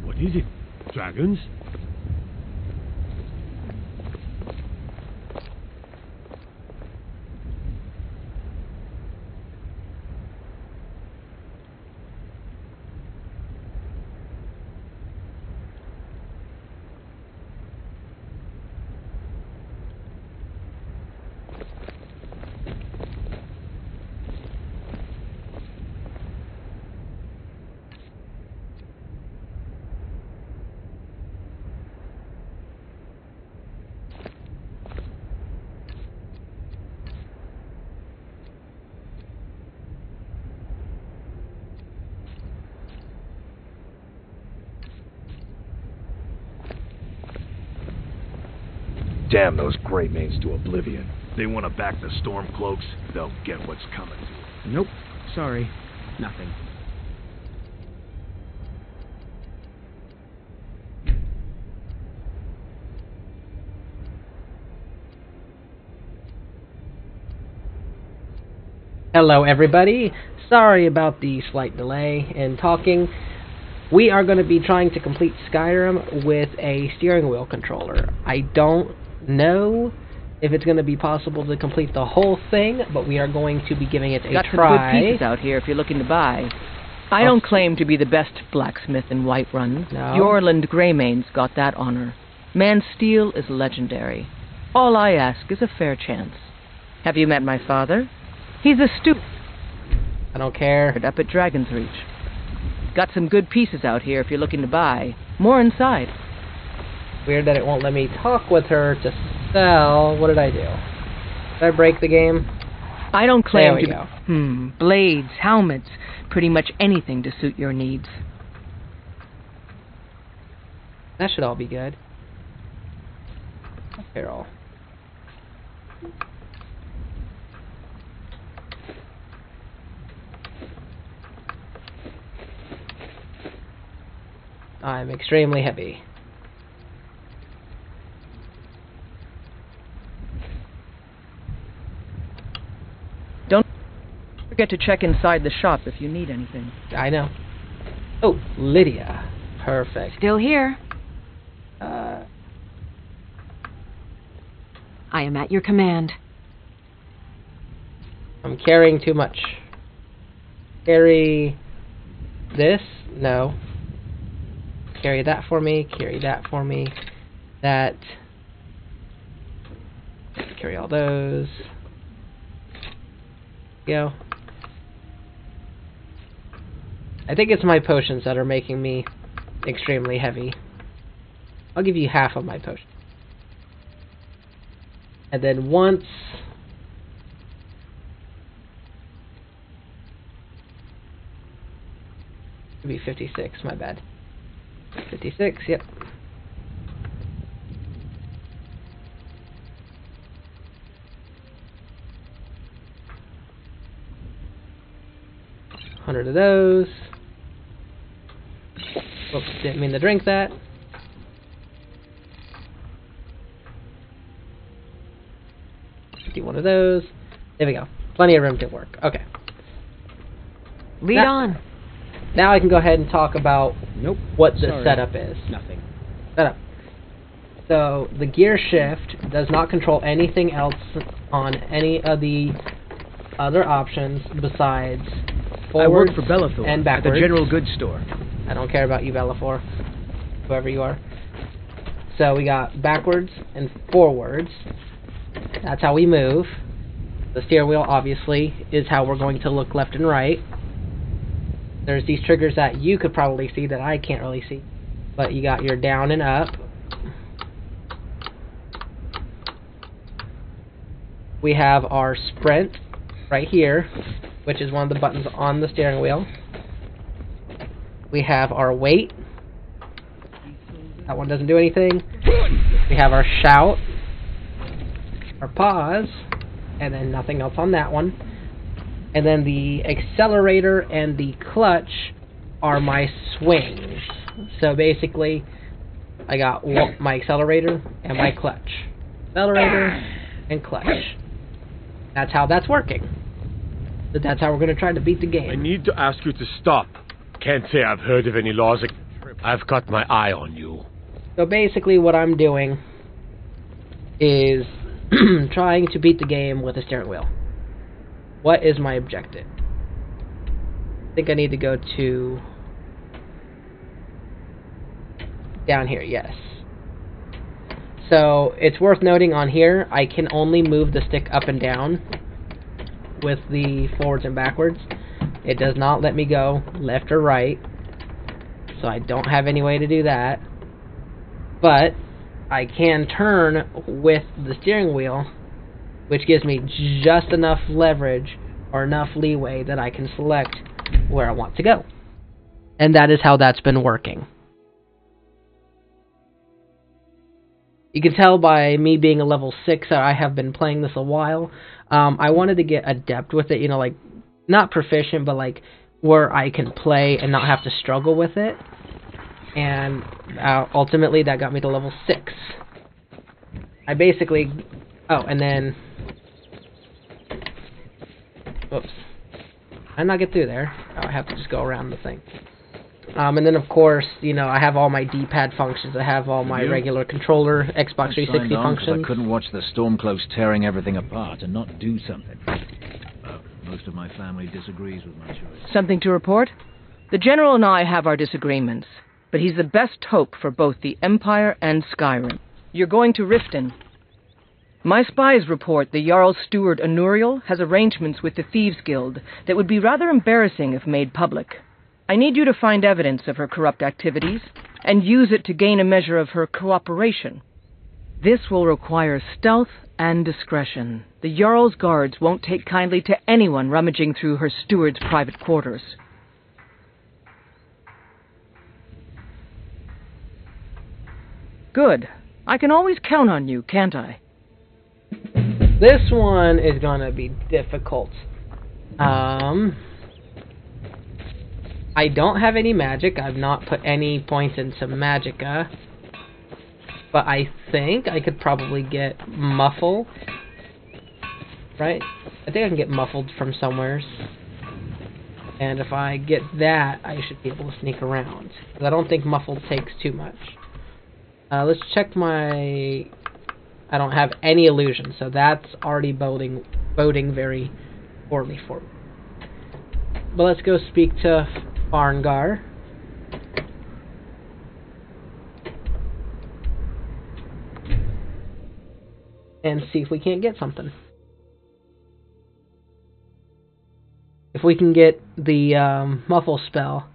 What is it? Dragons? Damn those Grey Manes to oblivion. They want to back the storm cloaks? They'll get what's coming to them. Nope. Sorry. Nothing. Hello everybody, sorry about the slight delay in talking. We are going to be trying to complete Skyrim with a steering wheel controller. I don't know if it's going to be possible to complete the whole thing, but we are going to be giving it a Got try. some good pieces out here if you're looking to buy. I don't claim to be the best blacksmith in Whiterun. No. The Orland Greymane's got that honor. Man's steel is legendary. All I ask is a fair chance. Have you met my father? He's a steward I don't care. up at Dragon's Reach. Got some good pieces out here if you're looking to buy. More inside. Weird that it won't let me talk with her to sell. What did I do? Did I break the game? I don't claim There we to... go. Blades, helmets, pretty much anything to suit your needs. That should all be good. Apparel. I'm extremely heavy. Don't forget to check inside the shop if you need anything. I know. Oh, Lydia. Perfect. Still here. Uh, I am at your command. I'm carrying too much. Carry this? No. Carry that for me. Carry that for me. That. Carry all those. Go. I think it's my potions that are making me extremely heavy. I'll give you half of my potion. And then once... It'll be 56, my bad. 56, yep. $100 of those. Whoops, didn't mean to drink that. $51 of those. There we go. Plenty of room to work. Okay. Lead on. Now I can go ahead and talk about Nope. what the Sorry. setup is. Nothing. Setup. So the gear shift does not control anything else on any of the other options besides I work forwards for Bellathor and at backwards. the general goods store. I don't care about you, Bellafor, whoever you are. So we got backwards and forwards. That's how we move. The steering wheel, obviously, is how we're going to look left and right. There's these triggers that you could probably see that I can't really see. But you got your down and up. We have our sprint right here, which is one of the buttons on the steering wheel. We have our wait. That one doesn't do anything. We have our shout, our pause, and then nothing else on that one. And then the accelerator and the clutch are my swings. So basically, I got my accelerator and my clutch. Accelerator and clutch. That's how that's working. So that's how we're going to try to beat the game. I need to ask you to stop. Can't say I've heard of any laws. I've got my eye on you. So basically what I'm doing is trying to beat the game with a steering wheel. What is my objective? I think I need to go to down here, yes. So it's worth noting on here, I can only move the stick up and down with the forwards and backwards. It does not let me go left or right, so I don't have any way to do that. But I can turn with the steering wheel, which gives me just enough leverage or enough leeway that I can select where I want to go. And that is how that's been working. You can tell by me being a level 6 that I have been playing this a while. I wanted to get adept with it, you know, like, not proficient, but like, where I can play and not have to struggle with it. And ultimately, that got me to level 6. I basically... Oh, and then... Oops. I did not get through there. I have to just go around the thing. And then, of course, you know, I have all my D-pad functions. I have all my regular controller, Xbox 360 functions. I couldn't watch the Stormcloaks tearing everything apart and not do something. Most of my family disagrees with my choice. Something to report? The General and I have our disagreements, but he's the best hope for both the Empire and Skyrim. You're going to Riften. My spies report the Jarl's steward Anuriel has arrangements with the Thieves Guild that would be rather embarrassing if made public. I need you to find evidence of her corrupt activities and use it to gain a measure of her cooperation. This will require stealth and discretion. The Jarl's guards won't take kindly to anyone rummaging through her steward's private quarters. Good. I can always count on you, can't I? This one is gonna be difficult. I don't have any magic. I've not put any points into magicka. But I think I could probably get muffle. Right? I think I can get muffled from somewhere. And if I get that, I should be able to sneak around. Because I don't think muffled takes too much. Let's check my... I don't have any illusion, so that's already boding very poorly for me. But let's go speak to Farngar. And see if we can't get something. If we can get the muffle spell,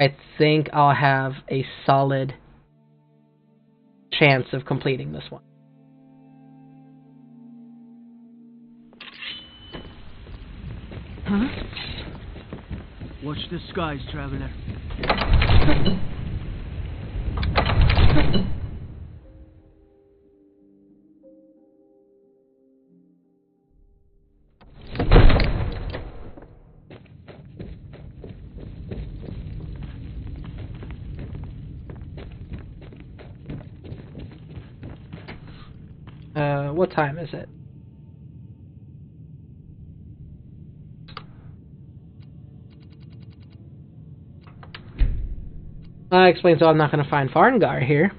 I think I'll have a solid chance of completing this one. Huh? Watch the skies, traveler. What time is it? Explains why I'm not going to find Farngar here.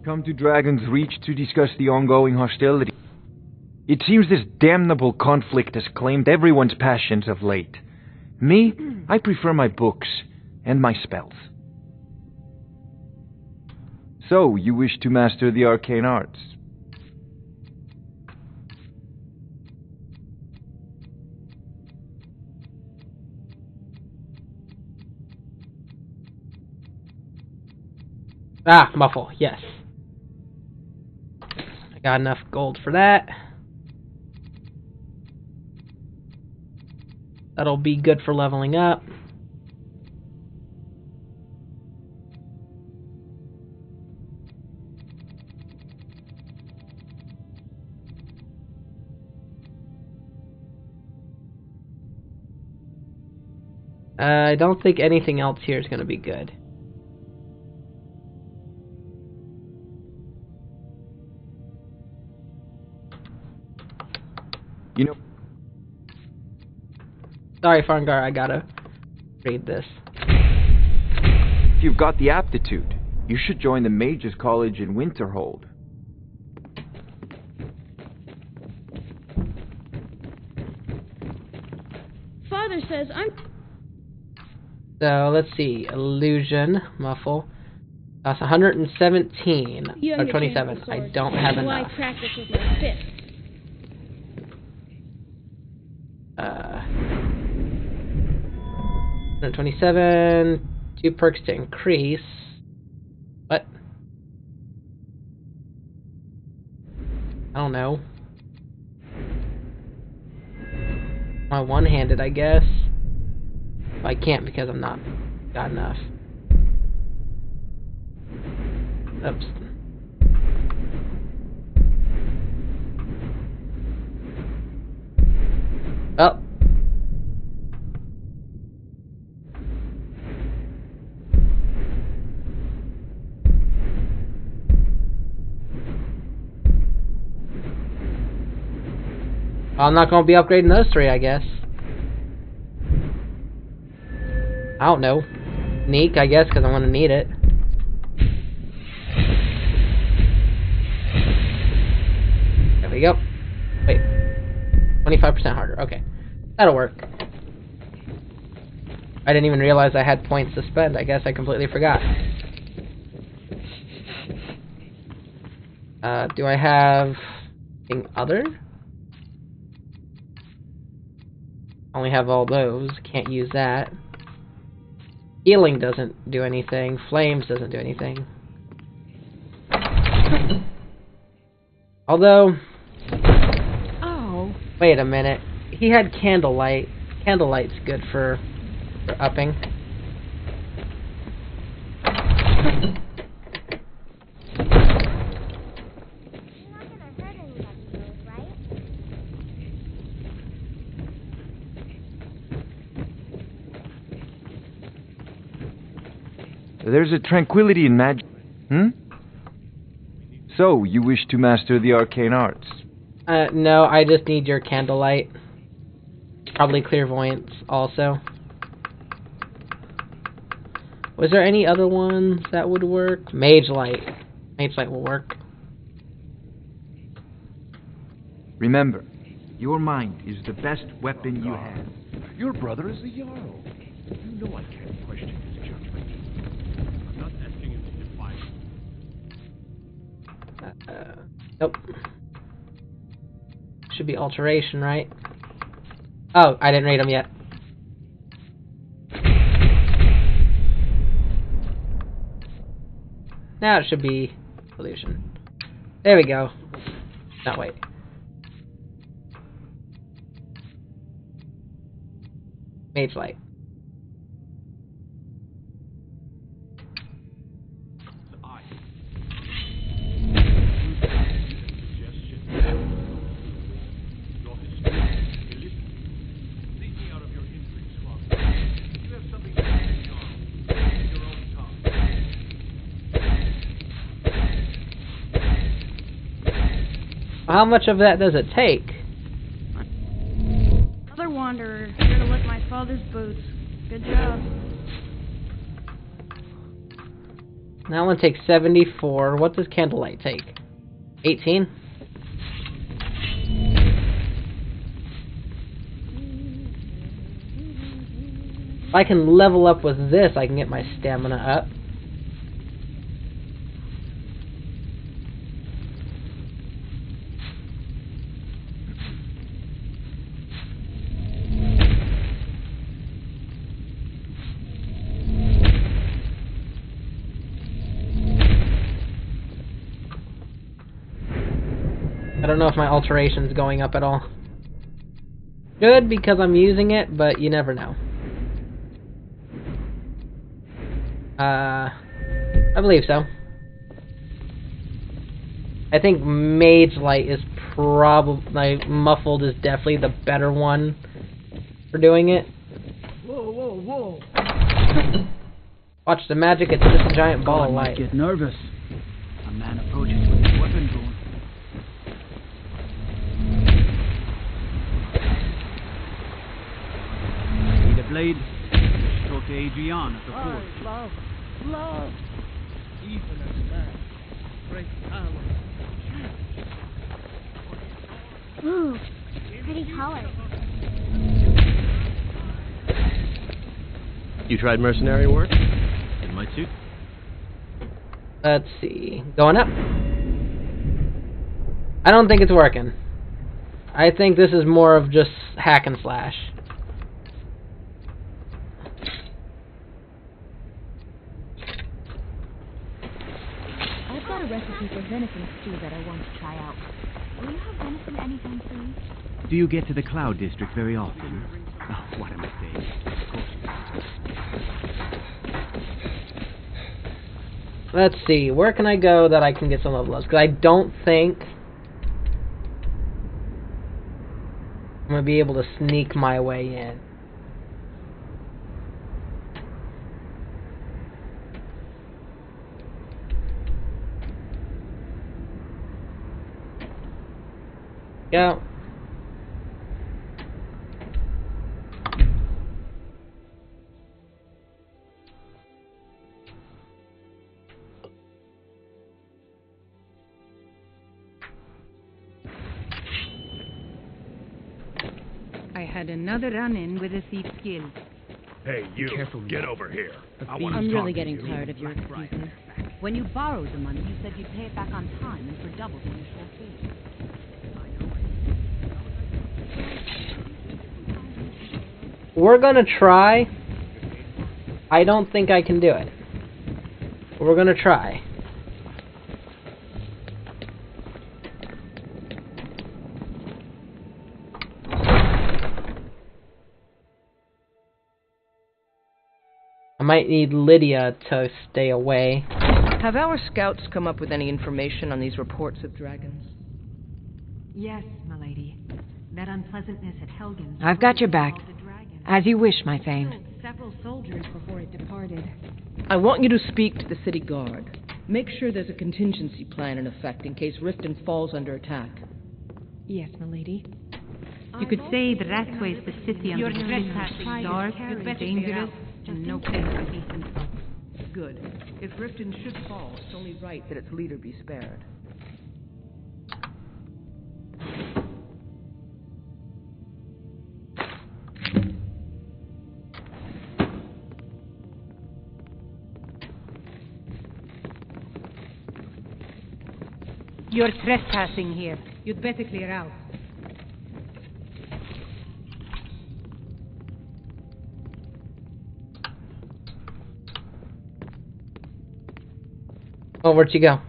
Come to Dragon's Reach to discuss the ongoing hostility. It seems this damnable conflict has claimed everyone's passions of late. Me, I prefer my books and my spells. So, you wish to master the arcane arts? Ah, muffle, yes. I got enough gold for that. That'll be good for leveling up. I don't think anything else here is going to be good. You know, Sorry, Farngar, I gotta read this. if you've got the aptitude, you should join the Mages College in Winterhold. Father says I'm... So, let's see. Illusion, Muffle. That's 117. You have Or your 27. chain I sword. don't have So I enough. practice with my fists. 127. 2 perks to increase. What? I don't know. My one-handed, I guess. I can't because I'm not got enough. Oops. Oh. I'm not going to be upgrading those 3, I guess. I don't know. Neek, I guess, because I'm going to need it. There we go. Wait. 25% harder. Okay. That'll work. I didn't even realize I had points to spend. I guess I completely forgot. Do I have anything other? Only have all those. Can't use that. Healing doesn't do anything. Flames doesn't do anything. Although... Oh. Wait a minute. He had Candlelight. Candlelight's good for upping. There's a tranquility in magic. So, you wish to master the arcane arts? No, I just need your Candlelight. Probably Clairvoyance also. Was there any other ones that would work? Mage Light. Mage Light will work. Remember, your mind is the best weapon you have. Your brother is a Jarl. You know I can't question his judgment. I'm not asking him to defy me. Nope. Should be Alteration, right? Oh, I didn't read them yet. Now it should be Illusion. There we go. No, wait. Mage Light. How much of that does it take? Other wanderer, here to lick my father's boots. Good job. That one takes 74. What does Candlelight take? 18? If I can level up with this, I can get my stamina up. I don't know if my alteration's going up at all. Good, because I'm using it, but you never know. I believe so. I think Mage Light is probably, like, Muffled is definitely the better one for doing it. Whoa, whoa, whoa. Watch the magic, it's just a giant ball of God might light. get nervous. A man approaches with his weapon drawn. Need a blade? Just talk to Adrian at the fort. Love! Even as man, great Thalmor. Ooh, pretty color. You tried mercenary work? It might suit. Let's see. Going up. I don't think it's working. I think this is more of just hack and slash. I've got a recipe for venison stew that I want to try out. Will you have venison anytime soon? Do you get to the Cloud District very often? Oh, what a mistake. Of course. Let's see. Where can I go that I can get some level ups? Because I don't think I'm going to be able to sneak my way in. Go. I had another run-in with a thief's guild. Hey, you, careful, get over here. I'm really getting tired of your excuses. When you borrowed the money, you said you'd pay it back on time and for double the initial fee. We're going to try. I don't think I can do it. We're going to try. I might need Lydia to stay away. Have our scouts come up with any information on these reports of dragons? Yes, milady. That unpleasantness at Helgen's. I've got your back. As you wish, my Thane. Several soldiers before it departed. I want you to speak to the city guard. Make sure there's a contingency plan in effect in case Riften falls under attack. Yes, milady. You could say the Rathway's the city under the trespassing, dark, dangerous, and no place for decent folk. Good. If Riften should fall, it's only right that its leader be spared. You're trespassing here. You'd better clear out. Oh, where'd she go?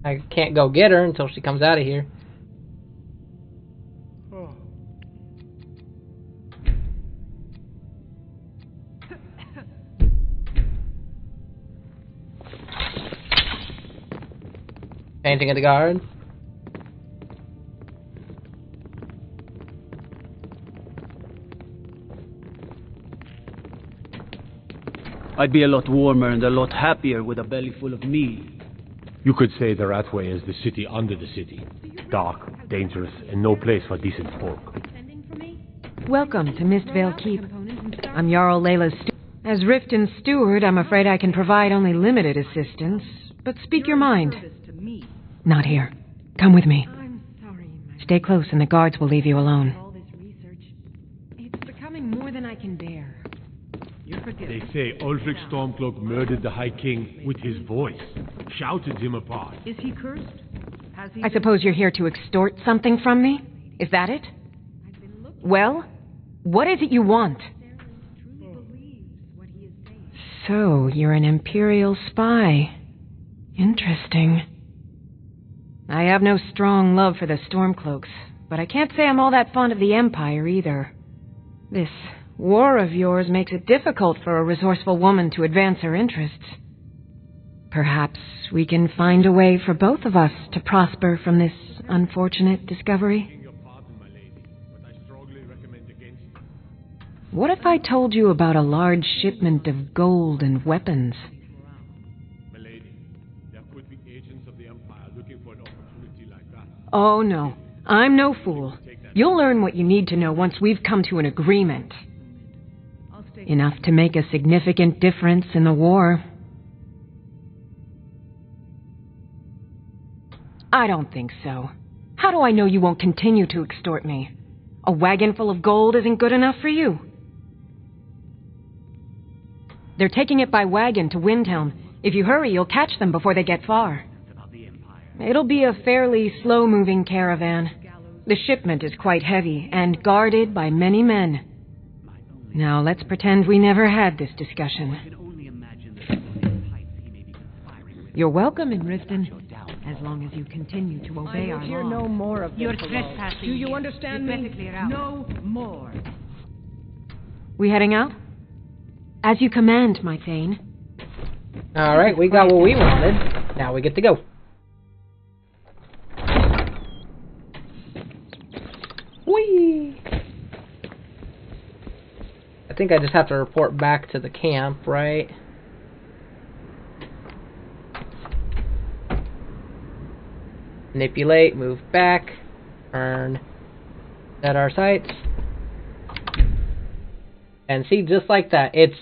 I can't go get her until she comes out of here. Painting of the guard. I'd be a lot warmer and a lot happier with a belly full of meal. You could say the Rathway is the city under the city. Dark, dangerous, and no place for decent folk. Welcome to Mistvale Keep. I'm Jarl Layla's steward. As Riften's steward, I'm afraid I can provide only limited assistance. But speak your mind. Not here. Come with me. I'm sorry, Stay close and the guards will leave you alone. all this research. It's becoming more than I can bear. They say Ulfric Stormcloak murdered the High King with his voice. Shouted him apart. Is he cursed? I suppose you're here to extort something from me? Is that it? Well, what is it you want? So, you're an Imperial spy. Interesting. I have no strong love for the Stormcloaks, but I can't say I'm all that fond of the Empire either. This war of yours makes it difficult for a resourceful woman to advance her interests. Perhaps we can find a way for both of us to prosper from this unfortunate discovery. What if I told you about a large shipment of gold and weapons? Milady, there could be agents of the Empire looking for an opportunity like that. Oh, no. I'm no fool. You'll learn what you need to know once we've come to an agreement. Enough to make a significant difference in the war. I don't think so. How do I know you won't continue to extort me? A wagon full of gold isn't good enough for you. They're taking it by wagon to Windhelm. If you hurry, you'll catch them before they get far. It'll be a fairly slow-moving caravan. The shipment is quite heavy and guarded by many men. Now, let's pretend we never had this discussion. You're welcome in Riften, as long as you continue to obey our laws. Hear no more of You're this. trespassing. Do you understand You'd me? better clear out. No more. We heading out? As you command, my Thane. Alright, we got what we wanted. Now we get to go. Whee! I think I just have to report back to the camp, right? Manipulate, move back, turn, set our sights. And see, just like that, it's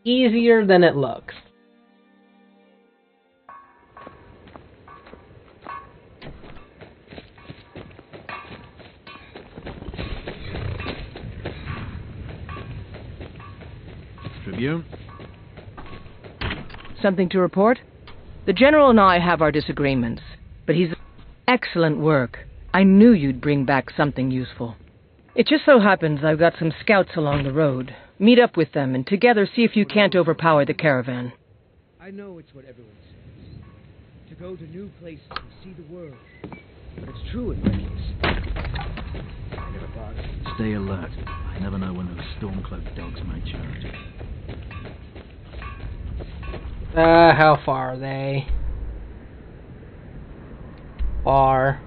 easier than it looks. Tribune? Something to report? The General and I have our disagreements, but he's excellent work. I knew you'd bring back something useful. It just so happens I've got some scouts along the road. Meet up with them and together see if you can't overpower the caravan. I know it's what everyone says. To go to new places and see the world. But it's true in my case. I never bothered. Stay alert. I never know when those Stormcloak dogs might charge. How far are they? Far.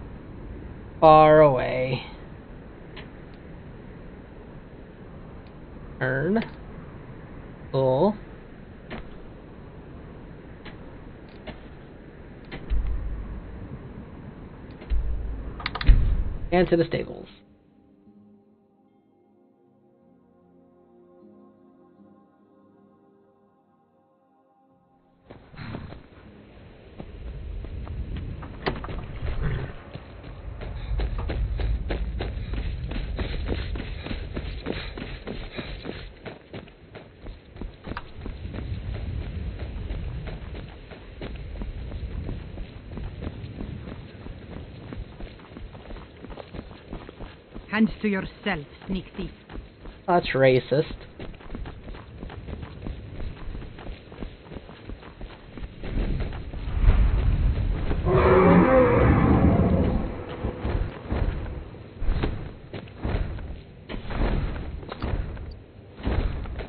Far away. Turn. Pull. And to the stables. Hands to yourself, sneak thief. That's racist.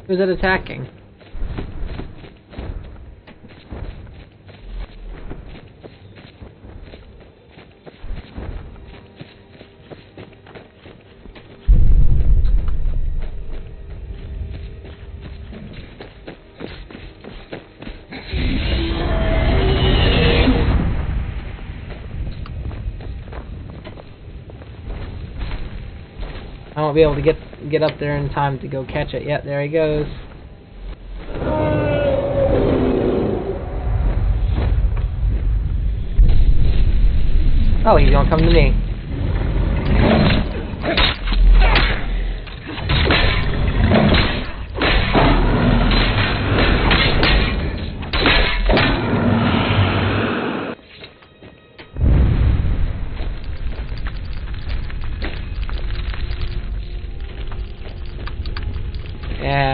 Who's it attacking? I won't be able to get up there in time to go catch it yet. There he goes. Oh, he's gonna come to me.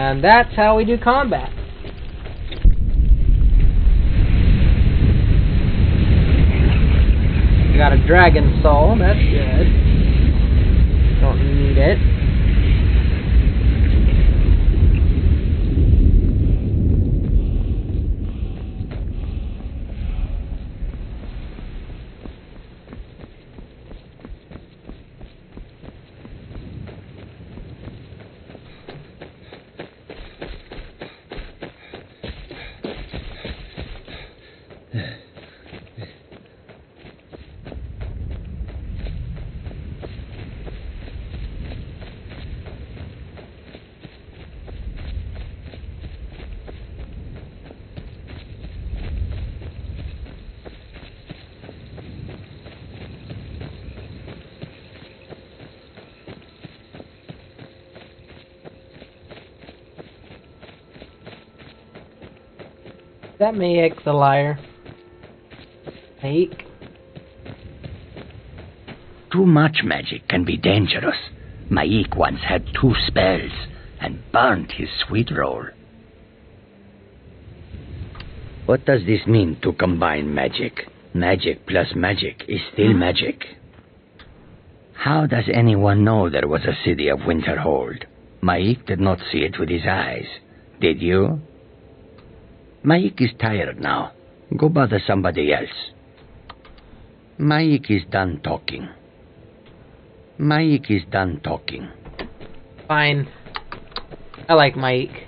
And that's how we do combat. We got a dragon soul, that's good. Don't need it. Is that Maik the liar? Maik? Too much magic can be dangerous. Maik once had 2 spells and burnt his sweet roll. What does this mean to combine magic? Magic plus magic is still magic. How does anyone know there was a city of Winterhold? Maik did not see it with his eyes. Did you? Maik is tired now. Go bother somebody else. Maik is done talking. Maik is done talking. Fine. I like Maik.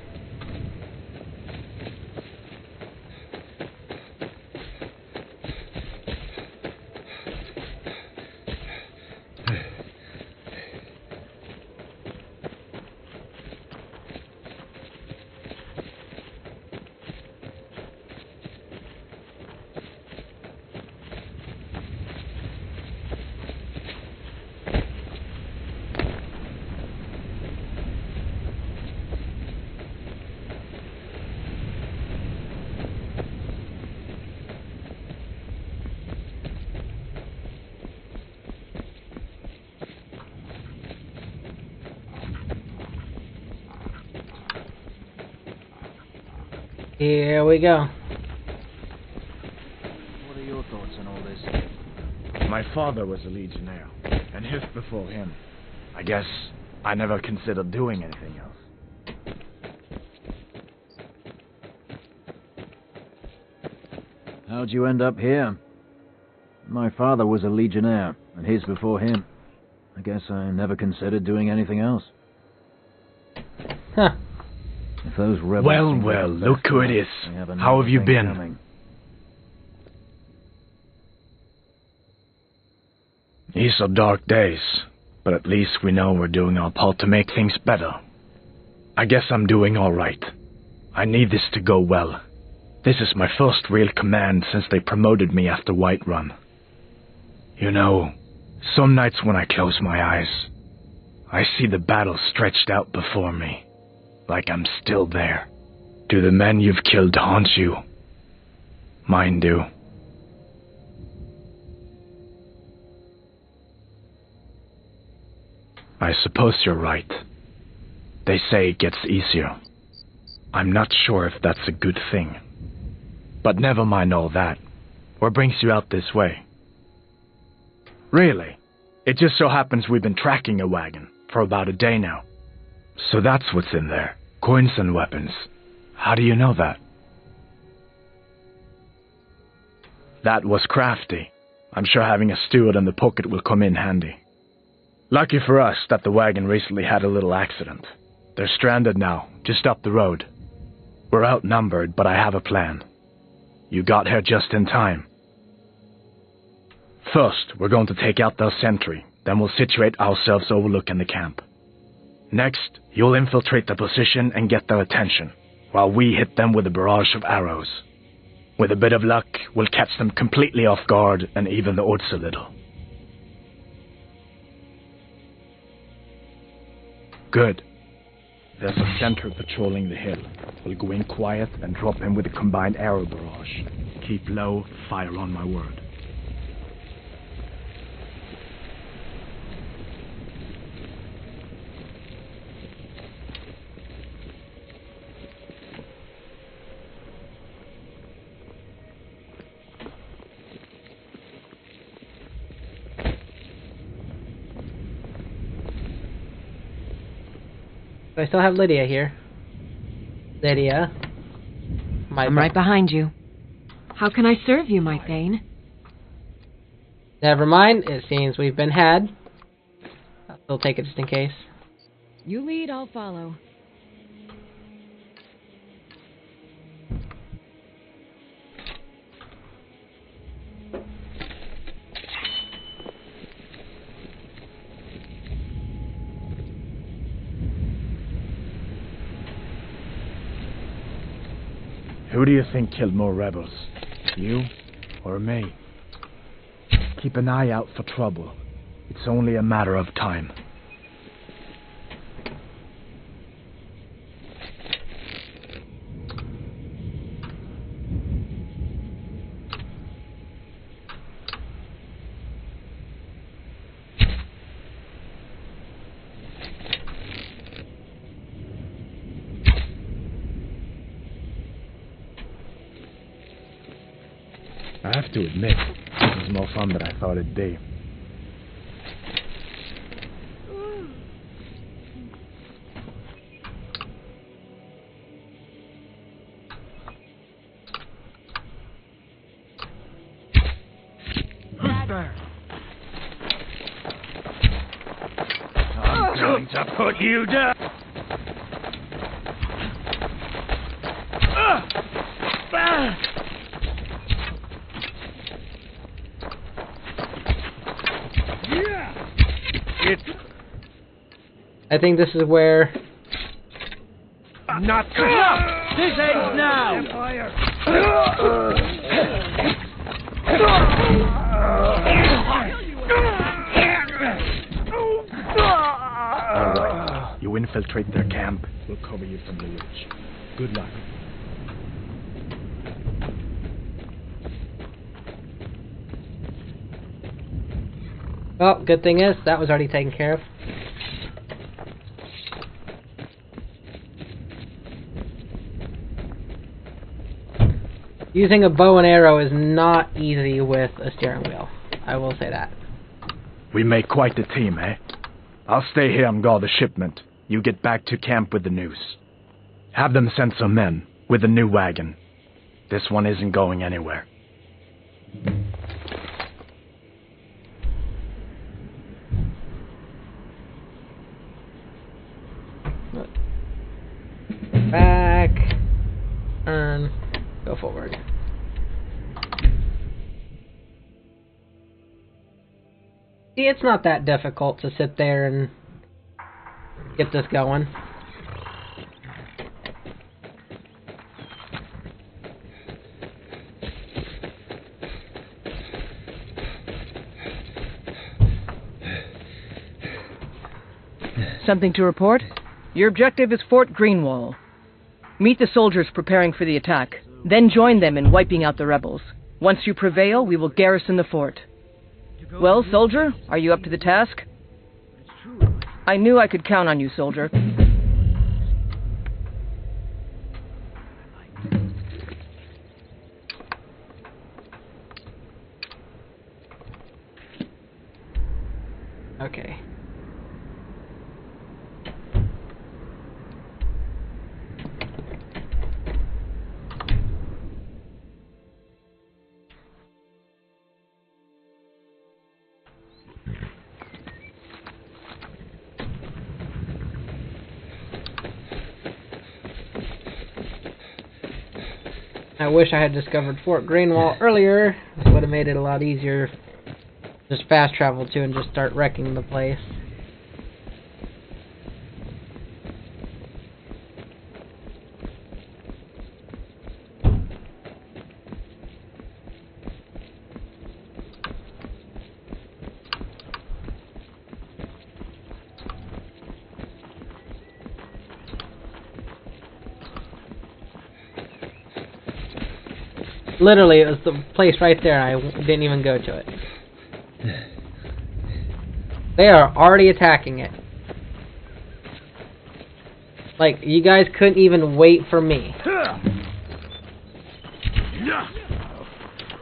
Here we go. What are your thoughts on all this? My father was a legionnaire, and his before him. I guess I never considered doing anything else. How'd you end up here? My father was a legionnaire, and his before him. I guess I never considered doing anything else. Huh. If those rebels Well, look who it is. How have you been? Coming. These are dark days, but at least we know we're doing our part to make things better. I guess I'm doing all right. I need this to go well. This is my first real command since they promoted me after Whiterun. You know, some nights when I close my eyes, I see the battle stretched out before me, like I'm still there. Do the men you've killed haunt you? Mine do. I suppose you're right. They say it gets easier. I'm not sure if that's a good thing. But never mind all that. What brings you out this way? Really? It just so happens we've been tracking a wagon for about a day now. So that's what's in there. Coins and weapons. How do you know that? That was crafty. I'm sure having a steward in the pocket will come in handy. Lucky for us that the wagon recently had a little accident. They're stranded now, just up the road. We're outnumbered, but I have a plan. You got here just in time. First, we're going to take out their sentry, then we'll situate ourselves overlooking the camp. Next, you'll infiltrate the position and get their attention, while we hit them with a barrage of arrows. With a bit of luck, we'll catch them completely off guard and even the odds a little. Good. There's a sentry patrolling the hill. We'll go in quiet and drop him with a combined arrow barrage. Keep low, fire on my word. I still have Lydia here. Lydia. I'm right behind you. How can I serve you, my Bane? Never mind. It seems we've been had. I'll still take it just in case. You lead, I'll follow. Who do you think killed more rebels? You or me? Keep an eye out for trouble. It's only a matter of time. I have to admit, it was more fun than I thought it'd be. Who's there? I'm going to put you down. I think this is where... Not this ends now! Alright, you infiltrate their camp. We'll cover you from the ridge. Good luck. Well, good thing is, that was already taken care of. Using a bow and arrow is not easy with a steering wheel. I will say that. We make quite the team, eh? I'll stay here and guard the shipment. You get back to camp with the news. Have them send some men with the new wagon. This one isn't going anywhere. Back. Turn. Go forward. See, it's not that difficult to sit there and get this going. Something to report? Your objective is Fort Greenwall. Meet the soldiers preparing for the attack, then join them in wiping out the rebels. Once you prevail, we will garrison the fort. Well, soldier, are you up to the task? I knew I could count on you, soldier. Okay. I wish I had discovered Fort Greenwall earlier. This would have made it a lot easier. Just fast travel to and just start wrecking the place. Literally, it was the place right there. I didn't even go to it. They are already attacking it. Like, you guys couldn't even wait for me.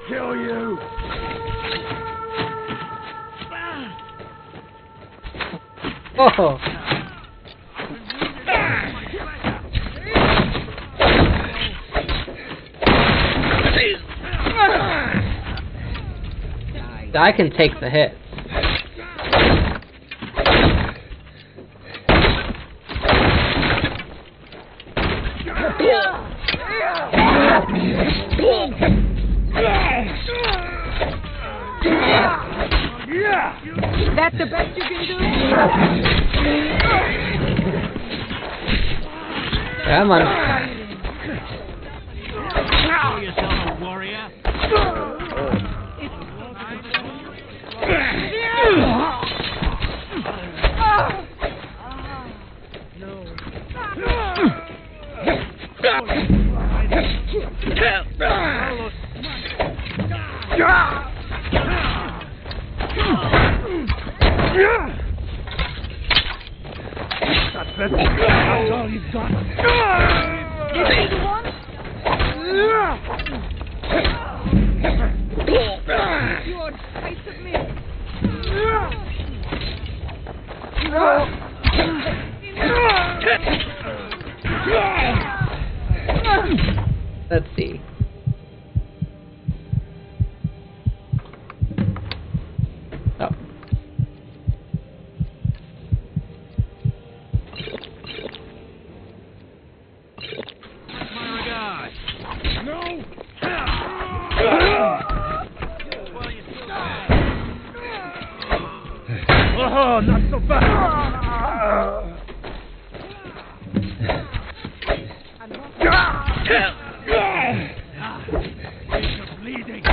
Kill you! Oh! I can take the hits. Is that the best you can do? Come on. Show yourself a warrior. That's all you've got. This is the one? You're tight of me. Let's see. Oh. My regards. No! Oh, not so fast! You're bleeding.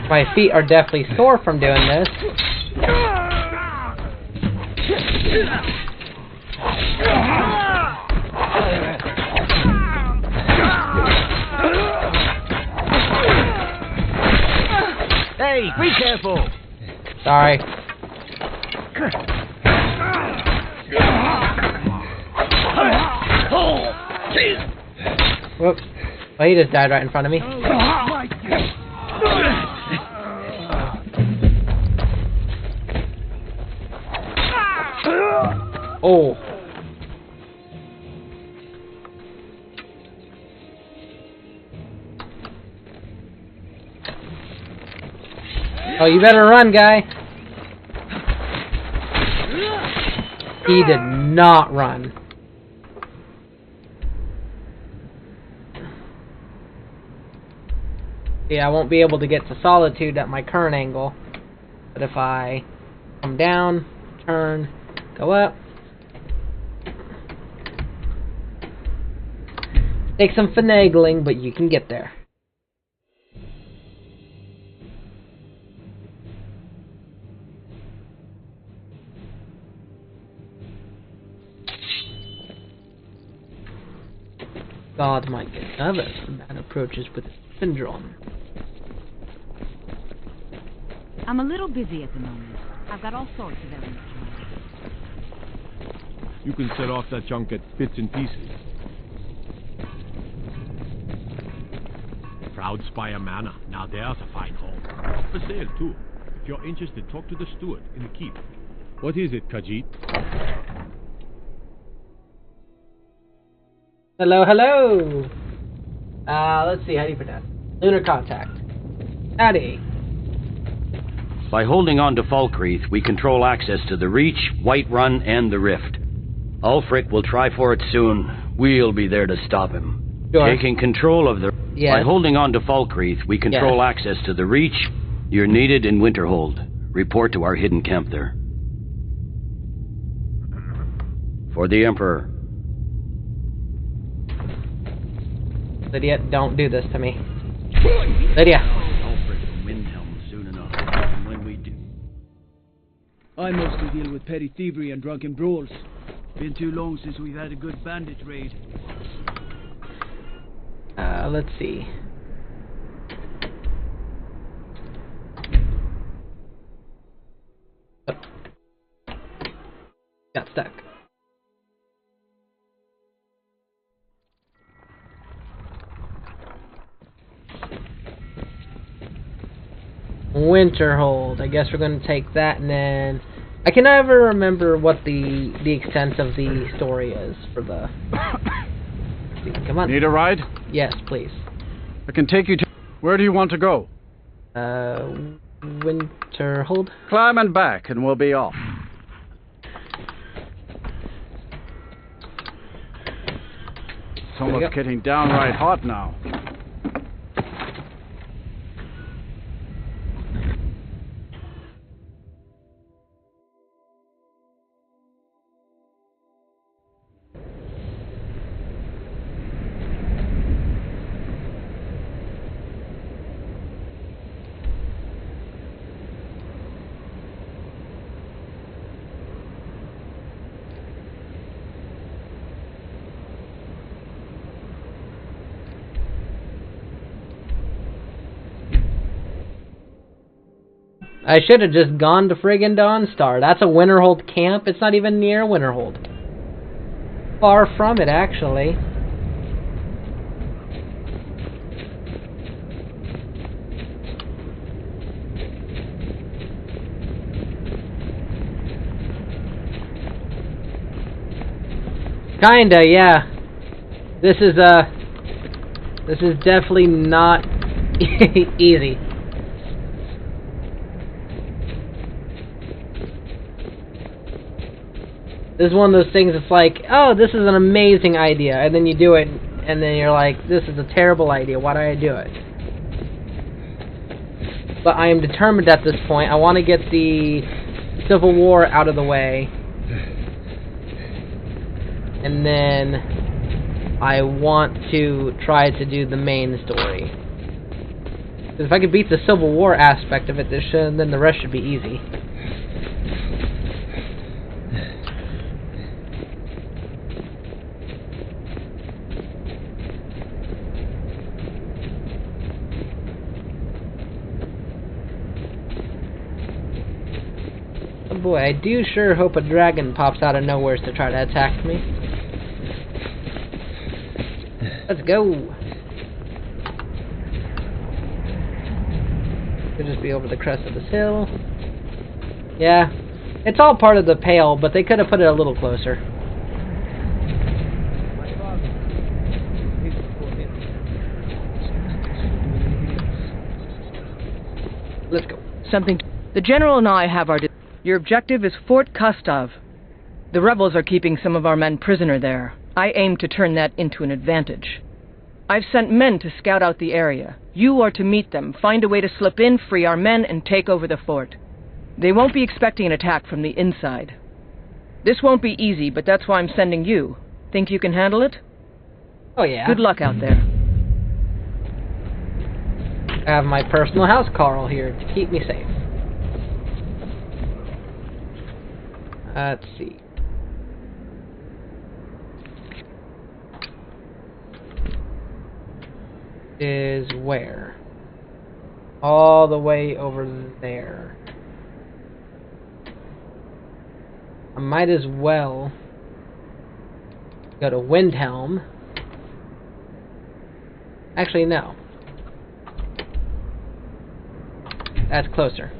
My feet are definitely sore from doing this. Hey, be careful. Sorry. Whoops. Oh, he just died right in front of me. Oh. Oh, you better run, guy. He did not run. Yeah, I won't be able to get to Solitude at my current angle. But if I come down, turn, go up. Take some finagling, but you can get there. God might get nervous when man approaches with his weapon drawn. I'm a little busy at the moment. I've got all sorts of errands to run. You can set off that junk at bits and pieces. Proud Spire Manor. Now there's a fine home. For sale, too. If you're interested, talk to the steward in the keep. What is it, Khajiit? Hello, hello! Let's see, how do you pronounce it? Lunar contact. Howdy. By holding on to Falkreath, we control access to the Reach, Whiterun, and the Rift. Ulfric will try for it soon. We'll be there to stop him. Sure. Taking control of the... Yes. By holding on to Falkreath, we control access to the Reach. You're needed in Winterhold. Report to our hidden camp there. For the Emperor. Lydia, don't do this to me. Lydia! Ulfric from Windhelm soon enough. And when we do... I mostly deal with petty thievery and drunken brawls. Been too long since we've had a good bandit raid. Let's see. Oh. Got stuck. Winterhold. I guess we're going to take that and then I can never remember what the extent of the story is for the... Come on. Need a ride? Yes, please. I can take you to... Where do you want to go? Winterhold? Climb and back, and we'll be off. It's almost getting downright hot now. I should have just gone to friggin' Dawnstar. That's a Winterhold camp. It's not even near Winterhold. Far from it, actually. Kinda, yeah. This is definitely not easy. This is one of those things that's like, oh, this is an amazing idea, and then you do it, and then you're like, this is a terrible idea, why did I do it? But I am determined at this point. I want to get the Civil War out of the way, and then I want to try to do the main story. Because if I could beat the Civil War aspect of it, then the rest should be easy. Boy, I do sure hope a dragon pops out of nowhere to try to attack me. Let's go! Could just be over the crest of this hill. Yeah, it's all part of the Pale, but they could have put it a little closer. Let's go. The General and I have our... Your objective is Fort Kostov. The rebels are keeping some of our men prisoner there. I aim to turn that into an advantage. I've sent men to scout out the area. You are to meet them, find a way to slip in, free our men, and take over the fort. They won't be expecting an attack from the inside. This won't be easy, but that's why I'm sending you. Think you can handle it? Oh yeah. Good luck out there. I have my personal house Carl here to keep me safe. Let's see. Is where? All the way over there. I might as well go to Windhelm. Actually, no. That's closer.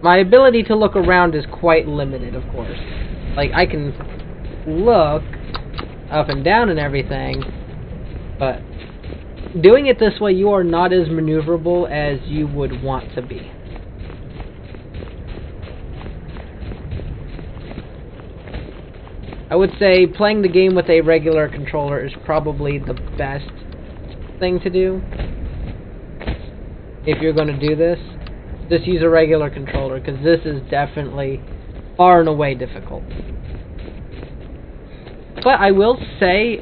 My ability to look around is quite limited, of course. Like, I can look up and down and everything, but doing it this way, you are not as maneuverable as you would want to be. I would say playing the game with a regular controller is probably the best thing to do. If you're going to do this, just use a regular controller, because this is definitely far and away difficult. But I will say,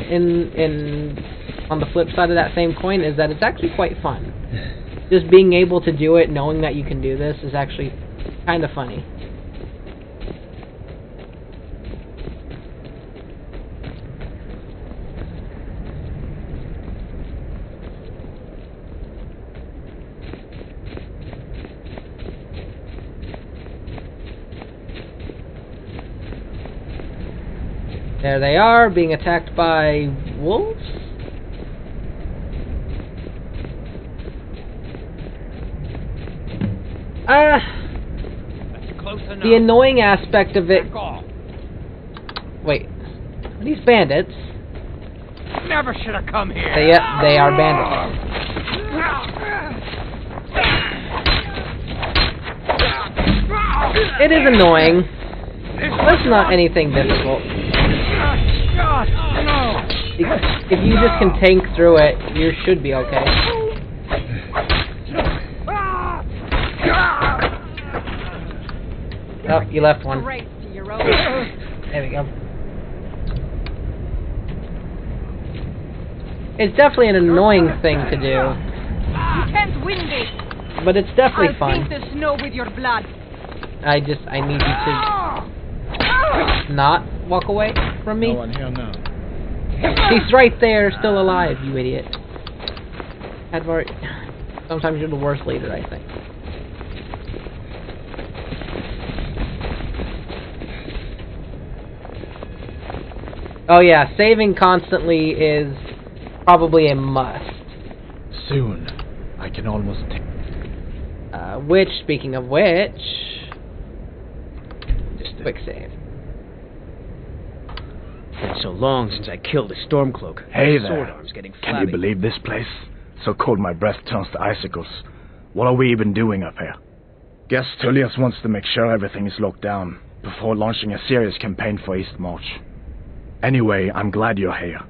on the flip side of that same coin, is that it's actually quite fun. Just being able to do it, knowing that you can do this, is actually kind of funny. There they are, being attacked by wolves? The annoying aspect of it... Wait. Are these bandits? Never should have come here. They are bandits. It is annoying. That's not anything difficult. If you just can tank through it, you should be okay. Oh, you left one. There we go. It's definitely an annoying thing to do. You can't win this. But it's definitely I'll fun. paint the snow with your blood. I need you to not walk away from me. No one here now. He's right there, still alive, you idiot. Sometimes you're the worst leader, I think. Oh yeah, saving constantly is probably a must. Soon, I can almost take... Which, speaking of which... Just quick save. It's been so long since I killed a Stormcloak. Hey My there. sword arm's getting Can you flabby. believe this place? So cold my breath turns to icicles. What are we even doing up here? Guess Tullius wants to make sure everything is locked down before launching a serious campaign for East March. Anyway, I'm glad you're here.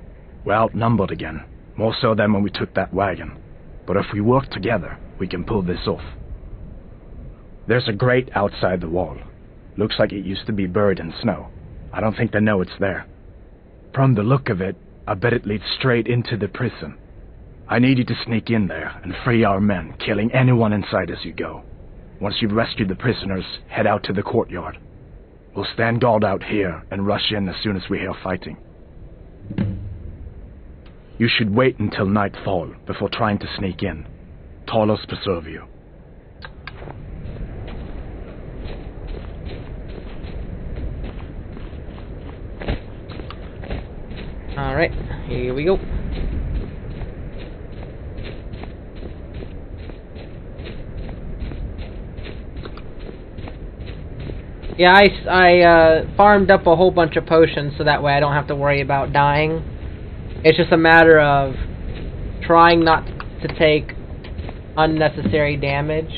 We're outnumbered again, more so than when we took that wagon. But if we work together, we can pull this off. There's a grate outside the wall. Looks like it used to be buried in snow. I don't think they know it's there. From the look of it, I bet it leads straight into the prison. I need you to sneak in there and free our men, killing anyone inside as you go. Once you've rescued the prisoners, head out to the courtyard. We'll stand guard out here and rush in as soon as we hear fighting. You should wait until nightfall before trying to sneak in. Talos preserve you. Alright, here we go. Yeah, I farmed up a whole bunch of potions so that way I don't have to worry about dying. It's just a matter of trying not to take unnecessary damage.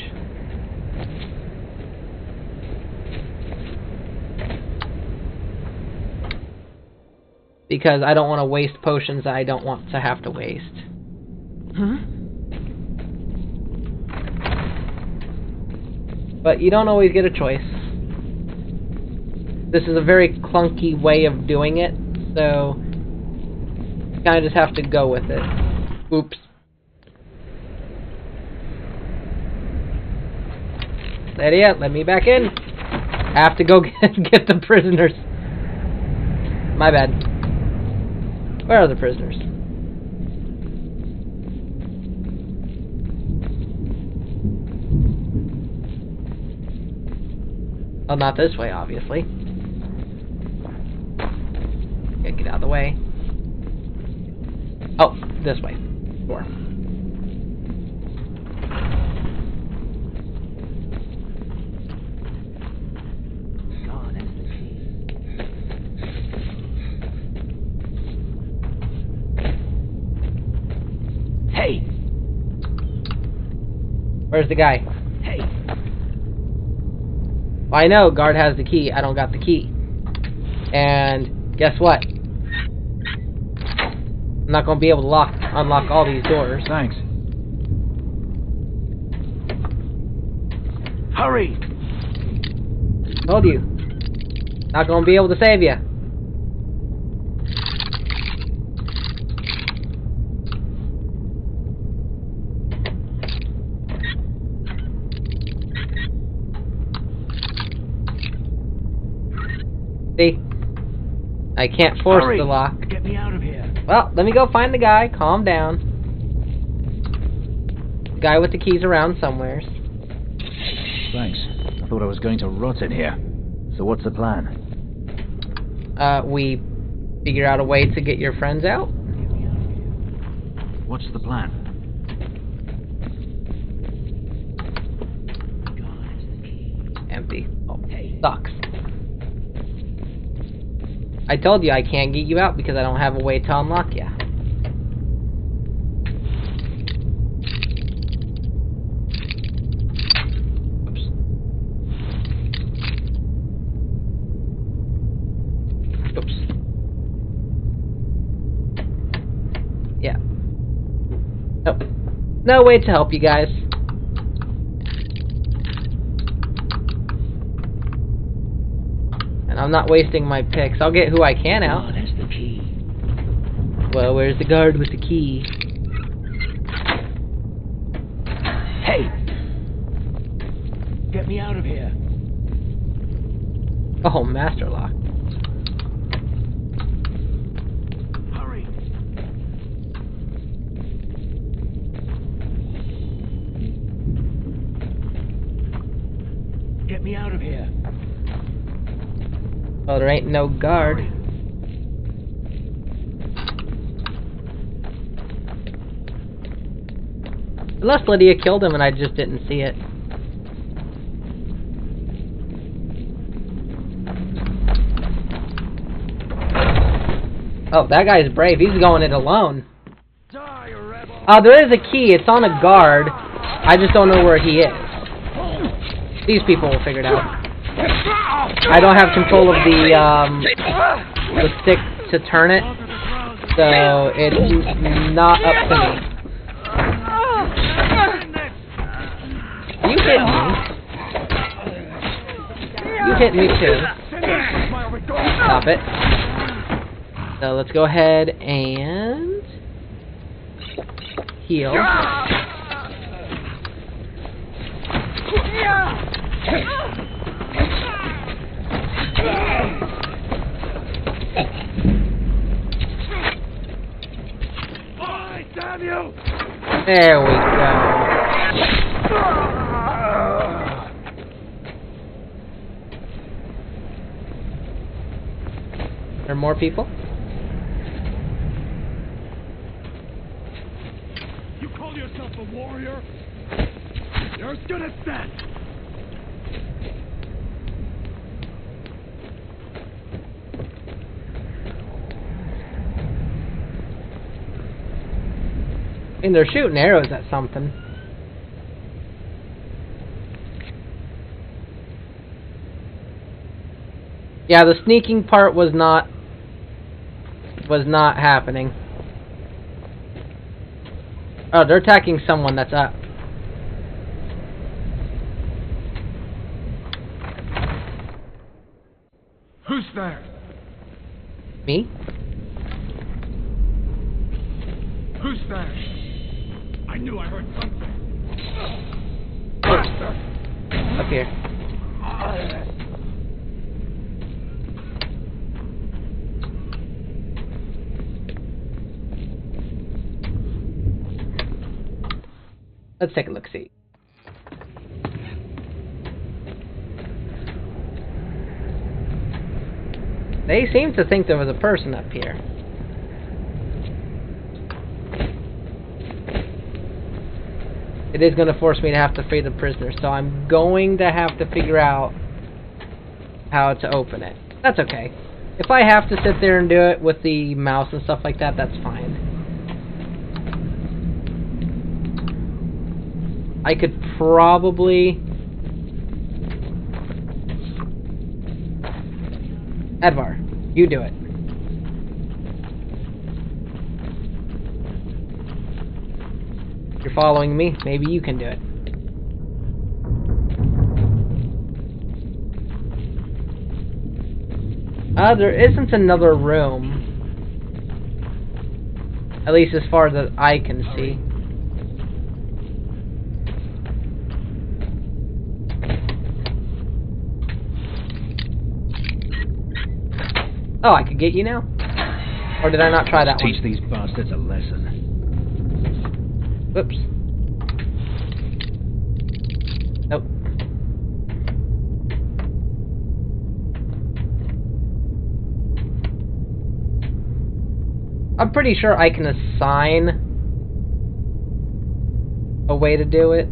Because I don't want to waste potions that I don't want to have to waste. Huh? But you don't always get a choice. This is a very clunky way of doing it, so you kind of just have to go with it. Oops. Idiot, let me back in. I have to go get the prisoners. My bad. Where are the prisoners? Oh, not this way, obviously. Okay, get out of the way. Oh, this way. Door. Hey! Where's the guy? Hey! I know, guard has the key. I don't got the key. And guess what? I'm not going to be able to unlock all these doors. Thanks. Hurry! Told you. Not going to be able to save you. See? I can't force Hurry. the lock. Get me out of here. Well, let me go find the guy. Calm down. The guy with the keys around somewhere. Thanks. I thought I was going to rot in here. So what's the plan? We figure out a way to get your friends out. What's the plan? Empty. Oh, sucks. I told you I can't get you out because I don't have a way to unlock you. Oops. Yeah. Nope. No way to help you guys. And I'm not wasting my picks. I'll get who I can out. Oh, that's the key. Well, where's the guard with the key? Hey! Get me out of here. Oh, master lock. Hurry! Get me out of here. Oh, there ain't no guard. Unless Lydia killed him and I just didn't see it. Oh, that guy's brave. He's going it alone. Oh, there is a key. It's on a guard. I just don't know where he is. These people will figure it out. I don't have control of the stick to turn it, so it's not up to me. You hit me. You hit me too. Stop it. So let's go ahead and heal. There we go. There are more people? You call yourself a warrior? You're as good as that! I mean, they're shooting arrows at something. Yeah, the sneaking part was not happening. Oh, they're attacking someone that's up. Who's there? Me? Who's there? I knew I heard something. Up here. Let's take a look-see. They seem to think there was a person up here. It is going to force me to have to free the prisoner, so I'm going to have to figure out how to open it. That's okay. If I have to sit there and do it with the mouse and stuff like that, that's fine. I could probably... Advar, you do it. You're following me. Maybe you can do it. There isn't another room. At least as far as I can see. Oh, I could get you now? Or did I not try that one? Teach these bastards a lesson. Whoops. Nope. I'm pretty sure I can assign a way to do it.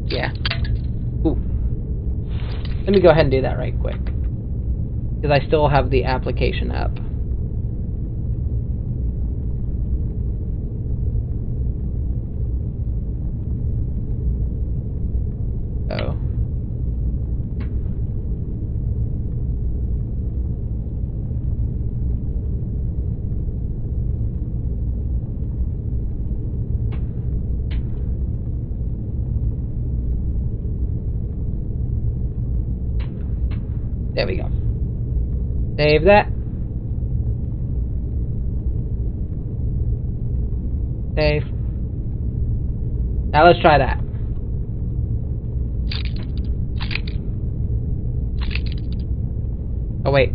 Yeah. Ooh. Let me go ahead and do that right quick. Because I still have the application up. Oh. There we go. Save that. Save. Now let's try that. Oh wait.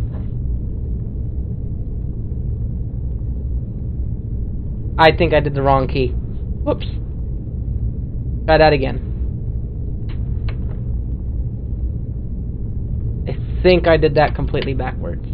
I think I did the wrong key. Whoops. Try that again. I think I did that completely backwards.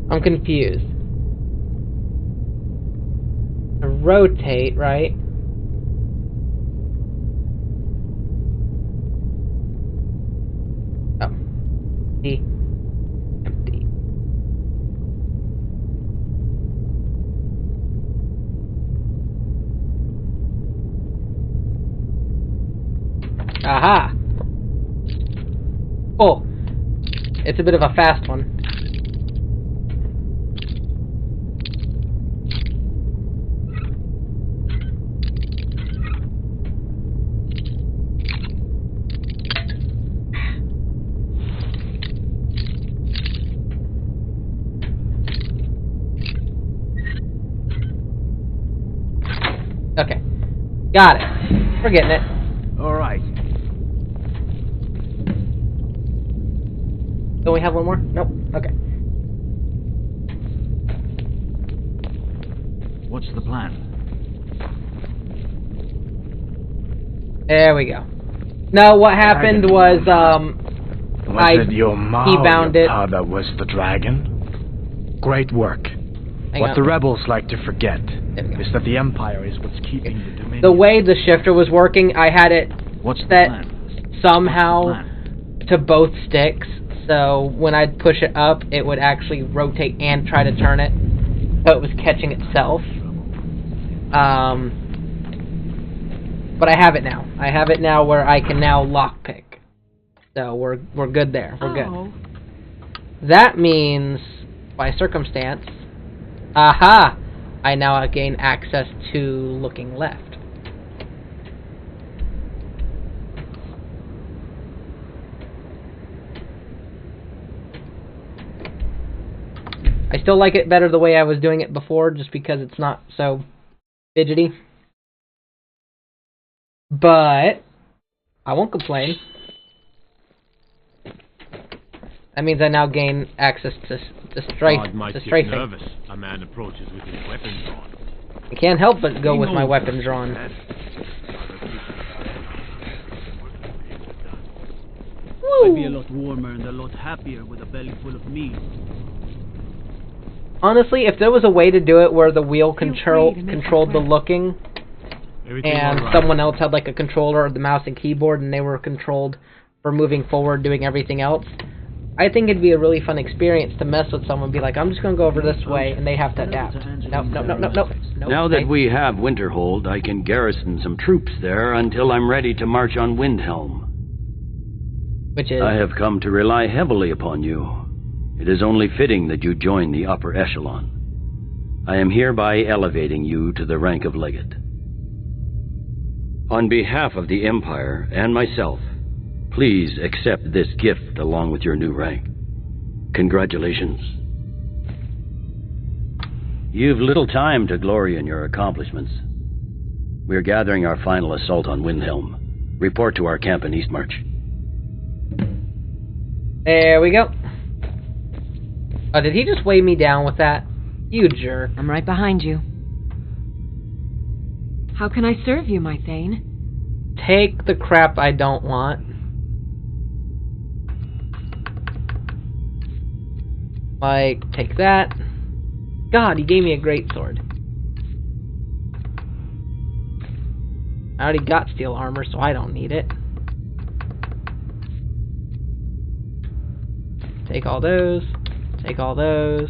I'm confused. Rotate, right? Oh. See? Empty. Aha! Oh. It's a bit of a fast one. Okay. Got it. We're getting it. Alright. Don't we have one more? Nope. Okay. What's the plan? There we go. No, what happened was, Was it your mom he bound it. that was the dragon? Great work. What the rebels like to forget is that the Empire is what's keeping the Dominion. The way the shifter was working, I had it set somehow to both sticks, so when I'd push it up, it would actually rotate and try to turn it, so it was catching itself. But I have it now. I have it now where I can now lockpick. So we're good there. We're good. That means, by circumstance, aha! I now gain access to looking left. I still like it better the way I was doing it before, just because it's not so fidgety. But I won't complain. That means I now gain access to God might get strafing. nervous. A man approaches with his weapon drawn. I can't help but go with my weapon drawn. I'd be a lot warmer and a lot happier with a belly full of meat. Honestly, if there was a way to do it where the wheel controlled the looking, and someone else had like a controller of the mouse and keyboard, and they were controlled for moving forward, doing everything else, I think it'd be a really fun experience to mess with someone and be like, I'm just going to go over this way, and they have to adapt. Nope. Now that we have Winterhold, I can garrison some troops there until I'm ready to march on Windhelm. Which is? I have come to rely heavily upon you. It is only fitting that you join the upper echelon. I am hereby elevating you to the rank of legate. On behalf of the Empire and myself, please accept this gift along with your new rank. Congratulations. You've little time to glory in your accomplishments. We're gathering our final assault on Windhelm. Report to our camp in Eastmarch. There we go. Oh, did he just weigh me down with that? You jerk. I'm right behind you. How can I serve you, my Thane? Take the crap I don't want. Like, take that. God, he gave me a great sword. I already got steel armor, so I don't need it. Take all those. Take all those.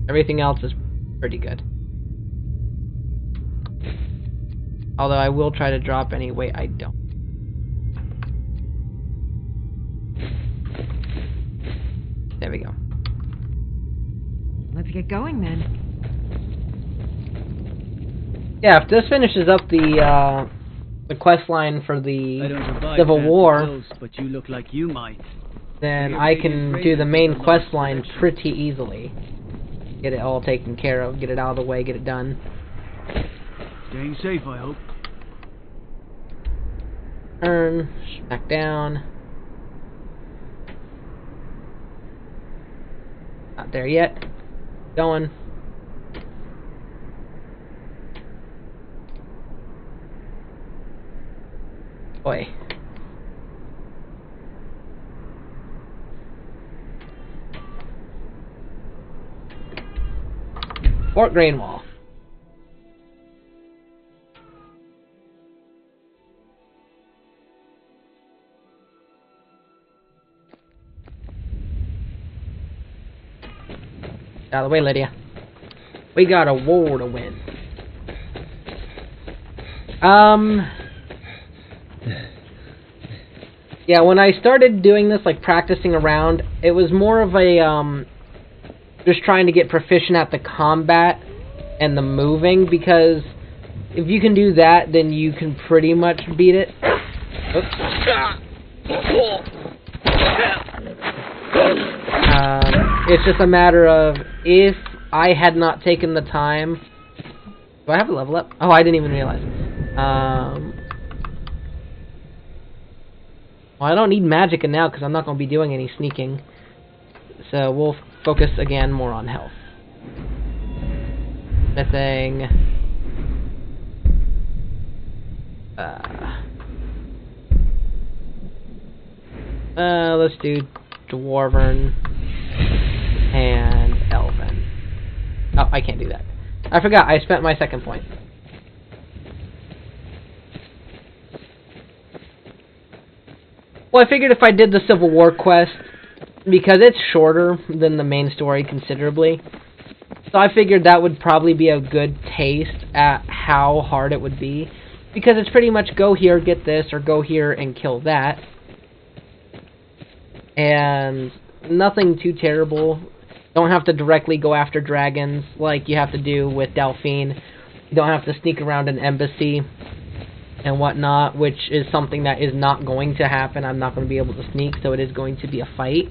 Everything else is pretty good. Although I will try to drop any weight I don't. There we go. Let's get going then. Yeah, if this finishes up the quest line for the Civil War, bills, but you look like you might. then I can do the main quest line pretty easily. Get it all taken care of, get it out of the way, get it done. Staying safe, I hope. Turn, back down. Not there yet. Going. Boy. Fort Grainwall. Out of the way, Lydia. We got a war to win. Yeah, when I started doing this, like practicing around, it was more of a, just trying to get proficient at the combat and the moving, because if you can do that, then you can pretty much beat it. It's just a matter of, if I had not taken the time... Do I have a level up? Oh, I didn't even realize. Well, I don't need magicka now, because I'm not going to be doing any sneaking. So we'll focus again more on health. Smithing. Let's do Dwarven and Elven. Oh, I can't do that. I forgot, I spent my second point. Well, I figured if I did the Civil War quest, because it's shorter than the main story considerably, so I figured that would probably be a good taste at how hard it would be. Because it's pretty much go here, get this, or go here and kill that. And nothing too terrible. Don't have to directly go after dragons like you have to do with Delphine. You don't have to sneak around an embassy and whatnot, which is something that is not going to happen. I'm not going to be able to sneak, so it is going to be a fight.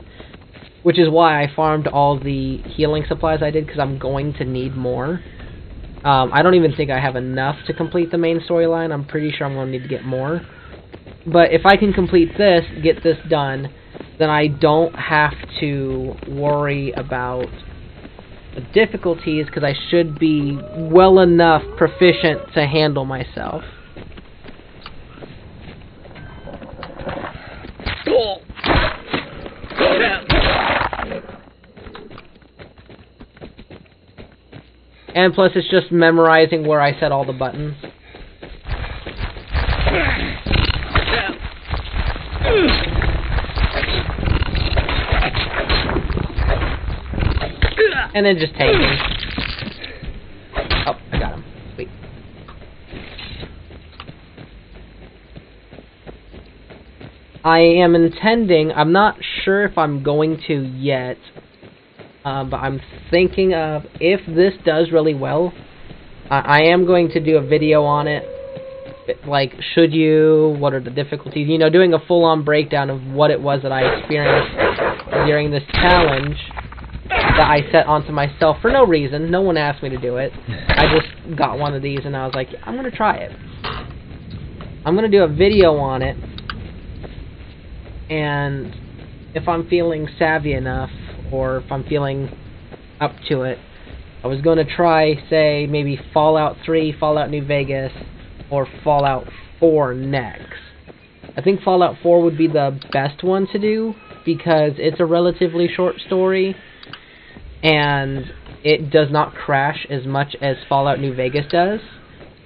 Which is why I farmed all the healing supplies I did, because I'm going to need more. I don't even think I have enough to complete the main storyline. I'm pretty sure I'm going to need to get more. But if I can complete this, get this done, then I don't have to worry about the difficulties, because I should be well enough proficient to handle myself. And plus it's just memorizing where I set all the buttons. And then just taking. Oh, I got him. Sweet. I am intending, I'm not sure if I'm going to yet, but I'm thinking of, if this does really well, I am going to do a video on it, like, should you, what are the difficulties, you know, doing a full-on breakdown of what it was that I experienced during this challenge that I set onto myself for no reason. No one asked me to do it. I just got one of these and I was like, I'm going to try it. I'm going to do a video on it, and if I'm feeling savvy enough, or if I'm feeling up to it, I was going to try, say, maybe Fallout 3, Fallout New Vegas, or Fallout 4 next. I think Fallout 4 would be the best one to do, because it's a relatively short story, and it does not crash as much as Fallout New Vegas does,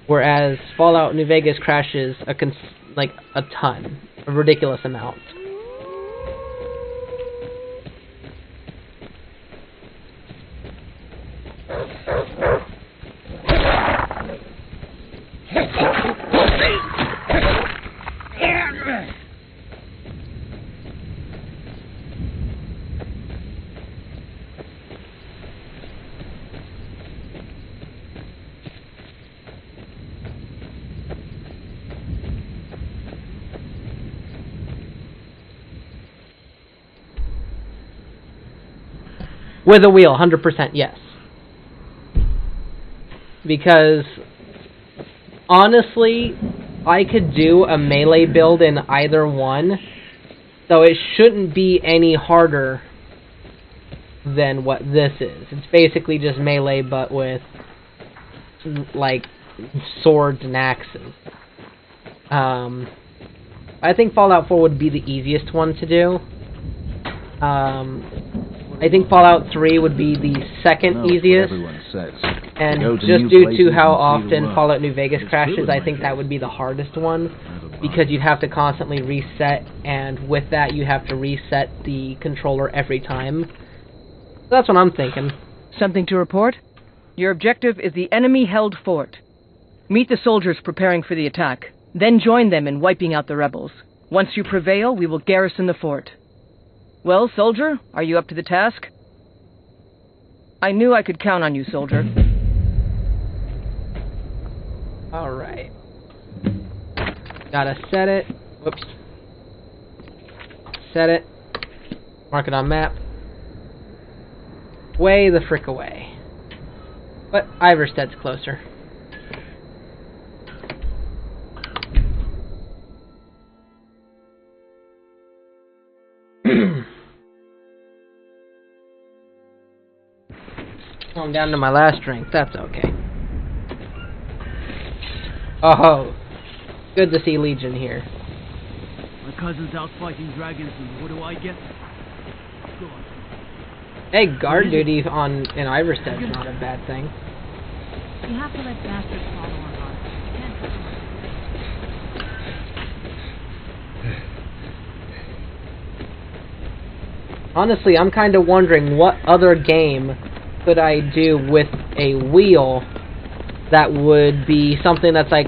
whereas Fallout New Vegas crashes a ton, a ridiculous amount. With a wheel, 100% yes. Because, honestly, I could do a melee build in either one, so it shouldn't be any harder than what this is. It's basically just melee, but with, like, swords and axes. I think Fallout 4 would be the easiest one to do. I think Fallout 3 would be the second easiest, and just due to how often Fallout New Vegas crashes, I think that would be the hardest one, because you'd have to constantly reset, and with that you have to reset the controller every time. So that's what I'm thinking. Something to report? Your objective is the enemy-held fort. Meet the soldiers preparing for the attack, then join them in wiping out the rebels. Once you prevail, we will garrison the fort. Well, soldier, are you up to the task? I knew I could count on you, soldier. Alright. Gotta set it. Whoops. Set it. Mark it on map. Way the frick away. But Iversted's closer. I'm down to my last drink. That's okay. Oh, good to see Legion here. My cousin's out fighting dragons, and what do I get? Hey, guard duty in Iversted's not a bad thing. You have to let bastards follow our hearts. You can't touch them. Honestly, I'm kind of wondering what other game could I do with a wheel that would be something that's like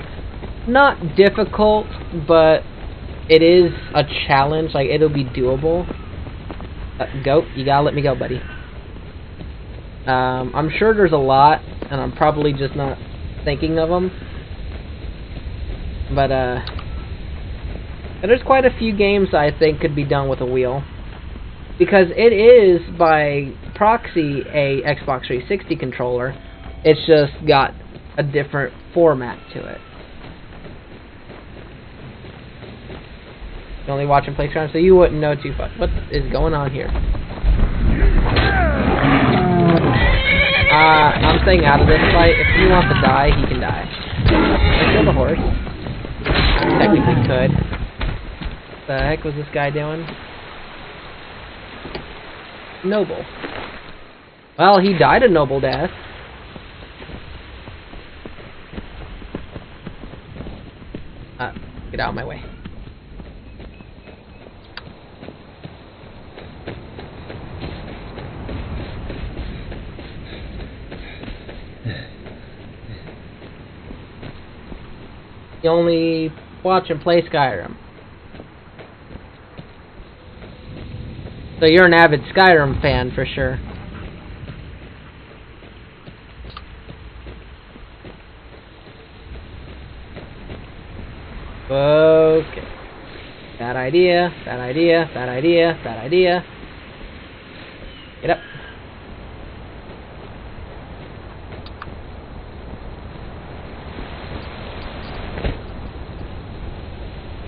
not difficult, but it is a challenge, like it'll be doable. Go, you gotta let me go, buddy. I'm sure there's a lot, and I'm probably just not thinking of them. But there's quite a few games I think could be done with a wheel. Because it is, by proxy, a Xbox 360 controller. It's just got a different format to it. You're only watching play Skyrim, so you wouldn't know too much. What is going on here? I'm staying out of this fight. If he wants to die, he can die. Can I kill the horse? Technically could. What the heck was this guy doing? Noble. Well, he died a noble death. Get out of my way. You only watch and play Skyrim. So you're an avid Skyrim fan for sure. Okay. Bad idea, bad idea, bad idea, bad idea. Get up.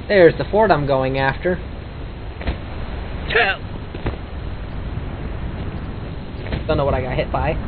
There's the fort I'm going after. Don't know what I got hit by.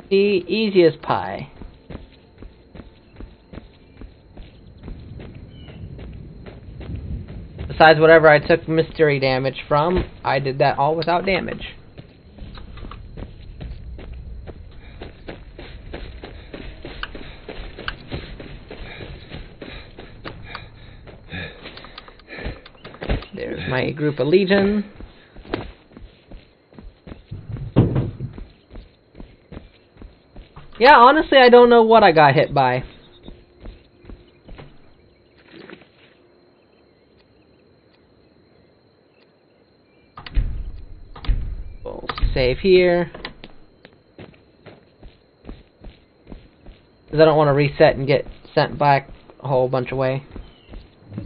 Easy as pie. Besides whatever I took mystery damage from, I did that all without damage. There's my group of Legion. Yeah, honestly, I don't know what I got hit by. We'll save here. Because I don't want to reset and get sent back a whole bunch of way.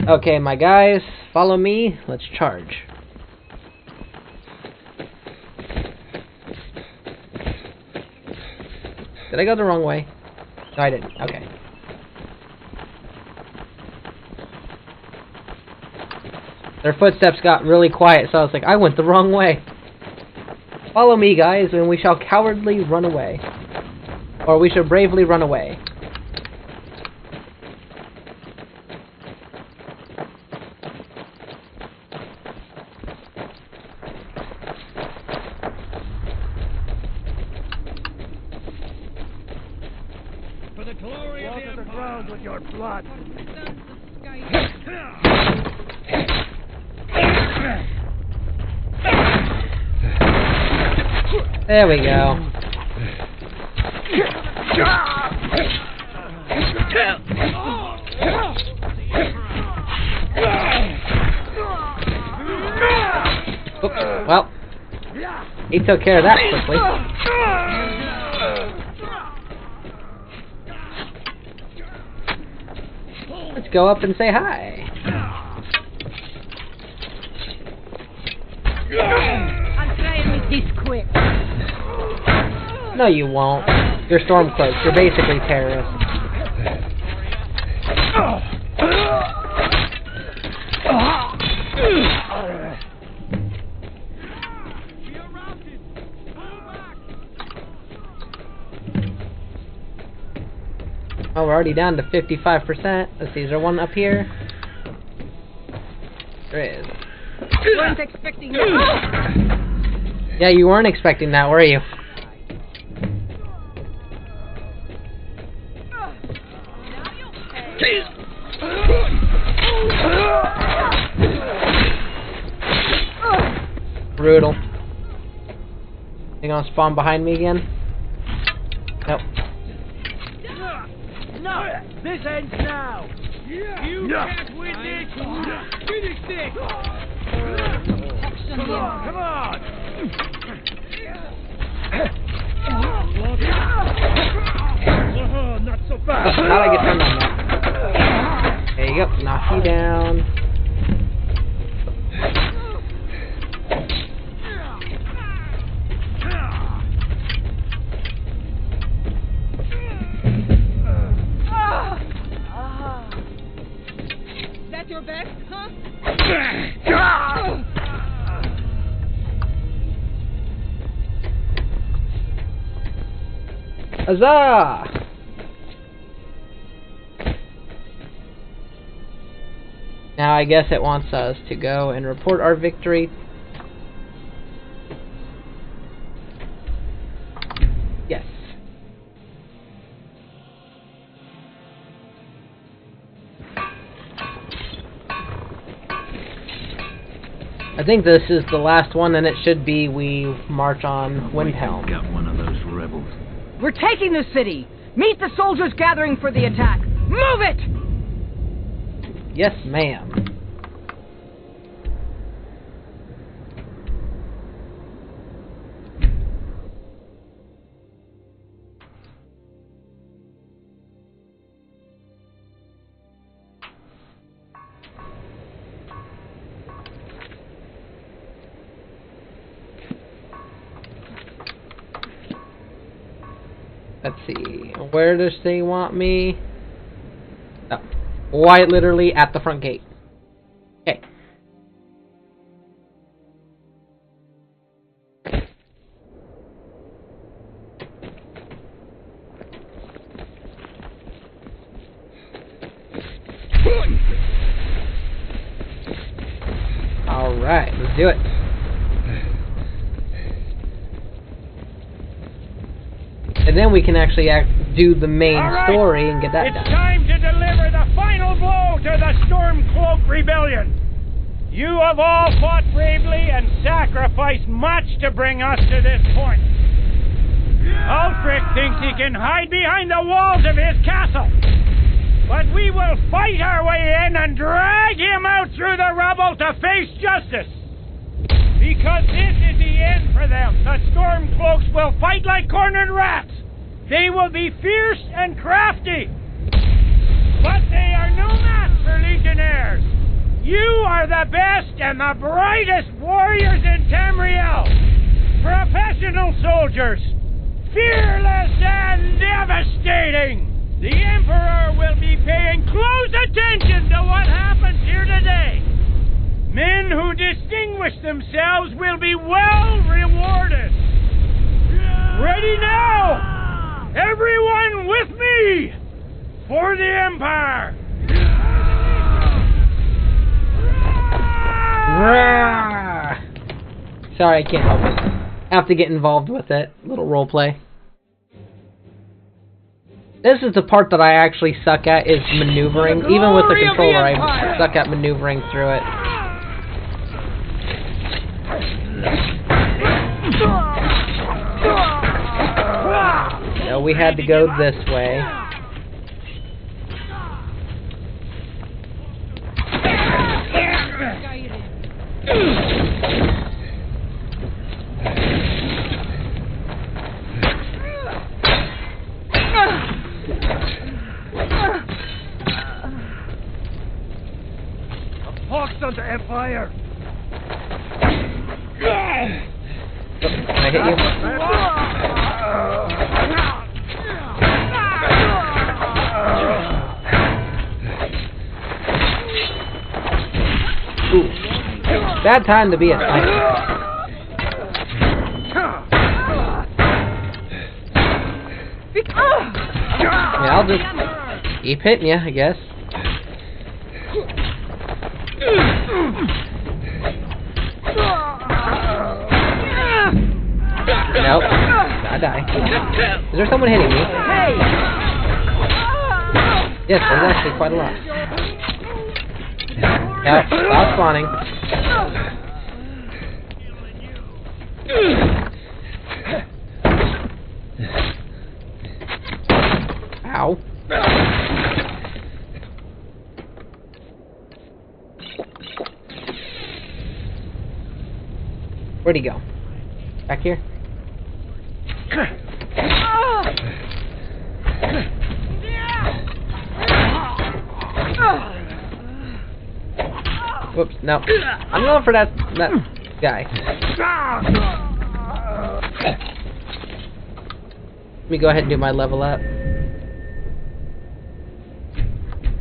Okay, my guys, follow me. Let's charge. Did I go the wrong way? No, I didn't. Okay. Their footsteps got really quiet, so I was like, I went the wrong way. Follow me, guys, and we shall cowardly run away. Or we shall bravely run away. For the glory of the Empire. The ground with your blood. There we go. Oops. Well, he took care of that quickly. Let's go up and say hi. I'll try and make this quick. No, you won't. You're Stormcloaks. You're basically terrorists. Oh, we're already down to 55%. Let's see, is there one up here? There is. Weren't expecting that. Yeah, you weren't expecting that, were you? Brutal. You gonna spawn behind me again? Nope. No! This ends now! You can't win this! Finish this! Come on! Come on! Not so fast! How'd I get turned on that? There you go. Knock you down. That your best, huh? Huzzah! Now I guess it wants us to go and report our victory. Yes. I think this is the last one, and it should be we march on Windhelm. Got one of those rebels. We're taking the city! Meet the soldiers gathering for the attack! Move it! Yes, ma'am. Let's see, where does they want me? Oh, quite literally at the front gate. Okay. Alright, let's do it. And then we can actually do the main story and get that done. It's time to deliver the final blow to the Cloak Rebellion. You have all fought bravely and sacrificed much to bring us to this point. Ulfric thinks he can hide behind the walls of his castle. But we will fight our way in and drag him out through the rubble to face justice. Because this is the end for them. The Stormcloaks will fight like cornered rats. They will be fierce and crafty. But they are no match for Legionnaires. You are the best and the brightest warriors in Tamriel. Professional soldiers. Fearless and devastating. The Emperor will be paying close attention to what happens here today. Men who distinguish themselves will be well rewarded. Ready now! Everyone with me! For the Empire! Sorry, I can't help it. I have to get involved with it. Little roleplay. This is the part that I actually suck at, is maneuvering. Even with the controller, I suck at maneuvering through it. So we had to go this way. Hawks under Empire! Can I hit you? Ooh. Bad time to be a sniper. Yeah, I'll just keep hitting you, I guess. Nope. I die. Is there someone hitting me? Yes, there's actually quite a lot. Yep, stop spawning. Ow. Where'd he go? Back here? Whoops, no. I'm going for that guy. Let me go ahead and do my level up.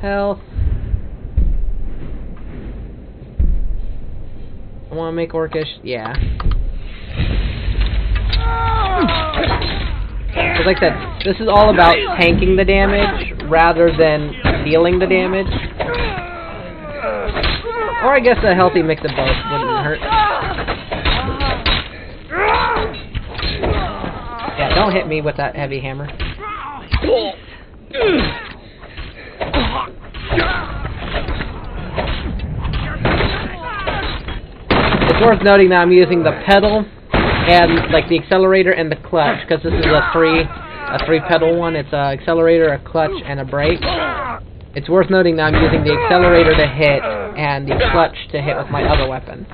Health. I want to make Orcish. Yeah. Because like I said, this is all about tanking the damage rather than dealing the damage. Or I guess a healthy mix of both wouldn't hurt. Yeah, don't hit me with that heavy hammer. It's worth noting that I'm using the pedal and like the accelerator and the clutch, because this is a three pedal one. It's a accelerator, a clutch, and a brake. It's worth noting that I'm using the accelerator to hit and the clutch to hit with my other weapon.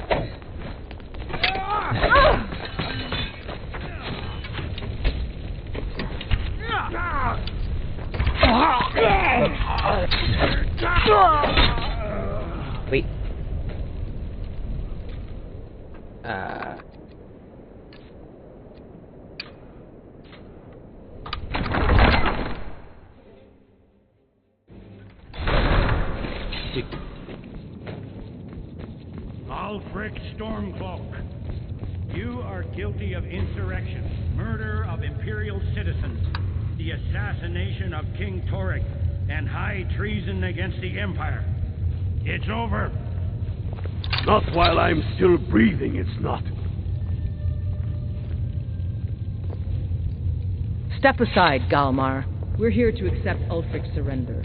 Wait. Ulfric Stormcloak, you are guilty of insurrection, murder of Imperial citizens, the assassination of King Torek, and high treason against the Empire. It's over. Not while I'm still breathing, it's not. Step aside, Galmar. We're here to accept Ulfric's surrender.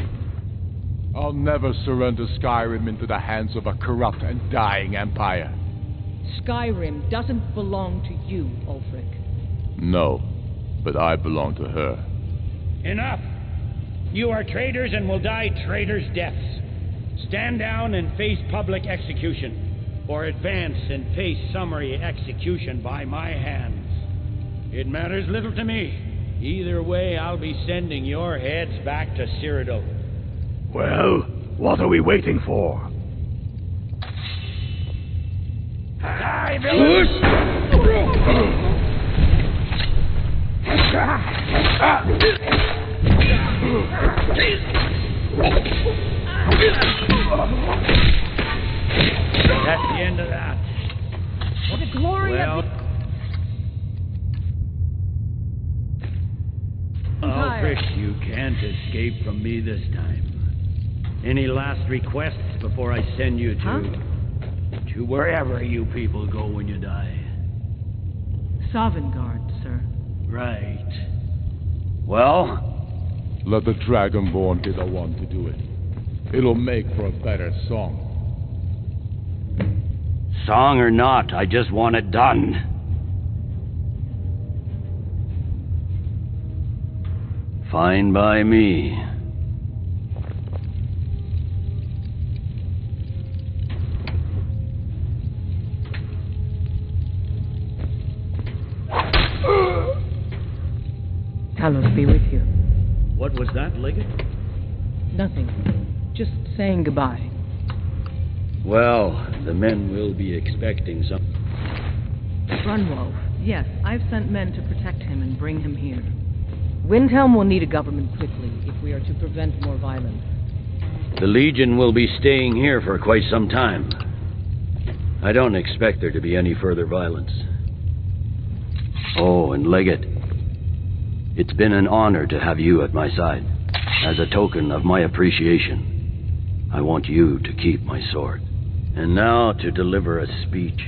I'll never surrender Skyrim into the hands of a corrupt and dying empire. Skyrim doesn't belong to you, Ulfric. No, but I belong to her. Enough! You are traitors and will die traitors' deaths. Stand down and face public execution, or advance and face summary execution by my hands. It matters little to me. Either way, I'll be sending your heads back to Cyrodiil. Well, what are we waiting for? Die, villains! That's the end of that. What a glory of the... Ulfric, you can't escape from me this time. Any last requests before I send you to wherever you people go when you die? Sovngarde, sir. Right. Well? Let the Dragonborn be the one to do it. It'll make for a better song. Song or not, I just want it done. Fine by me. Talos be with you. What was that, Legate? Nothing. Just saying goodbye. Well, the men will be expecting some... Grunwald. Yes, I've sent men to protect him and bring him here. Windhelm will need a government quickly if we are to prevent more violence. The Legion will be staying here for quite some time. I don't expect there to be any further violence. Oh, and Legate, it's been an honor to have you at my side. As a token of my appreciation, I want you to keep my sword. And now to deliver a speech.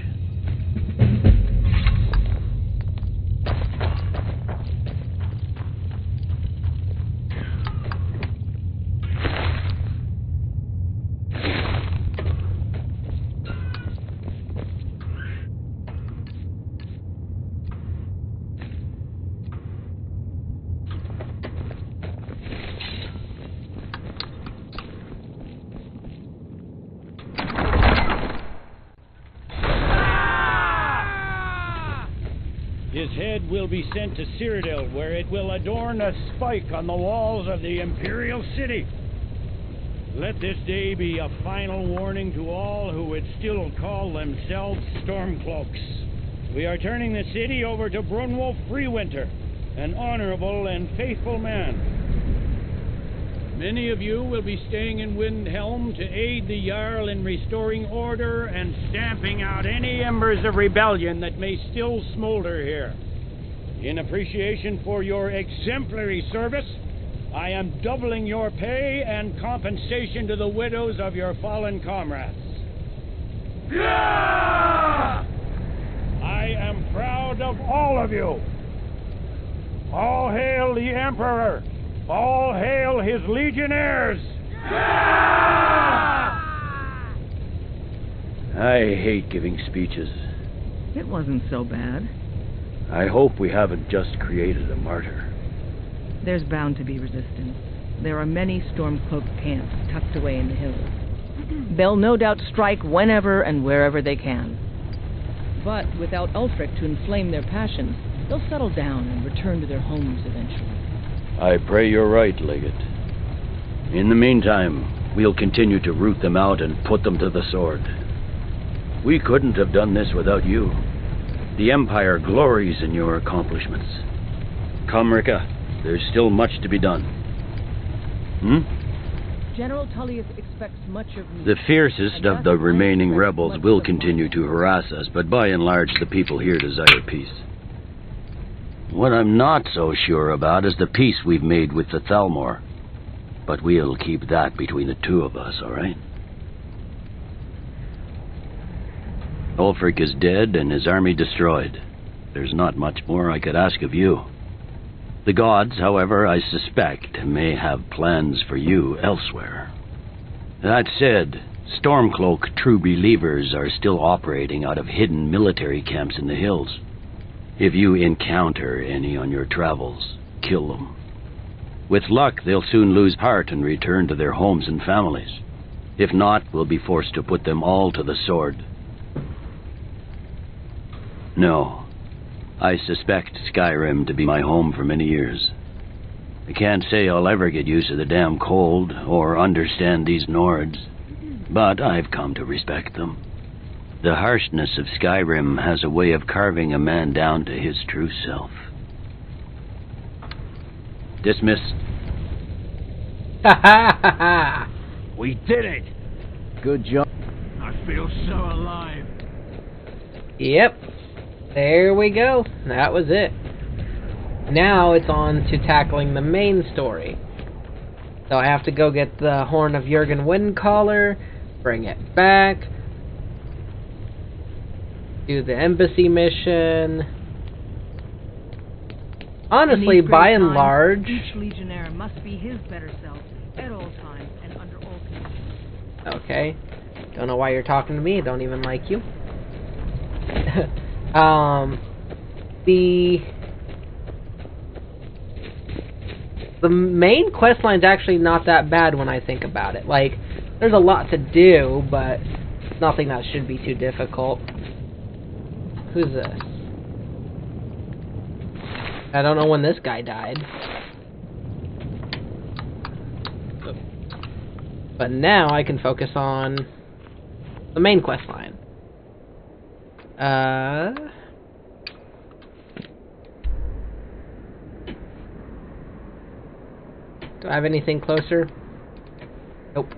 His head will be sent to Cyrodiil, where it will adorn a spike on the walls of the Imperial City. Let this day be a final warning to all who would still call themselves Stormcloaks. We are turning the city over to Brunwulf Freewinter, an honorable and faithful man. Many of you will be staying in Windhelm to aid the Jarl in restoring order and stamping out any embers of rebellion that may still smolder here. In appreciation for your exemplary service, I am doubling your pay and compensation to the widows of your fallen comrades. I am proud of all of you. All hail the Emperor! All hail his legionnaires! I hate giving speeches. It wasn't so bad. I hope we haven't just created a martyr. There's bound to be resistance. There are many Stormcloak camps tucked away in the hills. They'll no doubt strike whenever and wherever they can. But without Ulfric to inflame their passions, they'll settle down and return to their homes eventually. I pray you're right, Legate. In the meantime, we'll continue to root them out and put them to the sword. We couldn't have done this without you. The Empire glories in your accomplishments. Come, Rika. There's still much to be done. General Tullius expects much of me. The fiercest of the remaining rebels will continue to harass us, but by and large the people here desire peace. What I'm not so sure about is the peace we've made with the Thalmor. But we'll keep that between the two of us, all right? Ulfric is dead and his army destroyed. There's not much more I could ask of you. The gods, however, I suspect, may have plans for you elsewhere. That said, Stormcloak true believers are still operating out of hidden military camps in the hills. If you encounter any on your travels, kill them. With luck, they'll soon lose heart and return to their homes and families. If not, we'll be forced to put them all to the sword. No. I suspect Skyrim to be my home for many years. I can't say I'll ever get used to the damn cold or understand these Nords, but I've come to respect them. The harshness of Skyrim has a way of carving a man down to his true self. Dismissed. Ha ha ha ha! We did it! Good job. I feel so alive. Yep. There we go. That was it. Now it's on to tackling the main story. So I have to go get the Horn of Jurgen Windcaller, bring it back, do the embassy mission. Honestly, by and large, each legionnaire must be his better self at all times and under all conditions. Okay. Don't know why you're talking to me. I don't even like you. The main quest line's actually not that bad when I think about it. Like, there's a lot to do, but nothing that should be too difficult. Who's this? I don't know when this guy died. But now I can focus on the main quest line. Do I have anything closer? Nope.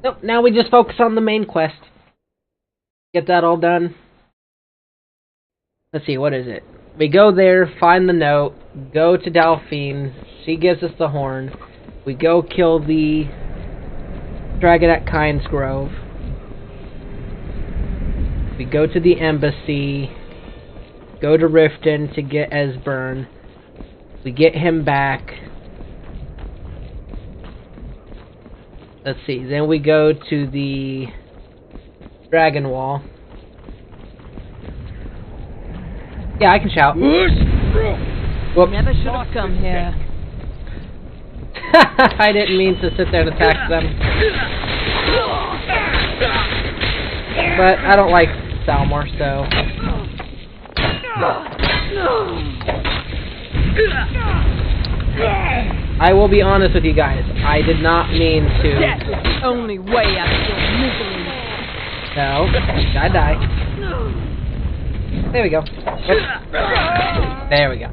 Nope, now we just focus on the main quest. Get that all done. Let's see, what is it? We go there, find the note, go to Delphine, she gives us the horn, we go kill the dragon at Kynes Grove, we go to the embassy, go to Riften to get Esbern, we get him back. Let's see, then we go to the Dragon Wall. Yeah, I can shout. Whoops. Never should have come here. I didn't mean to sit there and attack them. But I don't like Thalmor, so... I will be honest with you guys. I did not mean to... Death is the only way out of your misery. No. I die. There we go. Oops. There we go.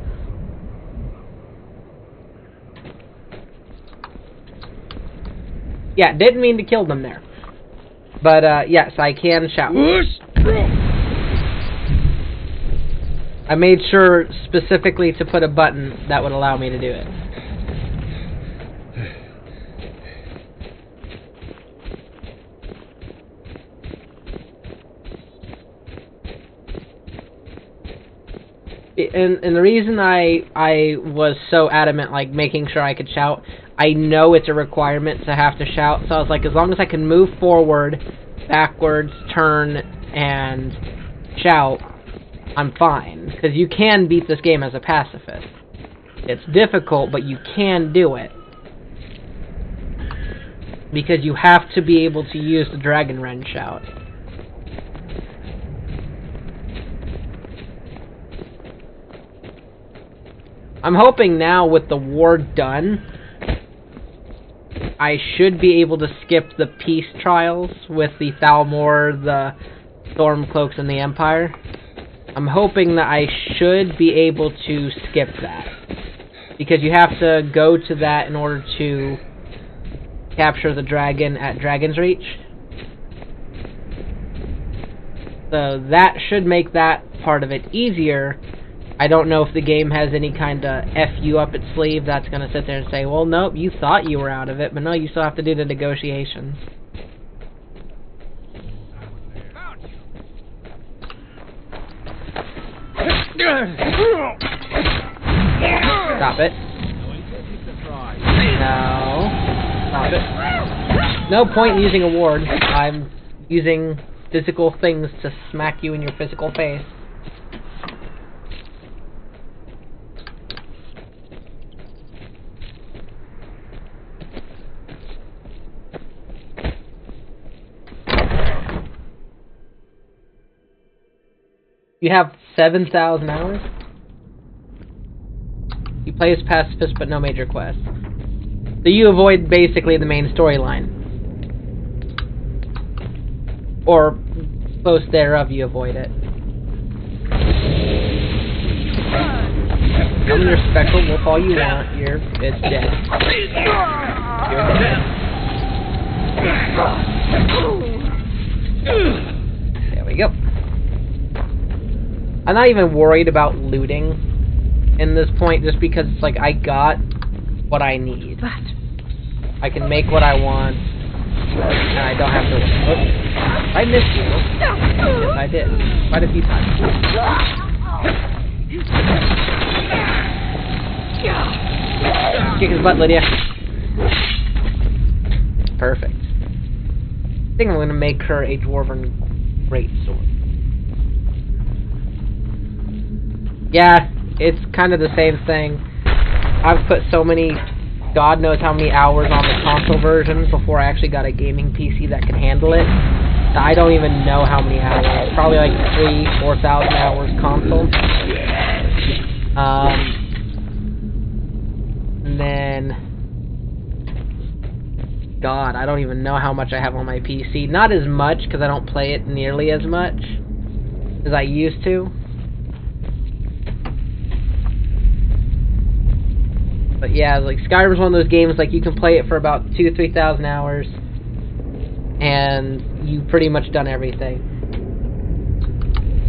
Yeah, didn't mean to kill them there. But, yes, I can shout. I made sure specifically to put a button that would allow me to do it. And the reason I was so adamant, like, making sure I could shout, I know it's a requirement to have to shout, so I was like, as long as I can move forward, backwards, turn, and shout, I'm fine. Because you can beat this game as a pacifist. It's difficult, but you can do it. Because you have to be able to use the Dragon Wren shout. I'm hoping now with the war done, I should be able to skip the peace trials with the Thalmor, the Stormcloaks, and the Empire. I'm hoping that I should be able to skip that. Because you have to go to that in order to capture the dragon at Dragon's Reach. So that should make that part of it easier. I don't know if the game has any kind of FU up its sleeve that's going to sit there and say, well, nope, you thought you were out of it, but no, you still have to do the negotiations. Stop it. No. Stop it. No point in using a ward. I'm using physical things to smack you in your physical face. You have 7,000 hours? You play as pacifist but no major quests. So you avoid basically the main storyline. Or close thereof, you avoid it. Come in your spectral wolf all you want, it's dead. You're dead. There we go. I'm not even worried about looting in this point, just because it's like I got what I need. I can make what I want, and I don't have to. Oops. I missed you. Yes, I did. Quite a few times. Kick his butt, Lydia. Perfect. I think I'm going to make her a Dwarven Greatsword. Yeah, it's kind of the same thing. I've put so many, God knows how many hours on the console version before I actually got a gaming PC that can handle it. I don't even know how many hours. Probably like 3,000 to 4,000 hours console. And then, God, I don't even know how much I have on my PC. Not as much, because I don't play it nearly as much as I used to. But yeah, like Skyrim's one of those games, like you can play it for about 2,000 to 3,000 hours, and you've pretty much done everything.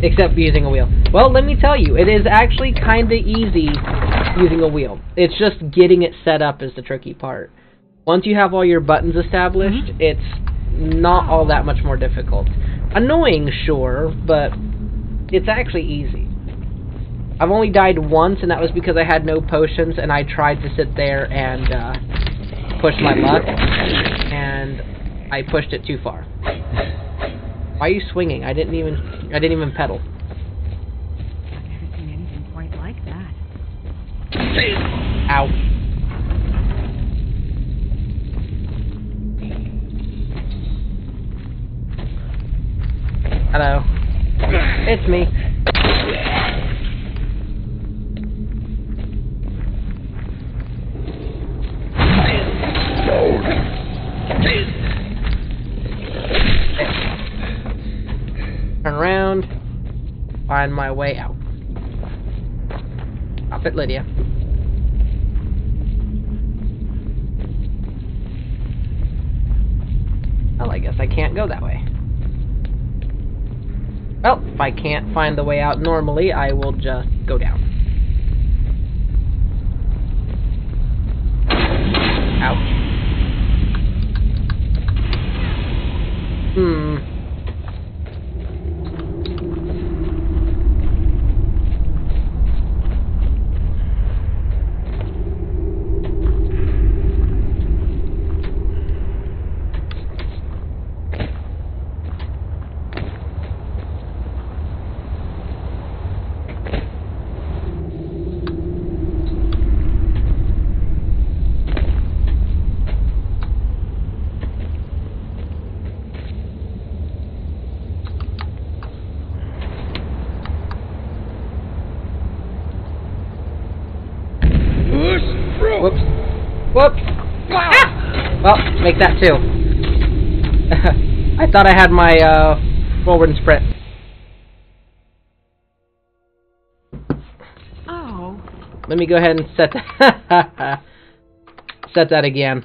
Except using a wheel. Well, let me tell you, it is actually kinda easy using a wheel. It's just getting it set up is the tricky part. Once you have all your buttons established, it's not all that much more difficult. Annoying, sure, but it's actually easy. I've only died once, and that was because I had no potions, and I tried to sit there and push my luck, and I pushed it too far. Why are you swinging? I didn't even pedal. I've never seen anything quite like that. Ow. Hello. It's me. Turn around, find my way out. Stop it, Lydia. Well, I guess I can't go that way. Well, if I can't find the way out normally, I will just go down. Ouch. Make that too. I thought I had my forward and sprint. Oh. Let me go ahead and set that. Set that again.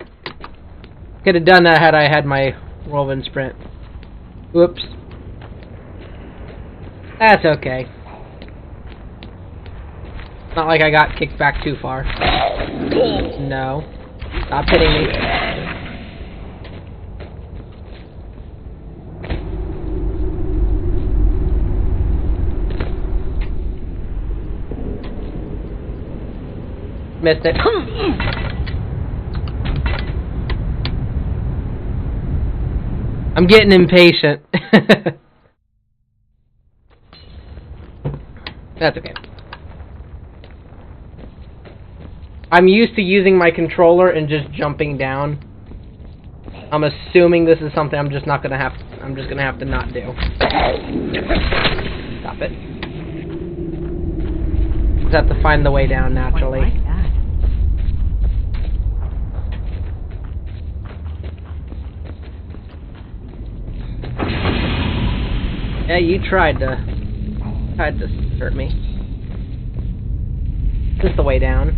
Could have done that had I had my whirlwind sprint. Whoops. That's okay. It's not like I got kicked back too far. No. Stop hitting me. Missed it. I'm getting impatient. That's okay. I'm used to using my controller and just jumping down. I'm assuming this is something I'm just gonna have to not do. Stop it. Just have to find the way down naturally. Yeah, you tried to hurt me. Is this the way down?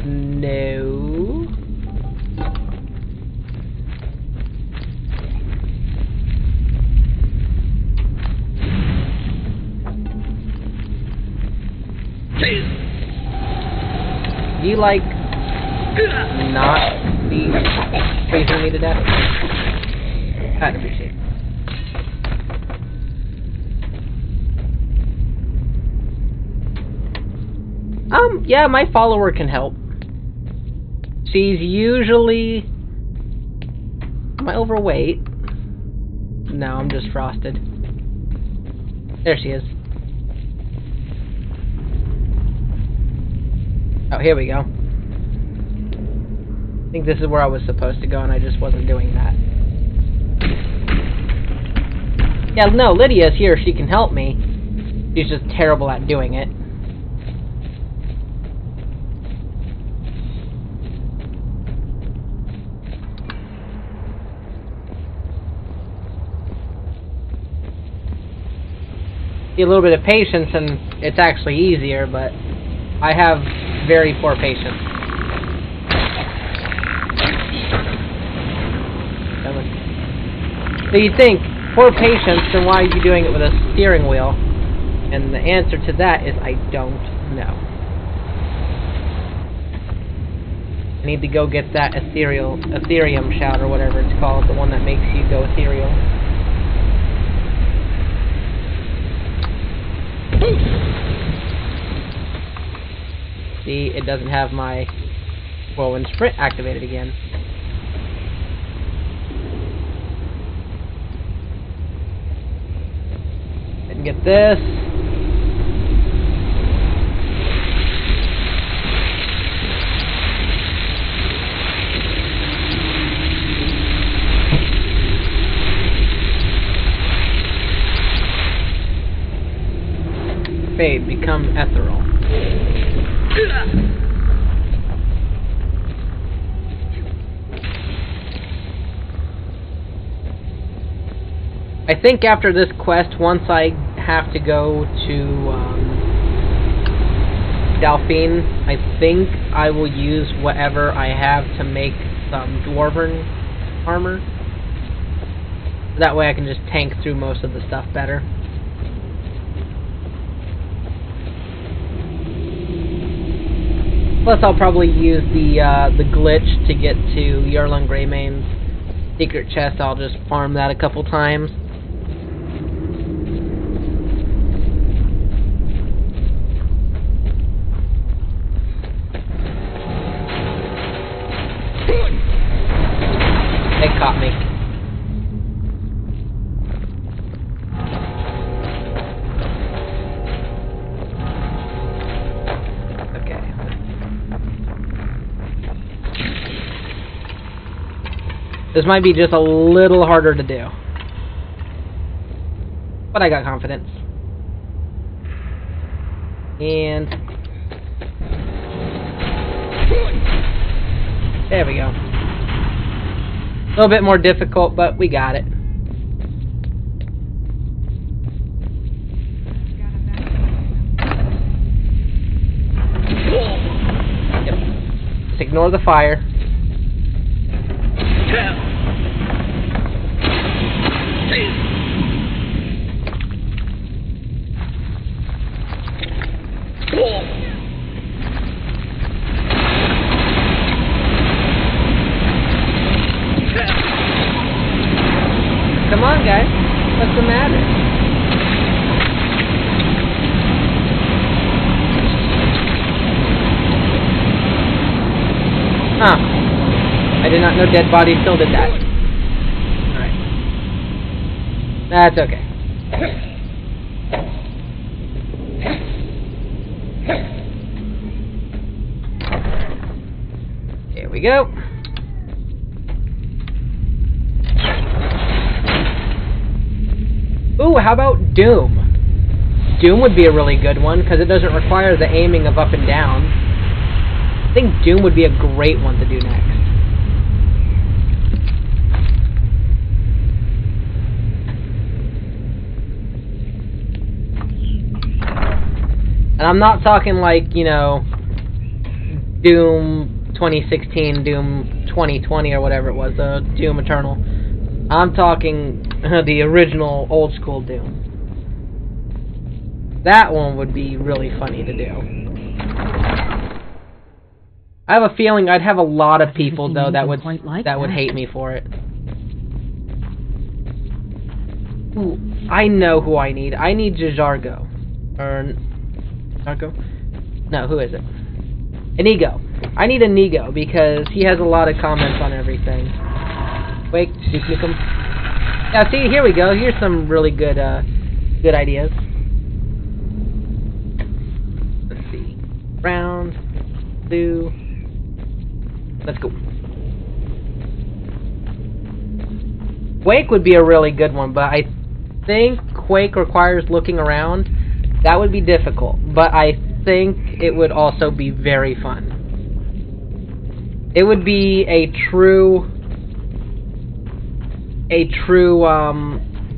No. You like not be freezing me to death? I'd appreciate it. Yeah, my follower can help. She's usually... Am I overweight? No, I'm just frosted. There she is. Oh, here we go. I think this is where I was supposed to go, and I just wasn't doing that. Yeah, no, Lydia's here. She can help me. She's just terrible at doing it. A little bit of patience and it's actually easier, but I have very poor patience. So you think, poor patience, then why are you doing it with a steering wheel? And the answer to that is I don't know. I need to go get that Ethereum shout or whatever it's called, the one that makes you go ethereal. See, it doesn't have my whirlwind sprint activated again. Didn't get this. Fade, become ethereal. I think after this quest, once I have to go to Delphine, I think I will use whatever I have to make some dwarven armor. That way I can just tank through most of the stuff better. Plus, I'll probably use the glitch to get to Jarlan Greymane's secret chest. I'll just farm that a couple times. They caught me. This might be just a little harder to do. But I got confidence. And... There we go. A little bit more difficult, but we got it. Yep. Just ignore the fire. Come on, guys. What's the matter? Huh. I did not know dead bodies still did that. Alright. That's okay. Here we go. Ooh, how about Doom? Doom would be a really good one, because it doesn't require the aiming of up and down. I think Doom would be a great one to do next. And I'm not talking like, you know, Doom 2016, Doom 2020, or whatever it was, Doom Eternal. I'm talking the original old school Doom. That one would be really funny to do. I have a feeling I'd have a lot of people though that would hate me for it. Ooh, I know who I need. I need Jajargo. Or Jargo? No, who is it? Inigo. I need Inigo because he has a lot of comments on everything. Wait, nuke him. Yeah, see, here we go. Here's some really good, good ideas. Let's see. Brown, blue. Let's go. Quake would be a really good one, but I think Quake requires looking around. That would be difficult, but I think it would also be very fun. It would be a true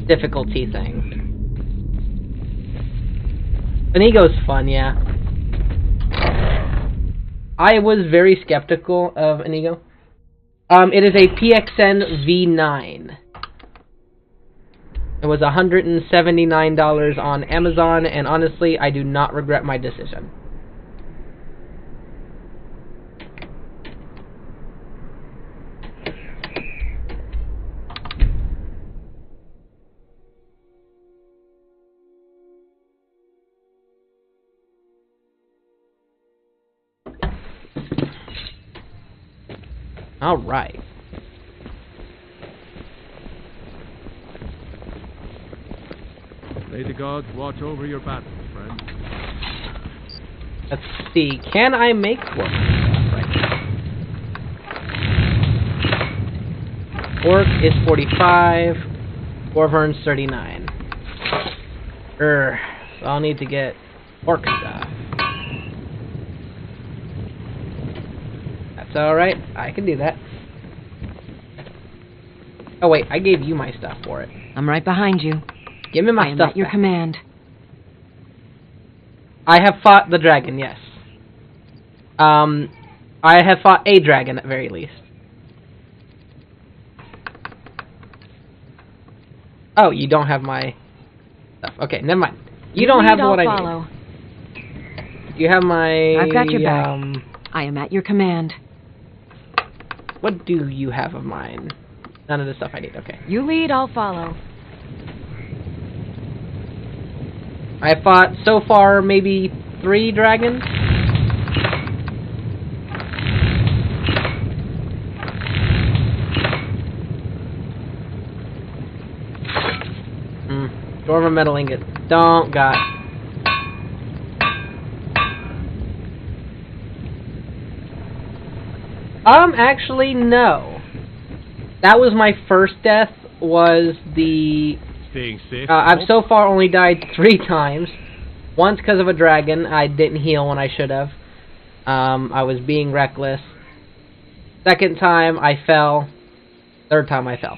difficulty thing. Inigo's fun, yeah. I was very skeptical of Inigo. It is a PXN V9. It was $179 on Amazon, and honestly, I do not regret my decision. All right. May the gods watch over your battles, friend. Let's see. Can I make one? Right. Orc is 45. Wyvern's 39. So I'll need to get orc stuff. That's alright. I can do that. Oh wait, I gave you my stuff for it. I'm right behind you. Give me my stuff at your back. command. I have fought the dragon, yes. I have fought a dragon at very least. Oh, you don't have my stuff. Okay, never mind. You don't have what I need. You have my... I've got your back. I am at your command. What do you have of mine? None of the stuff I need, okay. You lead, I'll follow. I have fought, so far, maybe 3 dragons. Dwarven metal ingot. Don't got. Actually, no. That was my first death, was the... Staying safe. I've so far only died 3 times. Once because of a dragon. I didn't heal when I should have. I was being reckless. Second time I fell. Third time I fell.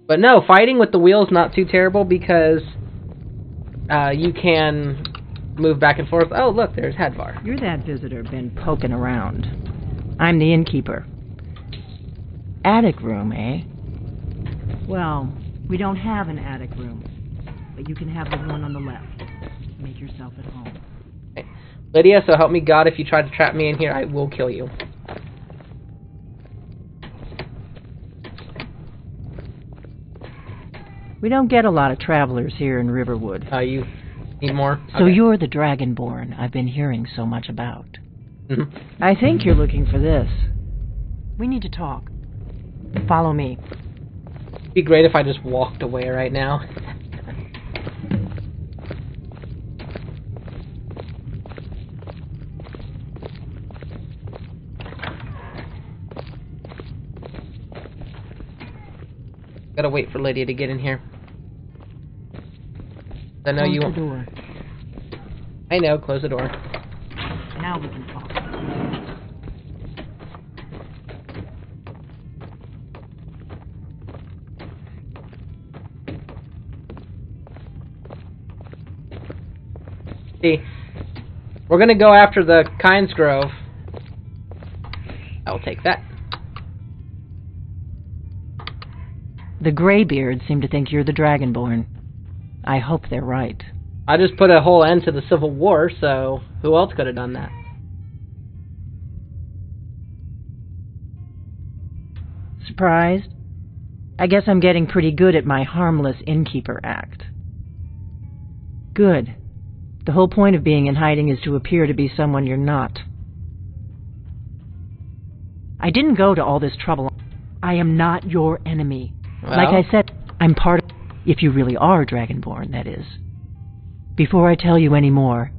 But no, fighting with the wheel's not too terrible because you can move back and forth. Oh, look, there's Hadvar. You're that visitor been poking around. I'm the innkeeper. Attic room, eh? Well, we don't have an attic room, but you can have the one on the left. Make yourself at home. Okay. Lydia, so help me God, if you try to trap me in here, I will kill you. We don't get a lot of travelers here in Riverwood. You need more? So okay. You're the Dragonborn I've been hearing so much about. I think you're looking for this. We need to talk. Follow me. It'd be great if I just walked away right now. Gotta wait for Lydia to get in here. I know you Close the door. I know, close the door. Now we can talk. See, we're gonna go after the Kynes Grove. I'll take that. The Greybeards seem to think you're the Dragonborn. I hope they're right. I just put a whole end to the Civil War, so who else could have done that? Surprised? I guess I'm getting pretty good at my harmless innkeeper act. Good. The whole point of being in hiding is to appear to be someone you're not. I didn't go to all this trouble. I am not your enemy. Well, like I said, I'm part of... If you really are Dragonborn, that is. Before I tell you any more,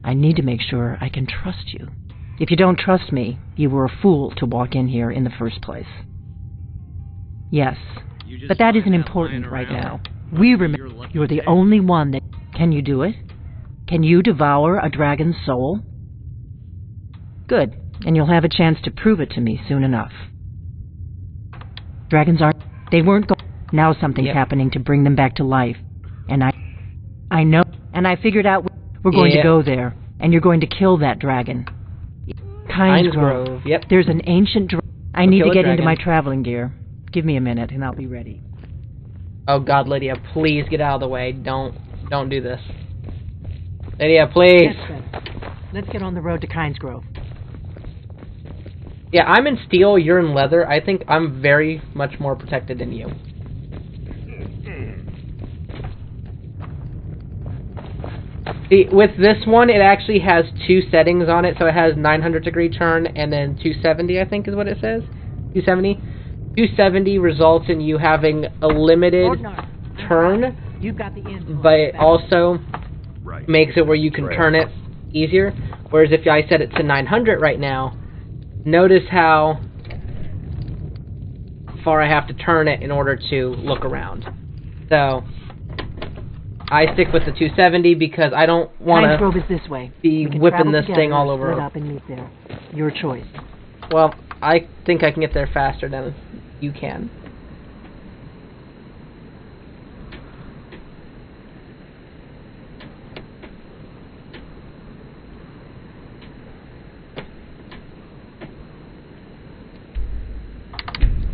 I need to make sure I can trust you. If you don't trust me, you were a fool to walk in here in the first place. Yes, but that isn't important right now. We remember you're the only one that... Can you do it? Can you devour a dragon's soul? Good, and you'll have a chance to prove it to me soon enough. Dragons aren't... They weren't going... Now something's happening to bring them back to life. And I know, and I figured out we're going to go there, and you're going to kill that dragon. Kynes Grove. Yep. There's an ancient I need to get into my traveling gear. Give me a minute, and I'll be ready. Oh God, Lydia, please get out of the way. Don't do this. Lydia, please. Let's get on the road to Kynes Grove. Yeah, I'm in steel, you're in leather. I think I'm very much more protected than you. See, with this one, it actually has two settings on it, so it has 900-degree turn and then 270, I think is what it says. 270. 270 results in you having a limited turn, but it also makes it where you can turn it easier. Whereas if I set it to 900 right now, notice how far I have to turn it in order to look around. So I stick with the 270 because I don't want to be whipping this thing all over. Up and meet there. Your choice. Well, I think I can get there faster than you can.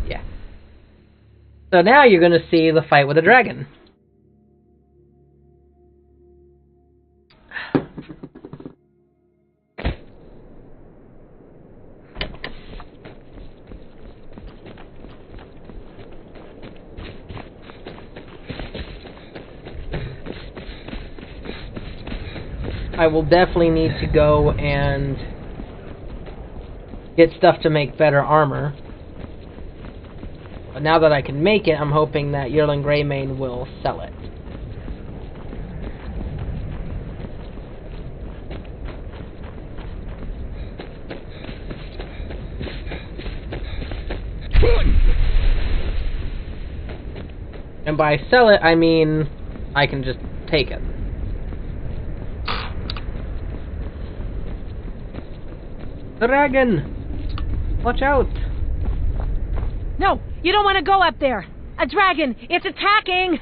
Yeah. So now you're going to see the fight with a dragon. I will definitely need to go and get stuff to make better armor. But now that I can make it, I'm hoping that Yearling Greymane will sell it. And by sell it, I mean I can just take it. Dragon! Watch out! No, you don't want to go up there. A dragon! It's attacking!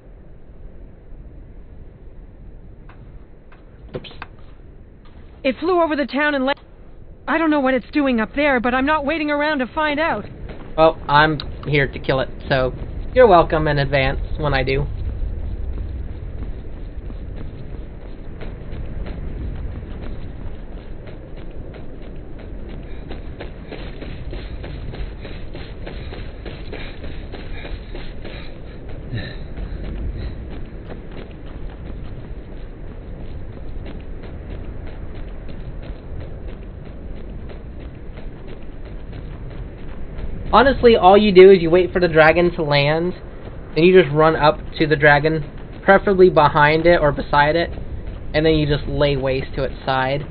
Oops. It flew over the town and I don't know what it's doing up there, but I'm not waiting around to find out. Well, I'm here to kill it, so you're welcome in advance when I do. Honestly, all you do is you wait for the dragon to land, and you just run up to the dragon, preferably behind it or beside it, and then you just lay waste to its side.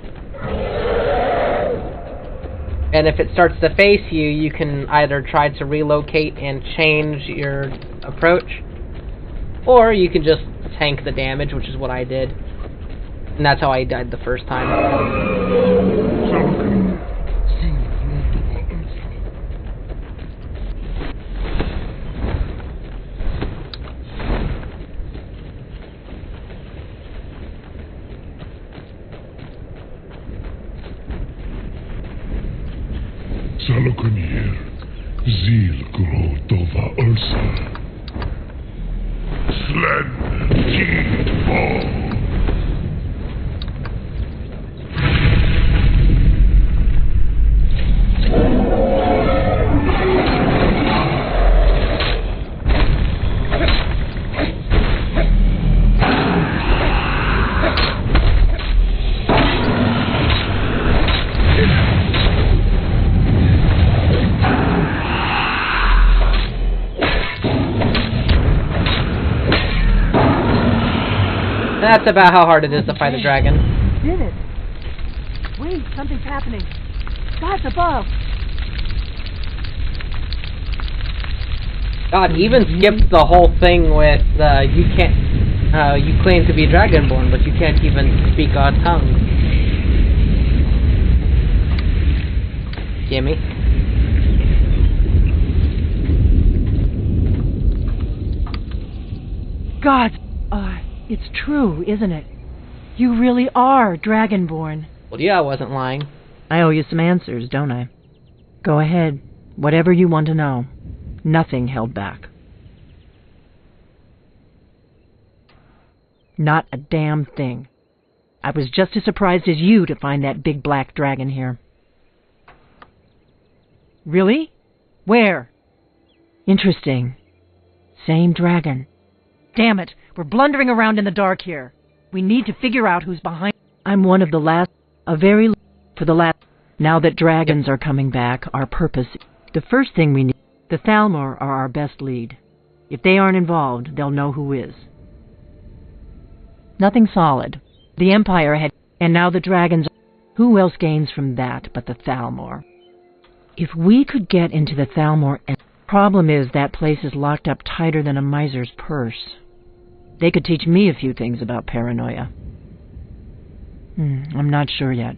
And if it starts to face you, you can either try to relocate and change your approach, or you can just tank the damage, which is what I did. And that's how I died the first time. Salokunir, Zil Gro Dova Ursa. Slen Ti Fall. That's about how hard it is to fight a dragon. Did it? Wait, something's happening. God's above. God, even skipped the whole thing with you can't. You claim to be dragonborn, but you can't even speak our tongue. Gimme. God, it's true, isn't it? You really are Dragonborn. Well, yeah, I wasn't lying. I owe you some answers, don't I? Go ahead. Whatever you want to know. Nothing held back. Not a damn thing. I was just as surprised as you to find that big black dragon here. Really? Where? Interesting. Same dragon. Damn it, we're blundering around in the dark here. We need to figure out who's behind. I'm one of the last, for the last. Now that dragons are coming back, our purpose, the first thing we need, the Thalmor are our best lead. If they aren't involved, they'll know who is. Nothing solid. The Empire had, and now the dragons. Who else gains from that but the Thalmor? If we could get into the Thalmor, problem is that place is locked up tighter than a miser's purse. They could teach me a few things about paranoia. I'm not sure yet.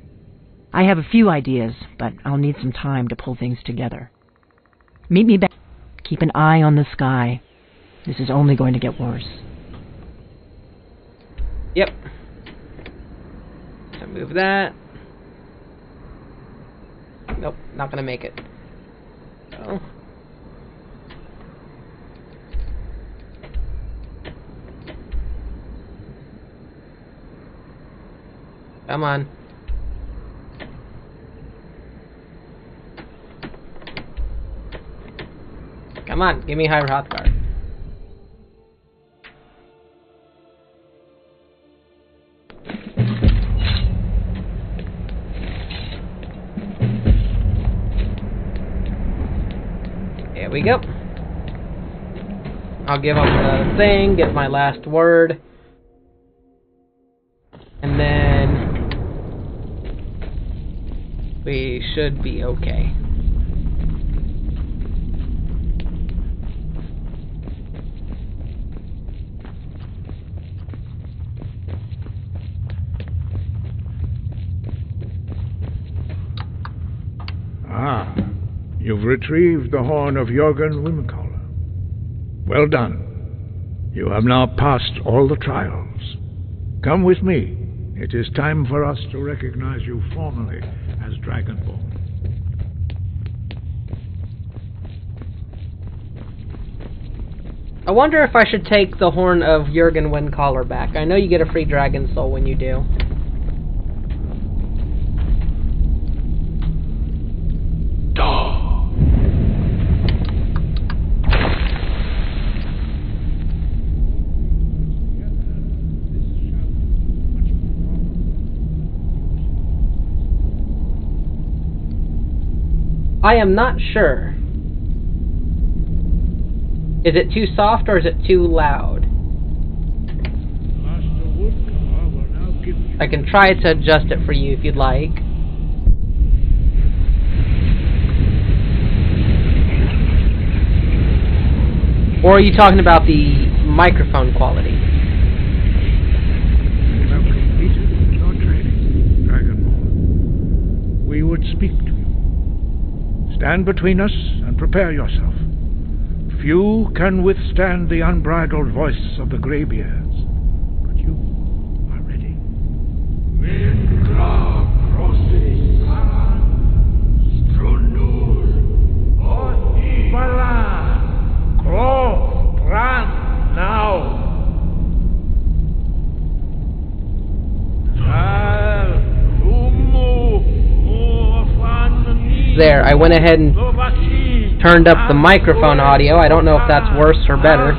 I have a few ideas, but I'll need some time to pull things together. Meet me back. Keep an eye on the sky. This is only going to get worse. Yep. So move that. Nope, not gonna make it. No. Come on. Come on, give me high Hrothgar. There we go. I'll give up the thing, get my last word. And then we should be okay. Ah, you've retrieved the horn of Jürgen Windcaller. Well done. You have now passed all the trials. Come with me. It is time for us to recognize you formally as Dragonborn. I wonder if I should take the horn of Jürgen Windcaller back. I know you get a free dragon soul when you do. I am not sure. Is it too soft or is it too loud? I can try to adjust it for you if you'd like. Or are you talking about the microphone quality? You have completed your training, Dragonborn. We would speak to you. Stand between us and prepare yourself. Few can withstand the unbridled voice of the Greybeards, but you are ready. There, I went ahead and turned up the microphone audio. I don't know if that's worse or better.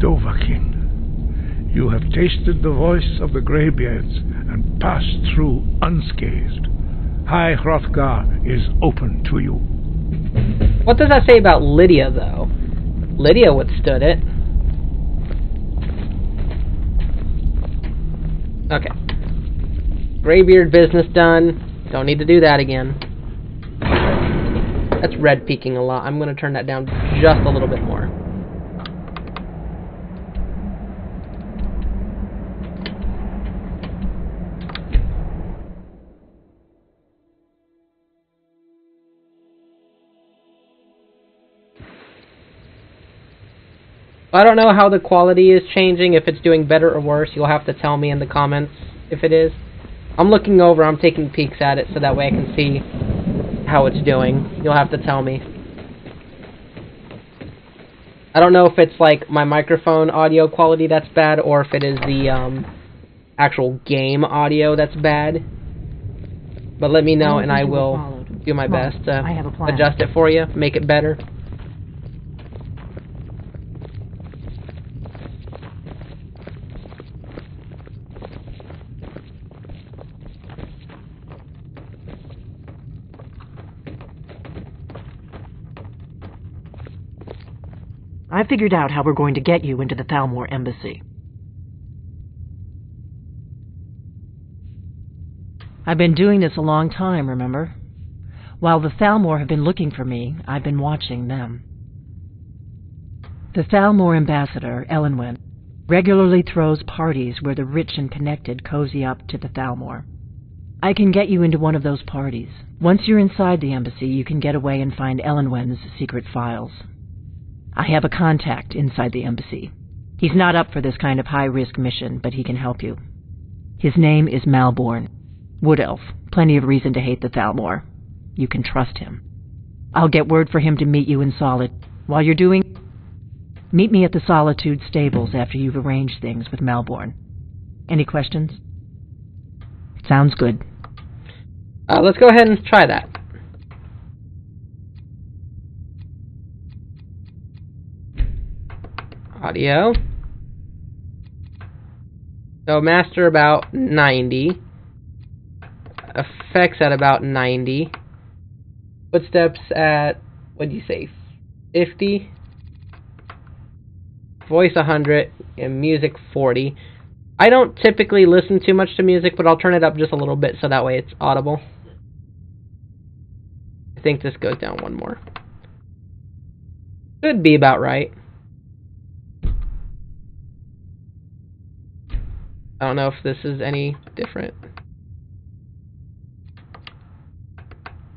Dovahkiin, you have tasted the voice of the Greybeards and passed through unscathed. High Hrothgar is open to you. What does that say about Lydia, though? Lydia withstood it. Okay. Greybeard business done. Don't need to do that again. That's red peaking a lot. I'm going to turn that down just a little bit more. I don't know how the quality is changing, if it's doing better or worse. You'll have to tell me in the comments if it is. I'm looking over, I'm taking peeks at it so that way I can see how it's doing. You'll have to tell me. I don't know if it's like my microphone audio quality that's bad or if it is the actual game audio that's bad. But let me know and I will do my best to adjust it for you, make it better. I figured out how we're going to get you into the Thalmor Embassy. I've been doing this a long time, remember? While the Thalmor have been looking for me, I've been watching them. The Thalmor ambassador, Elenwen, regularly throws parties where the rich and connected cozy up to the Thalmor. I can get you into one of those parties. Once you're inside the embassy, you can get away and find Elenwen's secret files. I have a contact inside the embassy. He's not up for this kind of high-risk mission, but he can help you. His name is Malborn. Wood Elf. Plenty of reason to hate the Thalmor. You can trust him. I'll get word for him to meet you in Solid. While you're doing... meet me at the Solitude stables after you've arranged things with Malborn. Any questions? Sounds good. Let's go ahead and try that. Audio. So master about 90. Effects at about 90. Footsteps at, what did you say, 50? Voice 100 and music 40. I don't typically listen too much to music, but I'll turn it up just a little bit so that way it's audible. I think this goes down one more. Should be about right. I don't know if this is any different.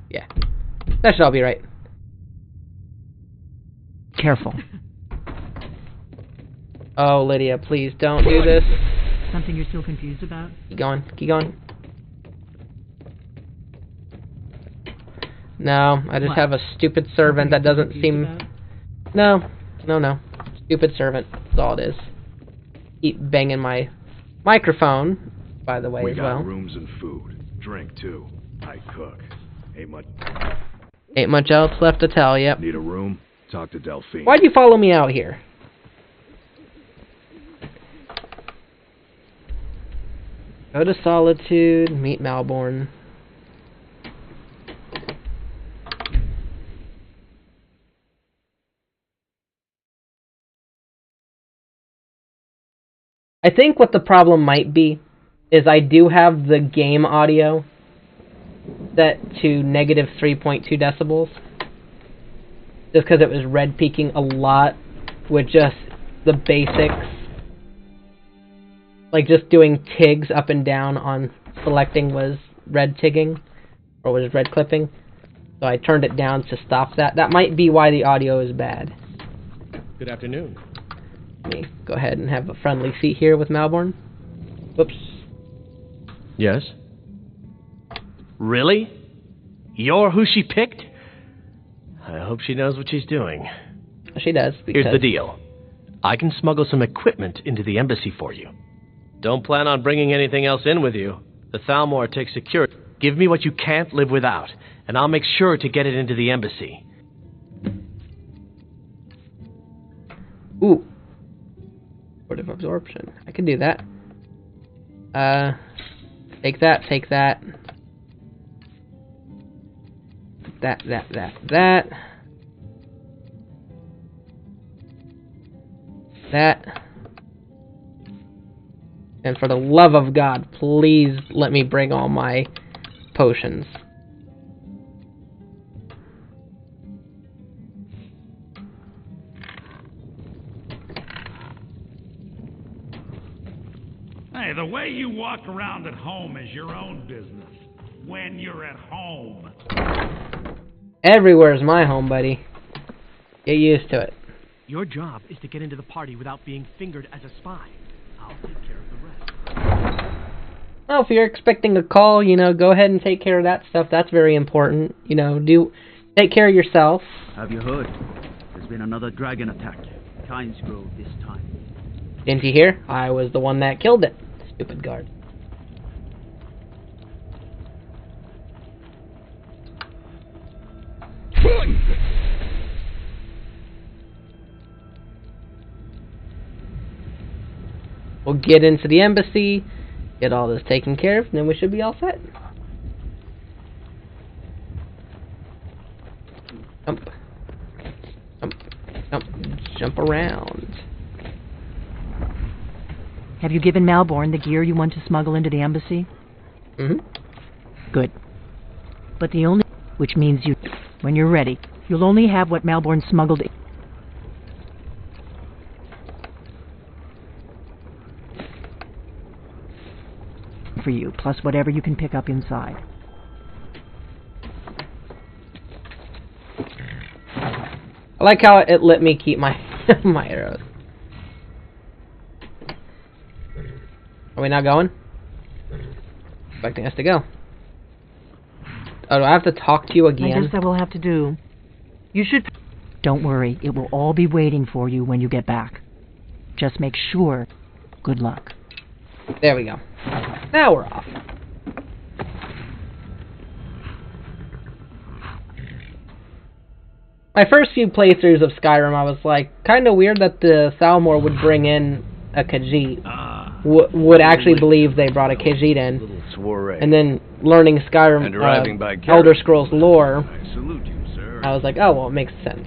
Yeah. That should all be right. Careful. Oh, Lydia, please don't do this. Something you're still confused about? Keep going. Keep going. No, I just have a stupid servant that doesn't seem... No. Stupid servant. That's all it is. Keep banging my microphone, by the way, as well. We got rooms and food. Drink, too. I cook. Ain't much else left to tell, yep. Need a room? Talk to Delphine. Why'd you follow me out here? Go to Solitude, meet Malborn. I think what the problem might be is I do have the game audio set to negative 3.2 decibels. Just because it was red peaking a lot with just the basics. Like just doing tigs up and down on selecting was red tigging, or was red clipping. So I turned it down to stop that. That might be why the audio is bad. Good afternoon. Let me go ahead and have a friendly seat here with Malborn. Whoops. Yes? Really? You're who she picked? I hope she knows what she's doing. She does, because... Here's the deal. I can smuggle some equipment into the embassy for you. Don't plan on bringing anything else in with you. The Thalmor takes security. Give me what you can't live without, and I'll make sure to get it into the embassy. Ooh. Word of absorption. I can do that. Take that, take that. That. That. And for the love of God, please let me bring all my potions. Hey, the way you walk around at home is your own business. When you're at home. Everywhere's my home, buddy. Get used to it. Your job is to get into the party without being fingered as a spy. I'll take care of the rest. Well, if you're expecting a call, go ahead and take care of that stuff. That's very important. Take care of yourself. Have you heard? There's been another dragon attack. Kynes Grove this time. Didn't you hear? I was the one that killed it. Stupid guard. We'll get into the embassy, get all this taken care of, and then we should be all set. Jump around. Have you given Malborn the gear you want to smuggle into the embassy? Mm-hmm. Good. But which means when you're ready, you'll only have what Malborn smuggled in. For you, plus whatever you can pick up inside. I like how it let me keep my my arrows. Are we not going? Expecting us to go. Oh, do I have to talk to you again? I guess that will have to do. You should... Don't worry, it will all be waiting for you when you get back. Just make sure. Good luck. There we go. Now we're off. My first few playthroughs of Skyrim, I was like, kind of weird that the Thalmor would bring in a Khajiit. Would actually believe they brought a Khajiit in. And then learning Skyrim, Elder Scrolls lore, I was like, oh, well, it makes sense.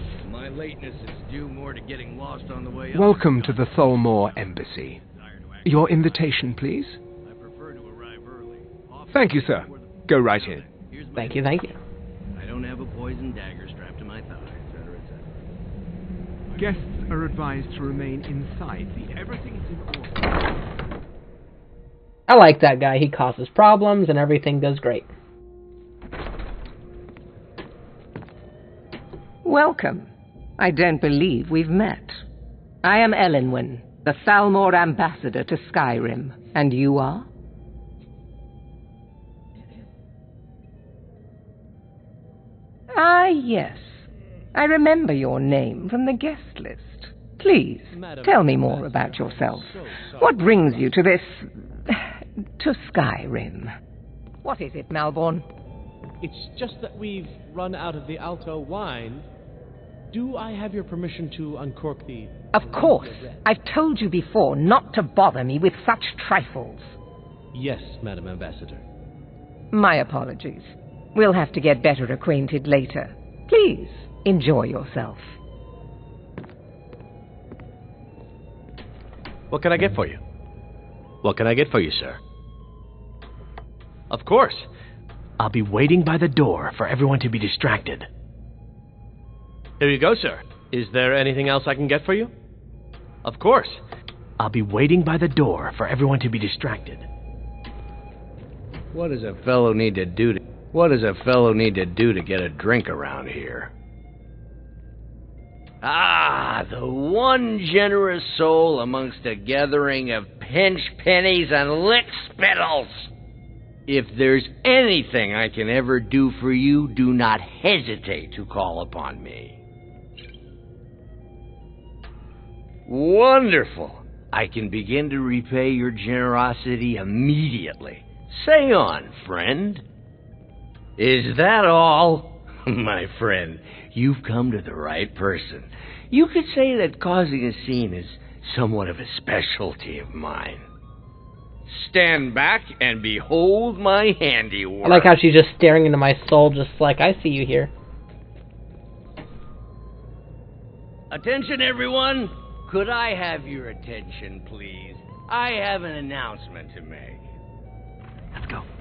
Welcome to the Thalmor Embassy. Your invitation, please. Thank you, sir. Go right in. Thank you, thank you. I don't have a poison dagger strapped to my thigh, etc., etc. Guests are advised to remain inside. Everything is in order. I like that guy. He causes problems and everything goes great. Welcome. I don't believe we've met. I am Elenwen, the Thalmor Ambassador to Skyrim. And you are? Ah, yes. I remember your name from the guest list. Please, tell me more about yourself. What brings you to this... to Skyrim? What is it, Malborn? It's just that we've run out of the Alto wine. Do I have your permission to uncork the... Of course. I've told you before not to bother me with such trifles. Yes, Madam Ambassador. My apologies. We'll have to get better acquainted later. Please, enjoy yourself. What can I get for you? What can I get for you, sir? Of course. I'll be waiting by the door for everyone to be distracted. Here you go, sir. Is there anything else I can get for you? Of course. I'll be waiting by the door for everyone to be distracted. What does a fellow need to do to get a drink around here? Ah, the one generous soul amongst a gathering of pinch pennies and lick spittles. If there's anything I can ever do for you, do not hesitate to call upon me. Wonderful. I can begin to repay your generosity immediately. Say on, friend. Is that all? My friend, you've come to the right person. You could say that causing a scene is somewhat of a specialty of mine. Stand back and behold my handiwork. I like how she's just staring into my soul, just like, I see you here. Attention, everyone. Could I have your attention, please? I have an announcement to make.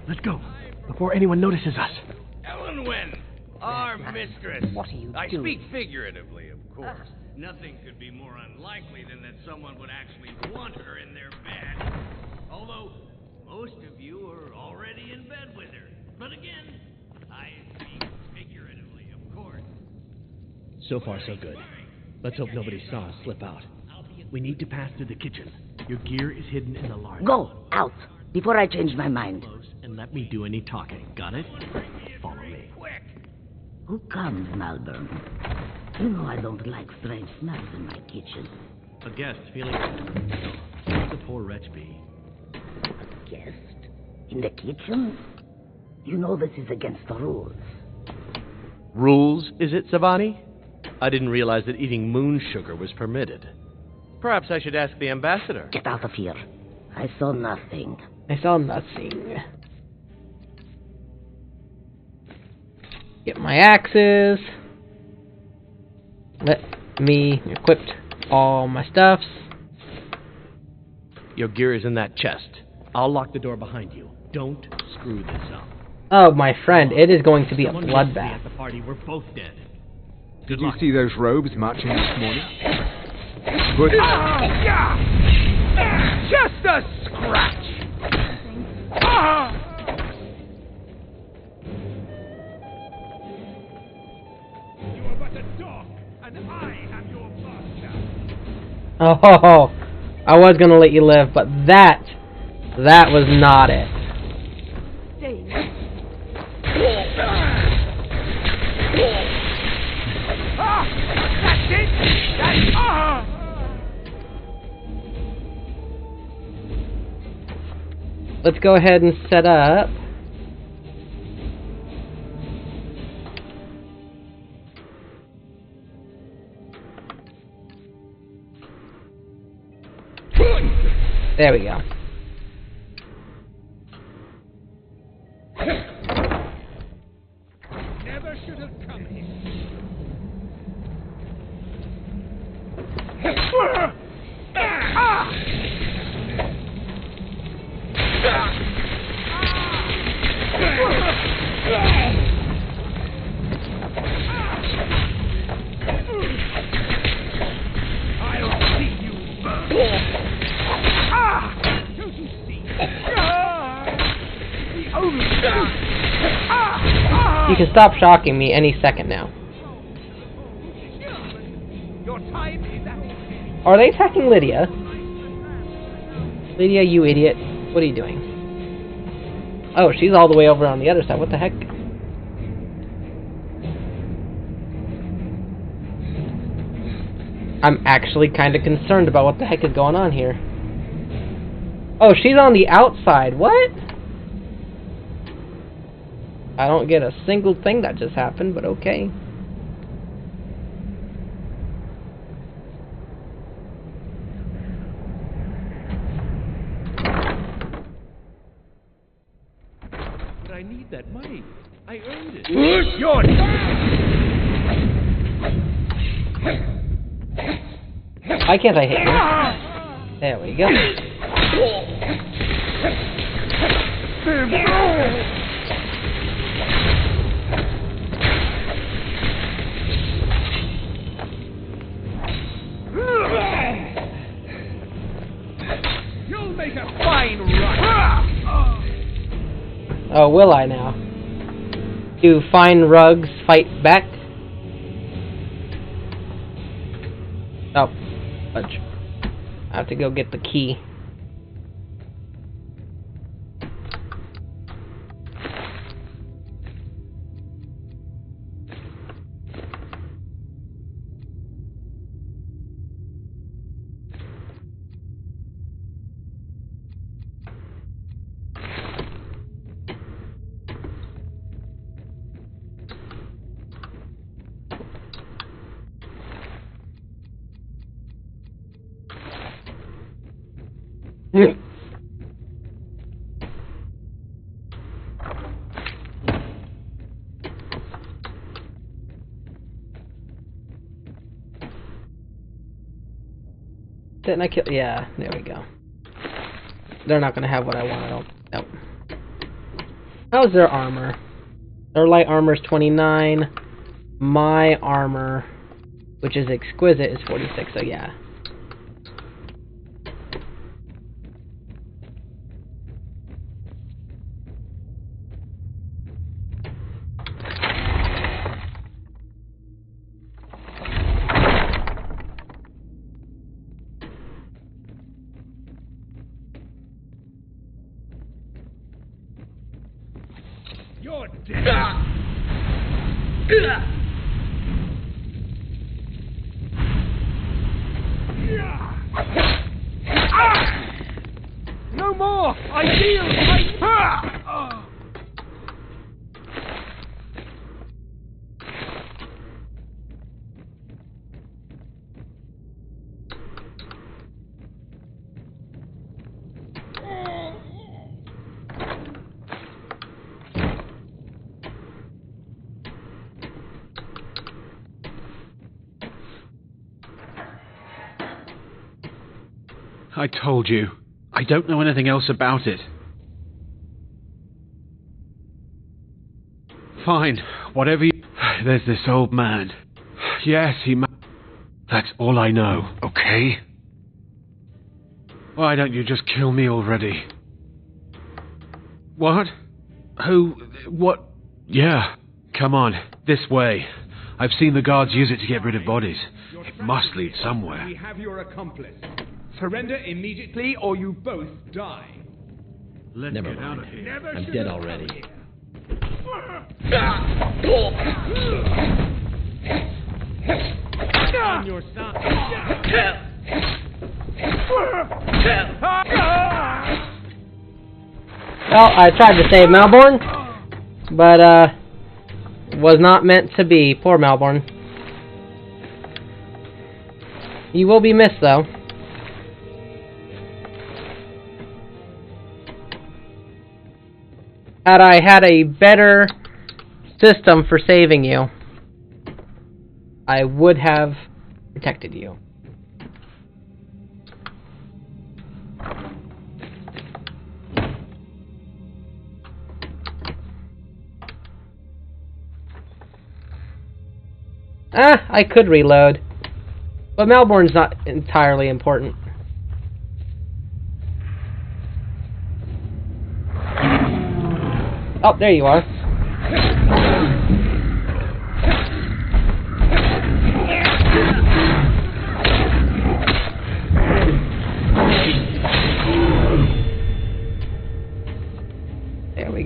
Let's go. Before anyone notices us. Elenwen, our mistress. What are you I doing? speak figuratively, of course. Nothing could be more unlikely than that someone would actually want her in their bed. Although, most of you are already in bed with her. But again, I speak figuratively, of course. So far, so good. Let's hope nobody saw us slip out. We need to pass through the kitchen. Your gear is hidden in the larder. Go, out, before I change my mind. And let me do any talking. Got it? Follow me. Who comes, Malborn? You know I don't like strange smells in my kitchen. A guest feeling... Where's the poor wretch be? Guest? In the kitchen? You know this is against the rules. Rules, is it, Savani? I didn't realize that eating moon sugar was permitted. Perhaps I should ask the ambassador. Get out of here. I saw nothing. I saw nothing. Get my axes. Let me equip all my stuffs. Your gear is in that chest. I'll lock the door behind you. Don't screw this up. Oh, my friend, it is going to be a bloodbath. At the party, we're both dead. Did you see those robes marching this morning? Good. Just a scratch. You are but a dog, and I am your master. Oh, I was going to let you live, but that was not it. That's it. Let's go ahead and set up. There we go. Never should have come here. You can stop shocking me any second now. Are they attacking Lydia? Lydia, you idiot. What are you doing? Oh, she's all the way over on the other side. What the heck? I'm actually kind of concerned about what the heck is going on here. Oh, she's on the outside. What? I don't get a single thing that just happened, but okay. But I need that money. I earned it. Your Why can't I hit you? There we go. You'll make a fine rug. Oh, will I now? Do fine rugs fight back? Oh, fudge. I have to go get the key. Didn't I kill? Yeah, there we go. They're not gonna have what I want. I don't. Nope. How's their armor? Their light armor is 29. My armor, which is exquisite, is 46. So yeah. You're dead. No more! I feel! I told you. I don't know anything else about it. Fine, whatever you... There's this old man. Yes, that's all I know, okay? Why don't you just kill me already? What? Who? What? Yeah, come on, this way. I've seen the guards use it to get rid of bodies. It must lead somewhere. We have your accomplice. Surrender immediately or you both die. Let's Never get mind. out of here. I'm dead already. On your side. Well, I tried to save Malborn, but was not meant to be. Poor Malborn. He will be missed, though. Had I had a better system for saving you, I would have protected you. I could reload, but Malborn's not entirely important. Oh, there you are.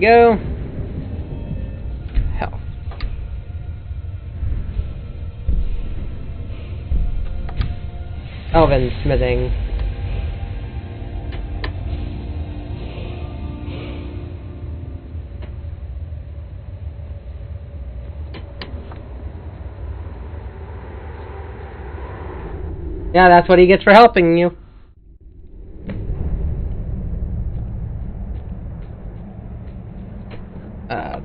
go. Hell. Elven smithing. Yeah, that's what he gets for helping you.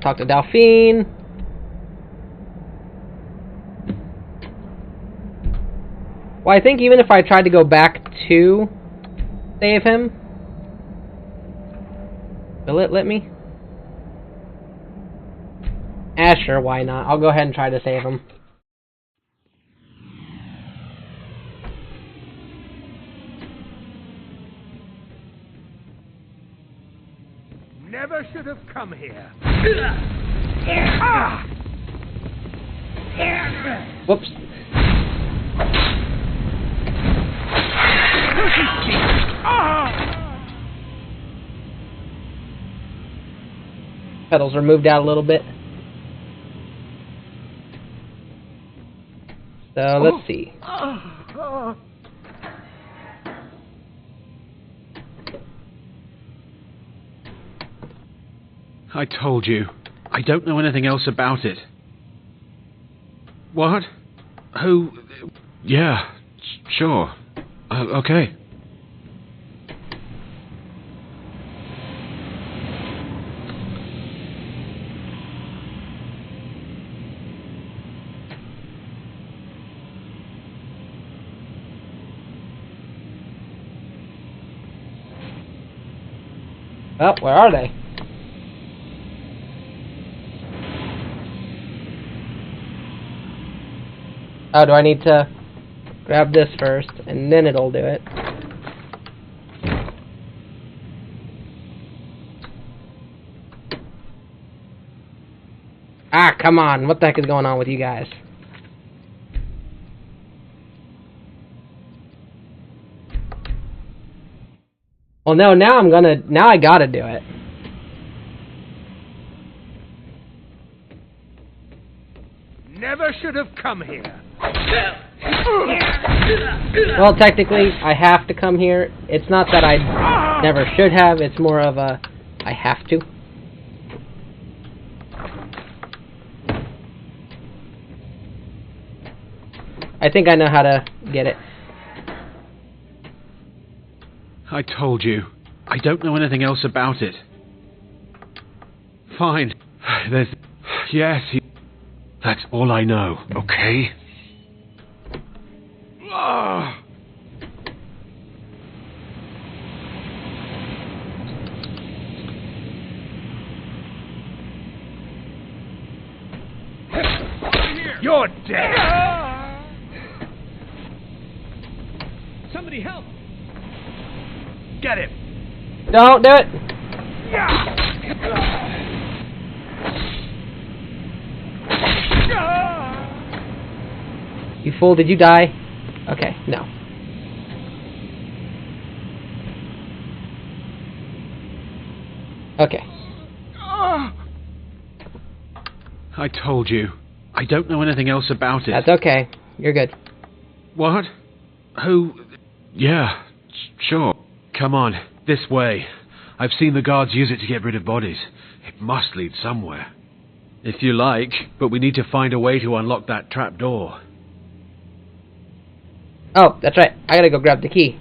Talk to Delphine. Well, I think even if I tried to go back to save him, will it let me? Sure, why not? I'll go ahead and try to save him. Never should have come here. Whoops. Pedals are moved out a little bit. So let's see. I told you. I don't know anything else about it. What? Who? Yeah, sure. Okay. Oh, where are they? Oh, do I need to grab this first, and then it'll do it? Ah, come on. What the heck is going on with you guys? Well, no, now I gotta do it. Never should have come here. Well, technically, I have to come here. It's not that I never should have, it's more of a I have to. I think I know how to get it. I told you. I don't know anything else about it. Fine. Yes, that's all I know, okay? You're dead! Somebody help! Get him! Don't do it! You fool, did you die? Okay, no. Okay. I told you. I don't know anything else about it. That's okay. You're good. What? Who? Yeah, sure. Come on, this way. I've seen the guards use it to get rid of bodies. It must lead somewhere. If you like, but we need to find a way to unlock that trap door. Oh, that's right. I gotta go grab the key.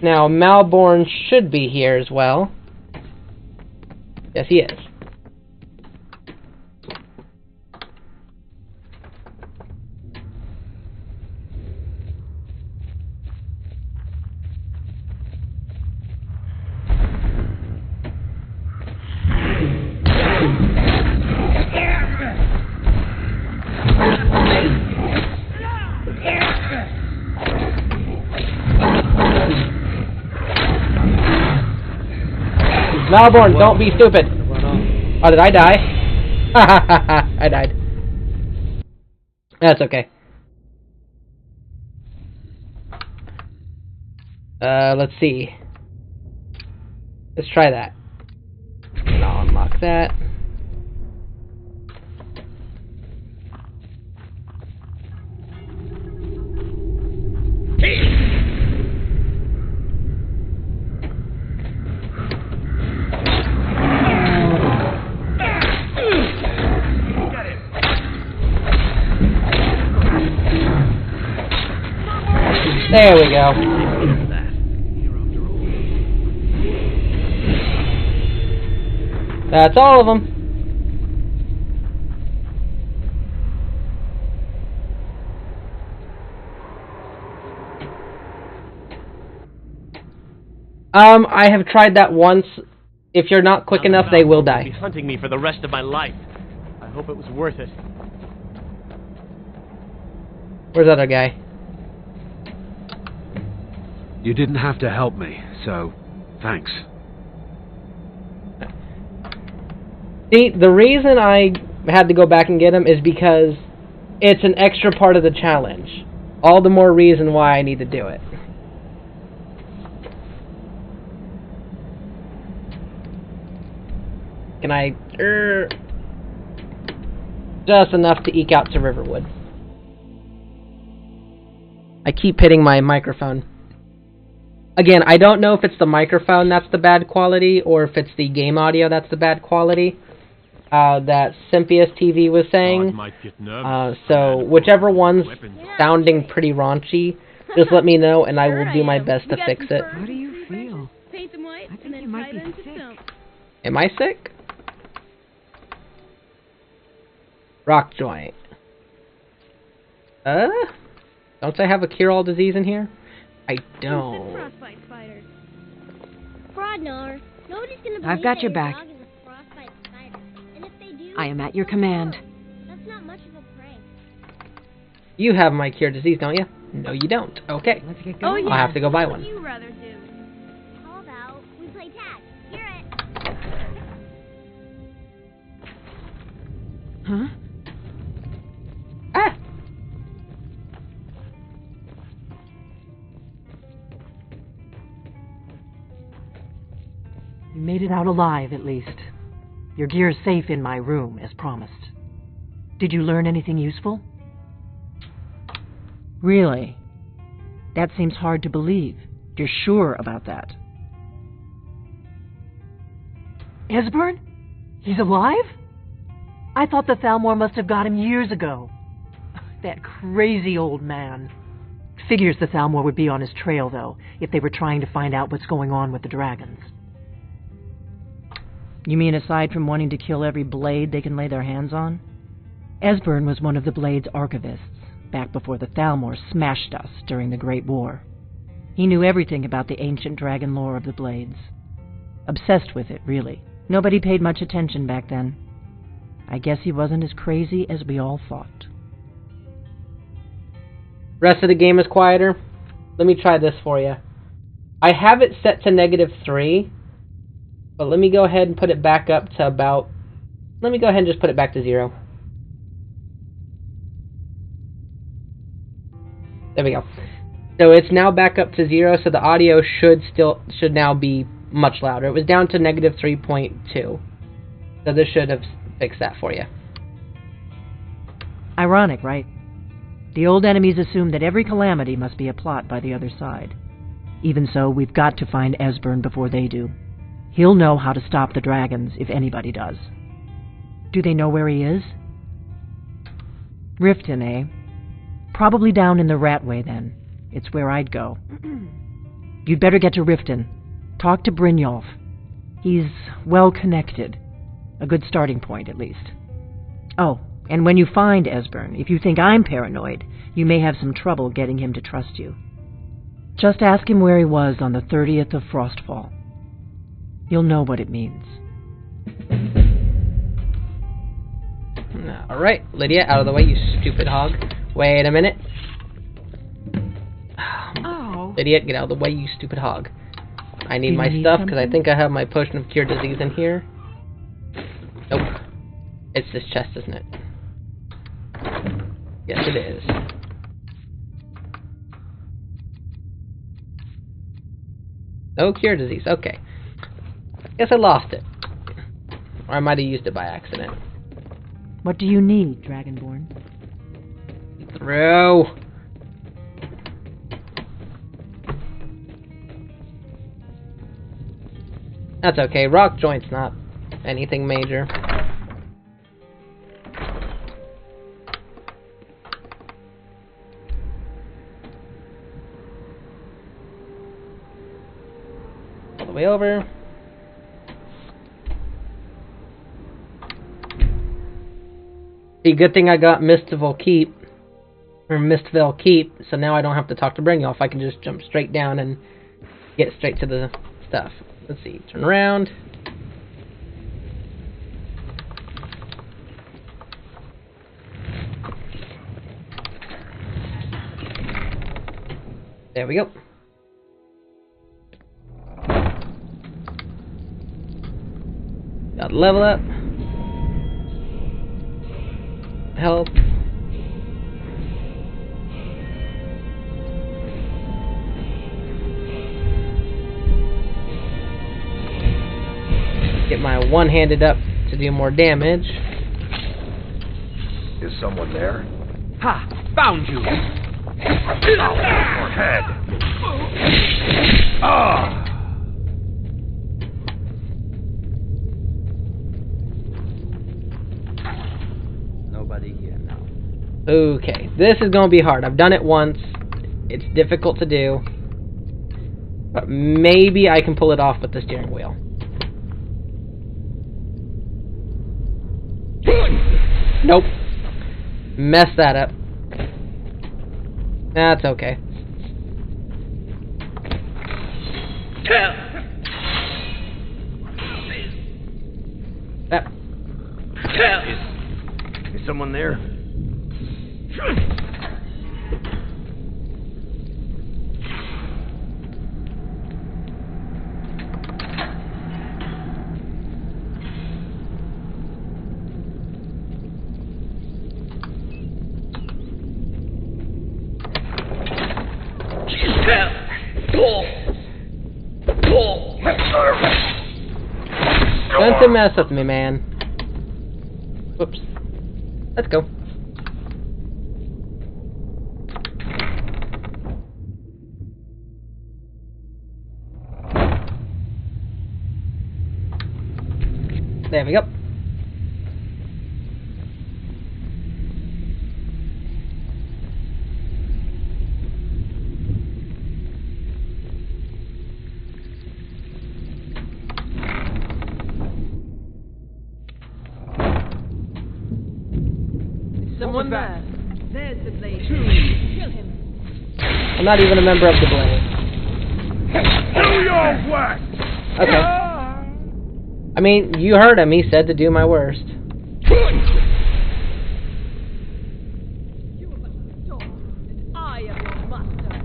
Now, Malborn should be here as well. Yes, he is. Malborn, don't be stupid. Oh, did I die? I died. That's okay. Let's see. Let's try that. And I'll unlock that. There we go. That's all of them. I have tried that once. If you're not quick enough, they will die. Be hunting me for the rest of my life. I hope it was worth it. Where's the other guy? You didn't have to help me, so thanks. See, the reason I had to go back and get him is because it's an extra part of the challenge. All the more reason why I need to do it. Can I... just enough to eke out to Riverwood. I keep hitting my microphone. Again, I don't know if it's the microphone that's the bad quality, or if it's the game audio that's the bad quality. That Sympius TV was saying. So, whichever one's sounding pretty raunchy, just let me know and I will do my best to fix it. How do you feel? Paint them white, I think you might be sick. Am I sick? Rock joint. Don't I have a cure-all disease in here? I don't. Frostbite spiders. Prodnar. Nobody's gonna believe I've got your back. dog is a frostbite spider. And if they do, I am at your command. that's not much of a prank. You have my cure disease, don't you? No, you don't. Okay. Let's get Oh, going. yeah. I'll have to go buy one. What would you rather do? How about we play tag? Hear it. Huh? Ah! You made it out alive, at least. Your gear's safe in my room, as promised. Did you learn anything useful? Really? That seems hard to believe. You're sure about that? Esbern? He's alive? I thought the Thalmor must have got him years ago. That crazy old man. Figures the Thalmor would be on his trail, though, if they were trying to find out what's going on with the dragons. You mean aside from wanting to kill every blade they can lay their hands on? Esbern was one of the Blade's archivists, back before the Thalmor smashed us during the Great War. He knew everything about the ancient dragon lore of the Blades. Obsessed with it, really. Nobody paid much attention back then. I guess he wasn't as crazy as we all thought. Rest of the game is quieter. Let me try this for you. I have it set to -3, but let me go ahead and put it back up to about... Let me go ahead and just put it back to 0. There we go. So it's now back up to 0, so the audio should now be much louder. It was down to -3.2. So this should have fixed that for you. Ironic, right? The old enemies assume that every calamity must be a plot by the other side. Even so, we've got to find Esbern before they do. He'll know how to stop the dragons, if anybody does. Do they know where he is? Riften, eh? Probably down in the Ratway, then. It's where I'd go. You'd better get to Riften. Talk to Brynjolf. He's well-connected. A good starting point, at least. Oh, and when you find Esbern, if you think I'm paranoid, you may have some trouble getting him to trust you. Just ask him where he was on the 30th of Frostfall. You'll know what it means. Alright, Lydia, out of the way, you stupid hog. Wait a minute. Oh. Lydia, get out of the way, you stupid hog. I need Do you my need stuff, because I something? think I have my potion of cure disease in here. Nope. It's this chest, isn't it? Yes, it is. No cure disease. Okay. Guess I lost it. Or I might have used it by accident. What do you need, Dragonborn? Through. That's okay. Rock joint's not anything major. All the way over. A good thing I got Mistvale Keep, so now I don't have to talk to Brynjolf. I can just jump straight down and get straight to the stuff. Let's see, turn around. There we go. Got level up. Help. Get my one-handed up to do more damage. Is someone there? Ha! Found you! Ow, your head! Ah! Nobody here now. Okay, this is gonna be hard. I've done it once. It's difficult to do. But maybe I can pull it off with the steering wheel. Nope. Messed that up. That's okay. Is someone there? Don't mess with me, man. Whoops. Let's go. There we go. Someone there. There's the blade. Kill him. I'm not even a member of the Blade. Do your work! Okay. I mean, you heard him. He said to do my worst. You are but a dog, and I am your master.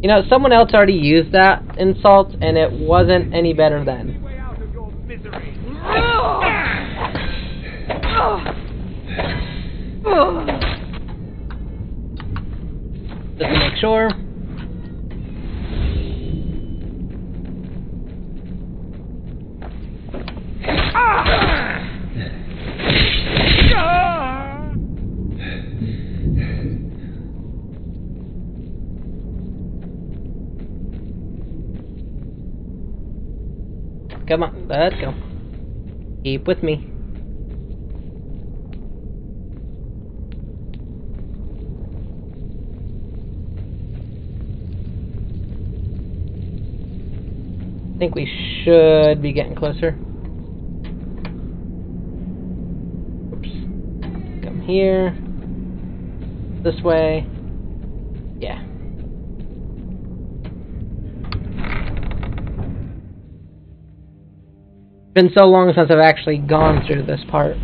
You know, someone else already used that insult, and it wasn't any better then. Just to make sure. Come on, let's go. Keep with me. I think we should be getting closer. Oops. Come here. This way. Yeah. Been so long since I've actually gone through this part.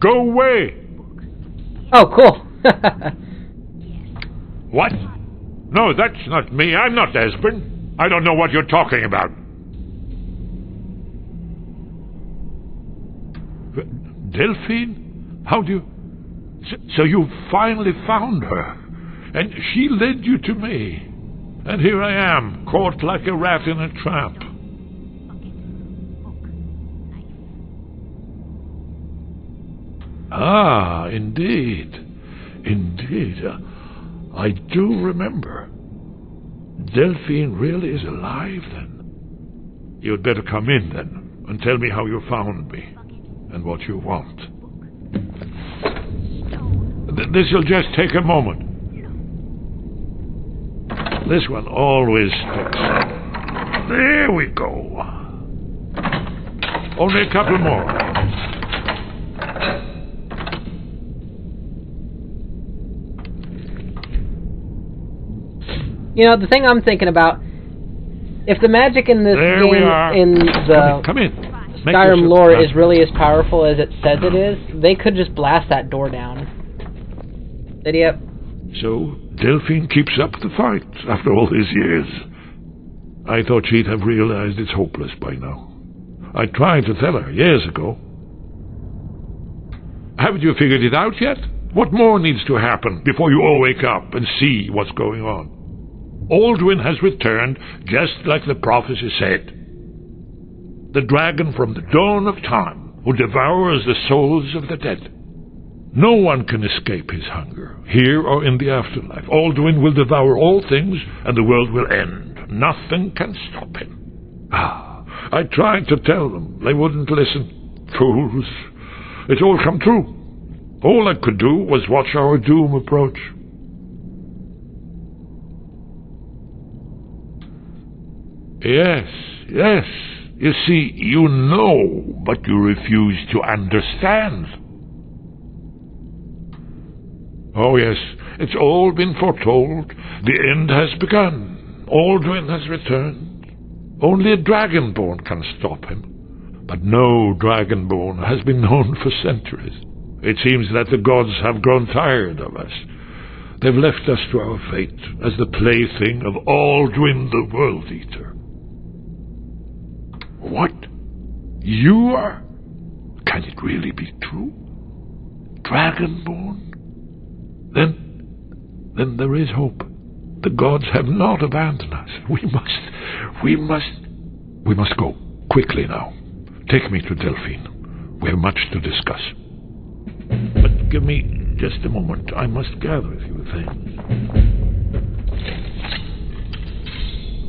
Go away! Oh, cool. What? No, that's not me. I'm not Esbern. I don't know what you're talking about. Delphine? How do you... So you finally found her, and she led you to me. And here I am, caught like a rat in a trap. Ah, indeed. Indeed. I do remember. Delphine really is alive, then. You'd better come in, then, and tell me how you found me, and what you want. This'll just take a moment. This one always sticks. There we go. Only a couple more. You know, the thing I'm thinking about, if the magic in this There game, in the Come in. Skyrim lore is really as powerful as it says it is, they could just blast that door down. Idiot. So, Delphine keeps up the fight after all these years. I thought she'd have realized it's hopeless by now. I tried to tell her years ago. Haven't you figured it out yet? What more needs to happen before you all wake up and see what's going on? Alduin has returned, just like the prophecy said. The dragon from the dawn of time, who devours the souls of the dead. No one can escape his hunger, here or in the afterlife. Alduin will devour all things, and the world will end. Nothing can stop him. I tried to tell them. They wouldn't listen. Fools. It's all come true. All I could do was watch our doom approach. Yes, yes. You see, you know, but you refuse to understand. Oh, yes, it's all been foretold. The end has begun. Alduin has returned. Only a dragonborn can stop him. But no dragonborn has been known for centuries. It seems that the gods have grown tired of us. They've left us to our fate as the plaything of Alduin the World Eater. What? You are? Can it really be true? Dragonborn? Then there is hope. The gods have not abandoned us. We must go. Quickly now. Take me to Delphine. We have much to discuss. But give me just a moment. I must gather a few things.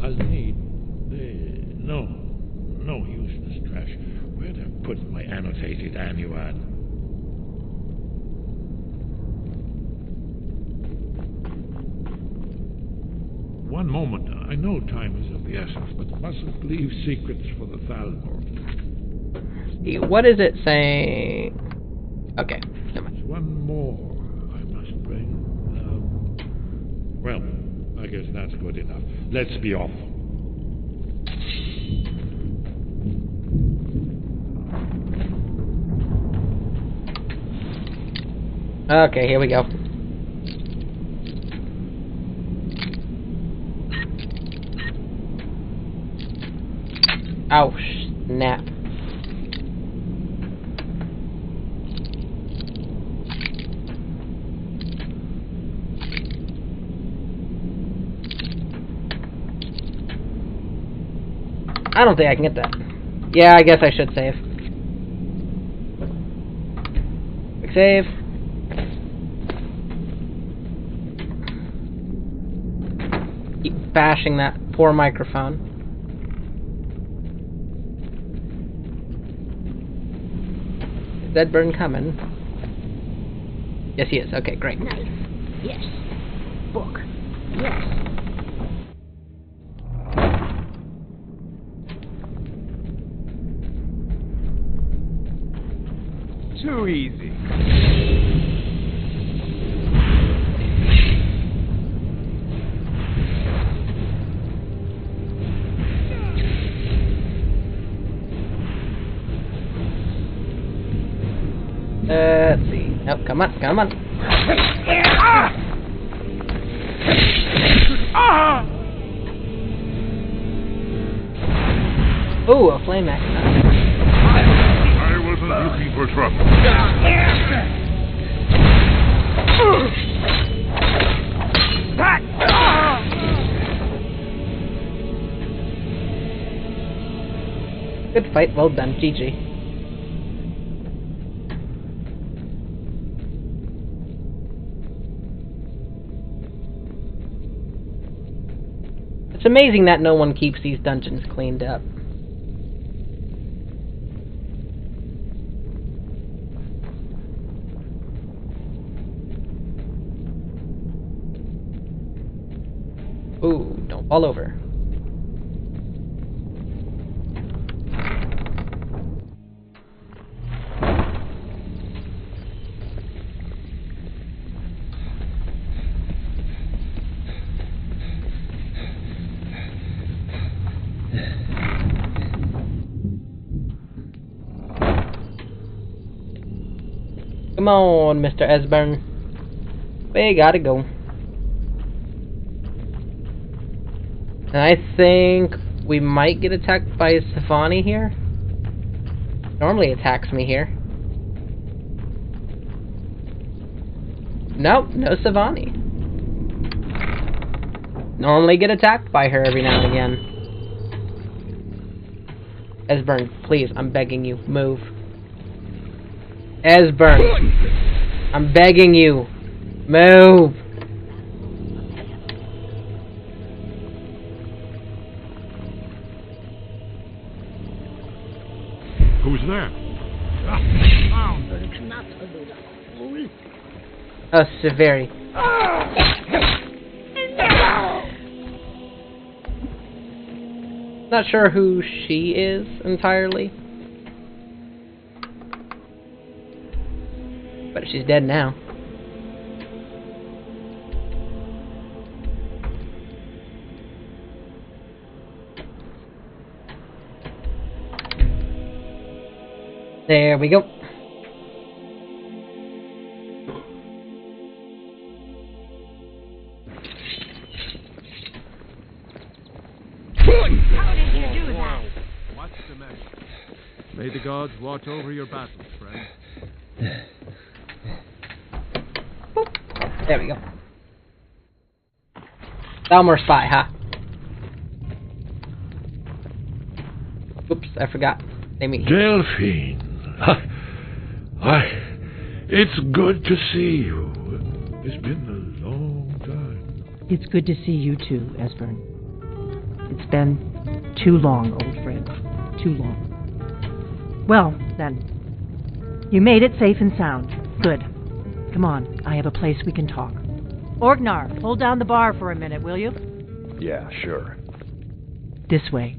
I'll need... No useless trash. Where'd I put my annotated annuad? One moment. I know time is of the essence, but mustn't leave secrets for the Thalmor. What is it saying? Okay. There's one more I must bring. Well, I guess that's good enough. Let's be off. Okay, here we go. Ouch, snap. I don't think I can get that. Yeah, I guess I should save. Quick save. Keep bashing that poor microphone. Is Edburn coming? Yes, he is. Okay, great. Nice. Yes. Book. Yes. Too easy. Nope, come on, come on. Ooh, a flame axe. I wasn't looking for trouble. Good fight, well done, GG. It's amazing that no one keeps these dungeons cleaned up. Ooh, don't fall over. Come on, Mr. Esbern. We gotta go. And I think we might get attacked by Savani here. Normally attacks me here. Nope, no Savani. Normally get attacked by her every now and again. Esbern, please, I'm begging you, move. Esbern, I'm begging you, move. Who's there? Severi. Not sure who she is entirely. But she's dead now. There we go. How did you do that? What's the matter? May the gods watch over your battles, friend. There we go. Thalmor spy, huh? Oops, I forgot. Delphine. It's good to see you. It's been a long time. It's good to see you too, Esbern. It's been too long, old friend. Too long. Well, then. You made it safe and sound. Good. Come on, I have a place we can talk. Orgnar, hold down the bar for a minute, will you? Yeah, sure. This way.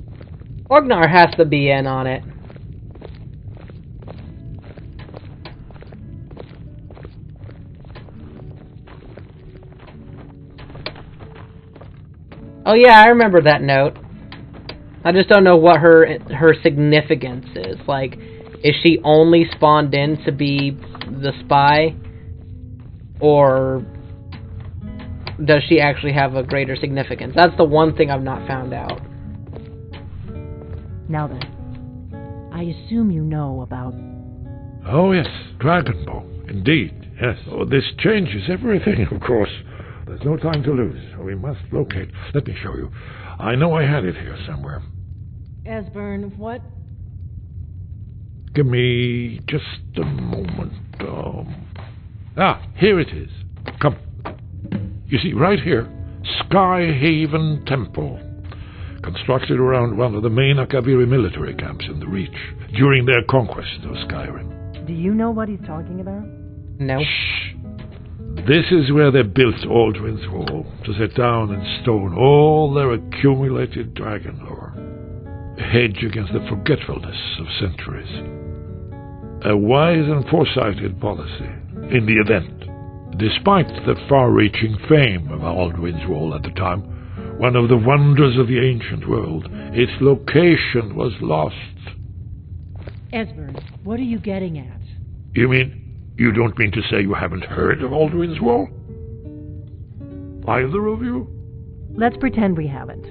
Orgnar has to be in on it. Oh yeah, I remember that note. I just don't know what her significance is. Like, is she only spawned in to be the spy? Or does she actually have a greater significance? That's the one thing I've not found out. Now then, I assume you know about... Oh yes, Dragonbone. Indeed, yes. Oh, this changes everything, of course. There's no time to lose. We must locate. Let me show you. I know I had it here somewhere. Esbern, what? Give me just a moment. Here it is. Come. You see, right here, Skyhaven Temple. Constructed around one of the main Akaviri military camps in the Reach during their conquest of Skyrim. Do you know what he's talking about? No. Shh. This is where they built Aldrin's Wall, to set down in stone all their accumulated dragon lore. A hedge against the forgetfulness of centuries. A wise and foresighted policy in the event. Despite the far-reaching fame of Aldrin's Wall at the time, one of the wonders of the ancient world, its location was lost. Esbern, what are you getting at? You mean You don't mean to say you haven't heard of Alduin's Wall? Either of you? Let's pretend we haven't.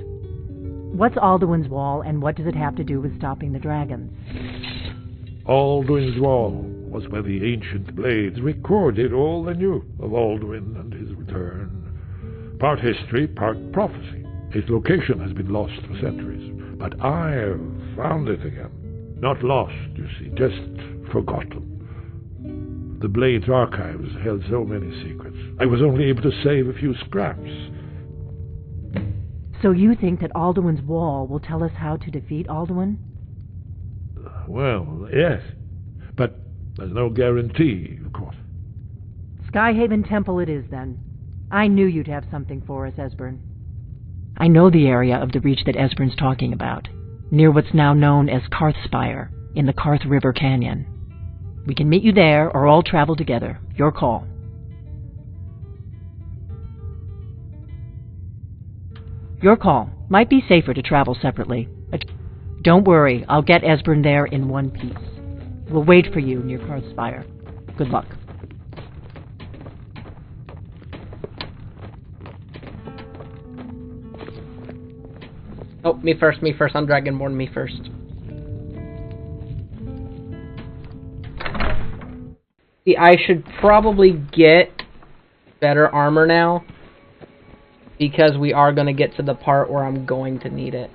What's Alduin's Wall, and what does it have to do with stopping the dragons? Alduin's Wall was where the ancient blades recorded all they knew of Alduin and his return. Part history, part prophecy. His location has been lost for centuries, but I've found it again. Not lost, you see, just forgotten. The Blade's archives held so many secrets. I was only able to save a few scraps. So you think that Alduin's Wall will tell us how to defeat Alduin? Well, yes. But there's no guarantee, of course. Skyhaven Temple it is, then. I knew you'd have something for us, Esbern. I know the area of the reach that Esbern's talking about, near what's now known as Karthspire, in the Karth River Canyon. We can meet you there, or all travel together. Your call. Your call. Might be safer to travel separately. But don't worry, I'll get Esbern there in one piece. We'll wait for you near Karthspire. Good luck. Oh, me first, I'm Dragonborn, me first. See, I should probably get better armor now, because we are going to get to the part where I'm going to need it.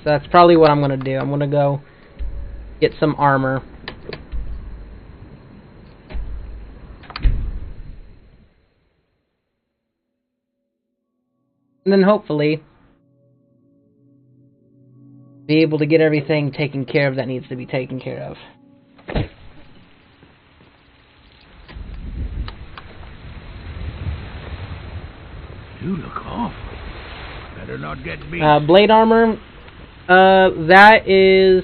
So that's probably what I'm going to do. I'm going to go get some armor. And then hopefully be able to get everything taken care of that needs to be taken care of. You look awful. Better not get beat. Blade armor, that is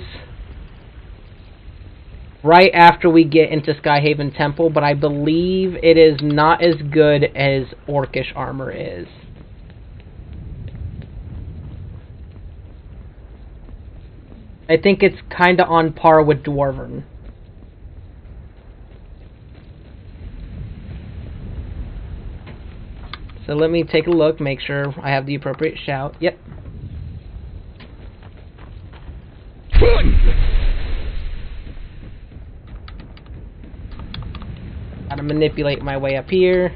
right after we get into Skyhaven Temple, but I believe it is not as good as Orcish armor is. I think it's kinda on par with Dwarven. So let me take a look, make sure I have the appropriate shout. Yep. Gotta manipulate my way up here.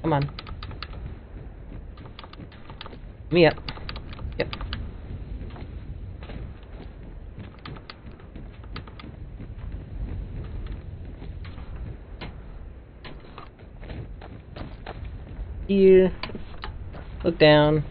Come on. Me up. Yep. Here. Look down.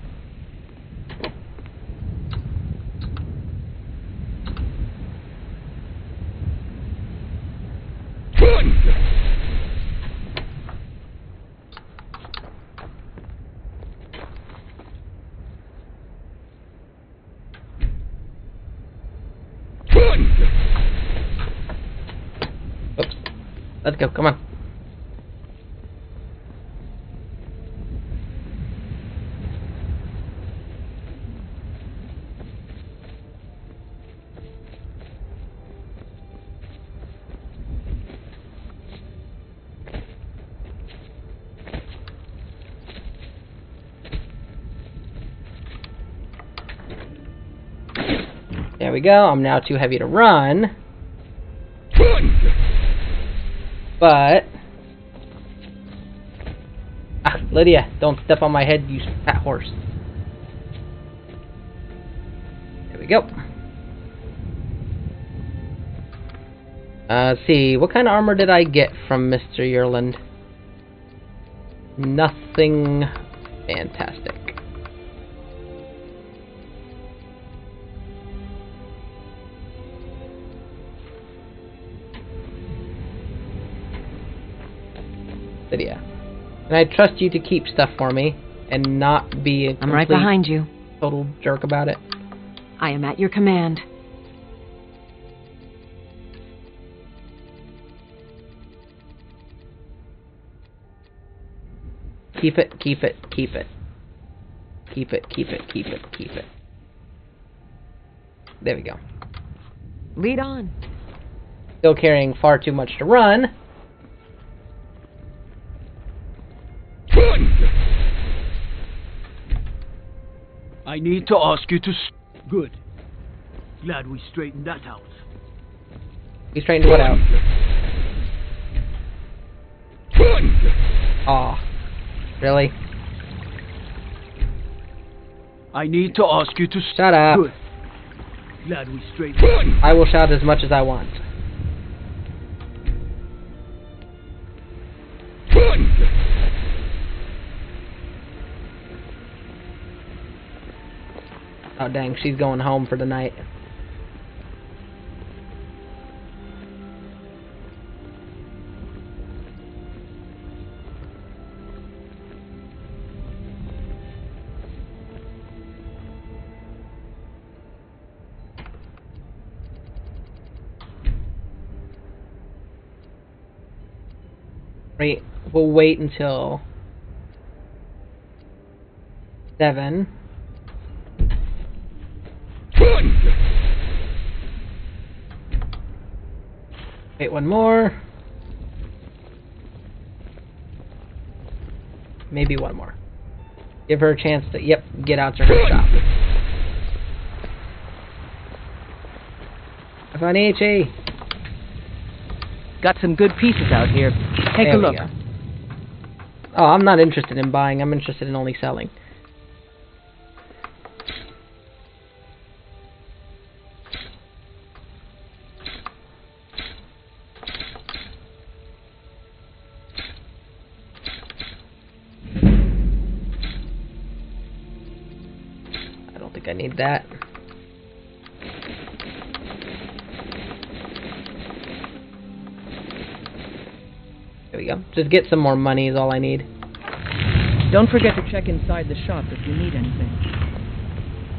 Oops. Let's go, come on. There we go. I'm now too heavy to run. But... Ah, Lydia, don't step on my head, you fat horse. There we go. Let's see, what kind of armor did I get from Mr. Yerland? Nothing fantastic. Lydia. And I trust you to keep stuff for me and not be a I'm right behind you. Total jerk about it. I am at your command. Keep it, keep it, keep it. Keep it, keep it, keep it, keep it. There we go. Lead on. Still carrying far too much to run. I need to ask you to... Good. Glad we straightened that out. He straightened what out? Aw. Really? I need to ask you to... Shut up. Good. Glad we straightened out. I will shout as much as I want. Oh dang, she's going home for the night. Right, we'll wait until 7. Wait, one more. Maybe one more. Give her a chance to, yep, get out to her shop. I found HA. Got some good pieces out here. Take There a we look. go. Oh, I'm not interested in buying. I'm interested in only selling. I don't think I need that. There we go. Just get some more money is all I need. Don't forget to check inside the shop if you need anything.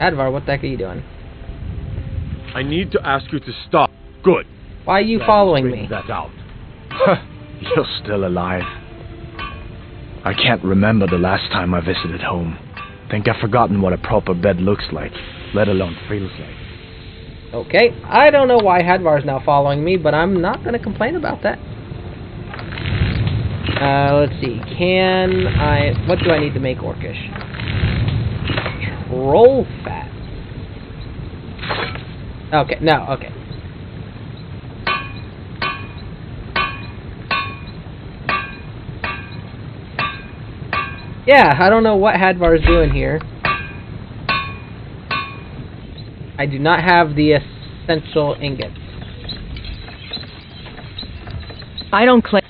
Advar, what the heck are you doing? I need to ask you to stop. Good. Why are you Glad following you me? straightened that out. You're still alive. I can't remember the last time I visited home. Think I've forgotten what a proper bed looks like, let alone feels like. Okay, I don't know why Hadvar's now following me, but I'm not going to complain about that. Let's see. Can I... What do I need to make orcish? Troll fat. Okay, no, okay. Yeah, I don't know what Hadvar's doing here. I do not have the essential ingots. I don't claim...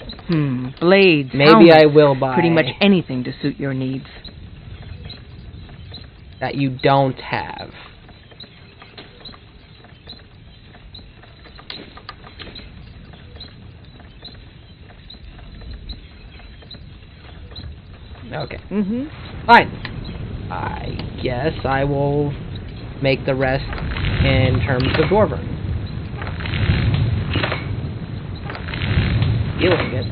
blades, Maybe helmets, I will buy... pretty much anything to suit your needs. That you don't have. Okay. Fine. I guess I will make the rest in terms of Dwarven. Healing it.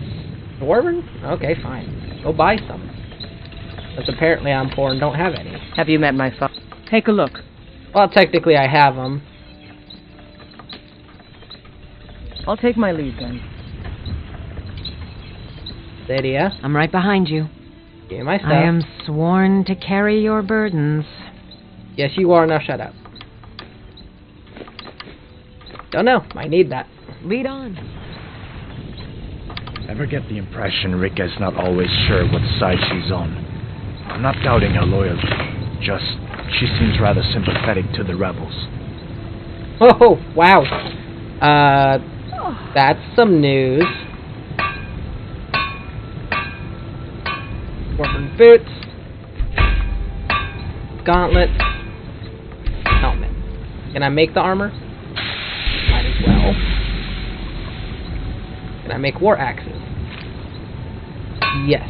Dwarven? Okay, fine. Go buy some. Because apparently I'm poor and don't have any. Have you met my father? Take a look. Well, technically I have them. I'll take my lead then. Lydia? I'm right behind you. Give me my stuff. I am sworn to carry your burdens. Yes, you are. Now shut up. Don't know. I need that. Lead on. Ever get the impression Rika's not always sure what side she's on? I'm not doubting her loyalty. Just, she seems rather sympathetic to the rebels. Oh, wow. That's some news. Dwarven boots. Gauntlets. Helmet. Can I make the armor? Might as well. Can I make war axes? Yes.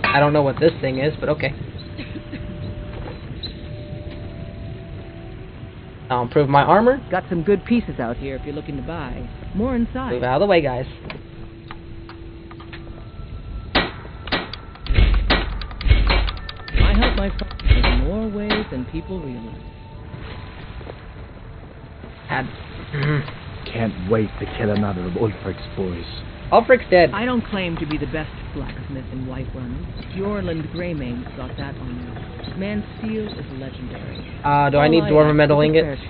I don't know what this thing is, but okay. I'll improve my armor. Got some good pieces out here if you're looking to buy. More inside. Move out of the way, guys. people realize. Can't wait to kill another of Ulfric's boys. Ulfric's dead. I don't claim to be the best blacksmith in Whiterun. Bjornland Greymane's got that on you. Man's steel is legendary. Do I need dwarven metal ingots?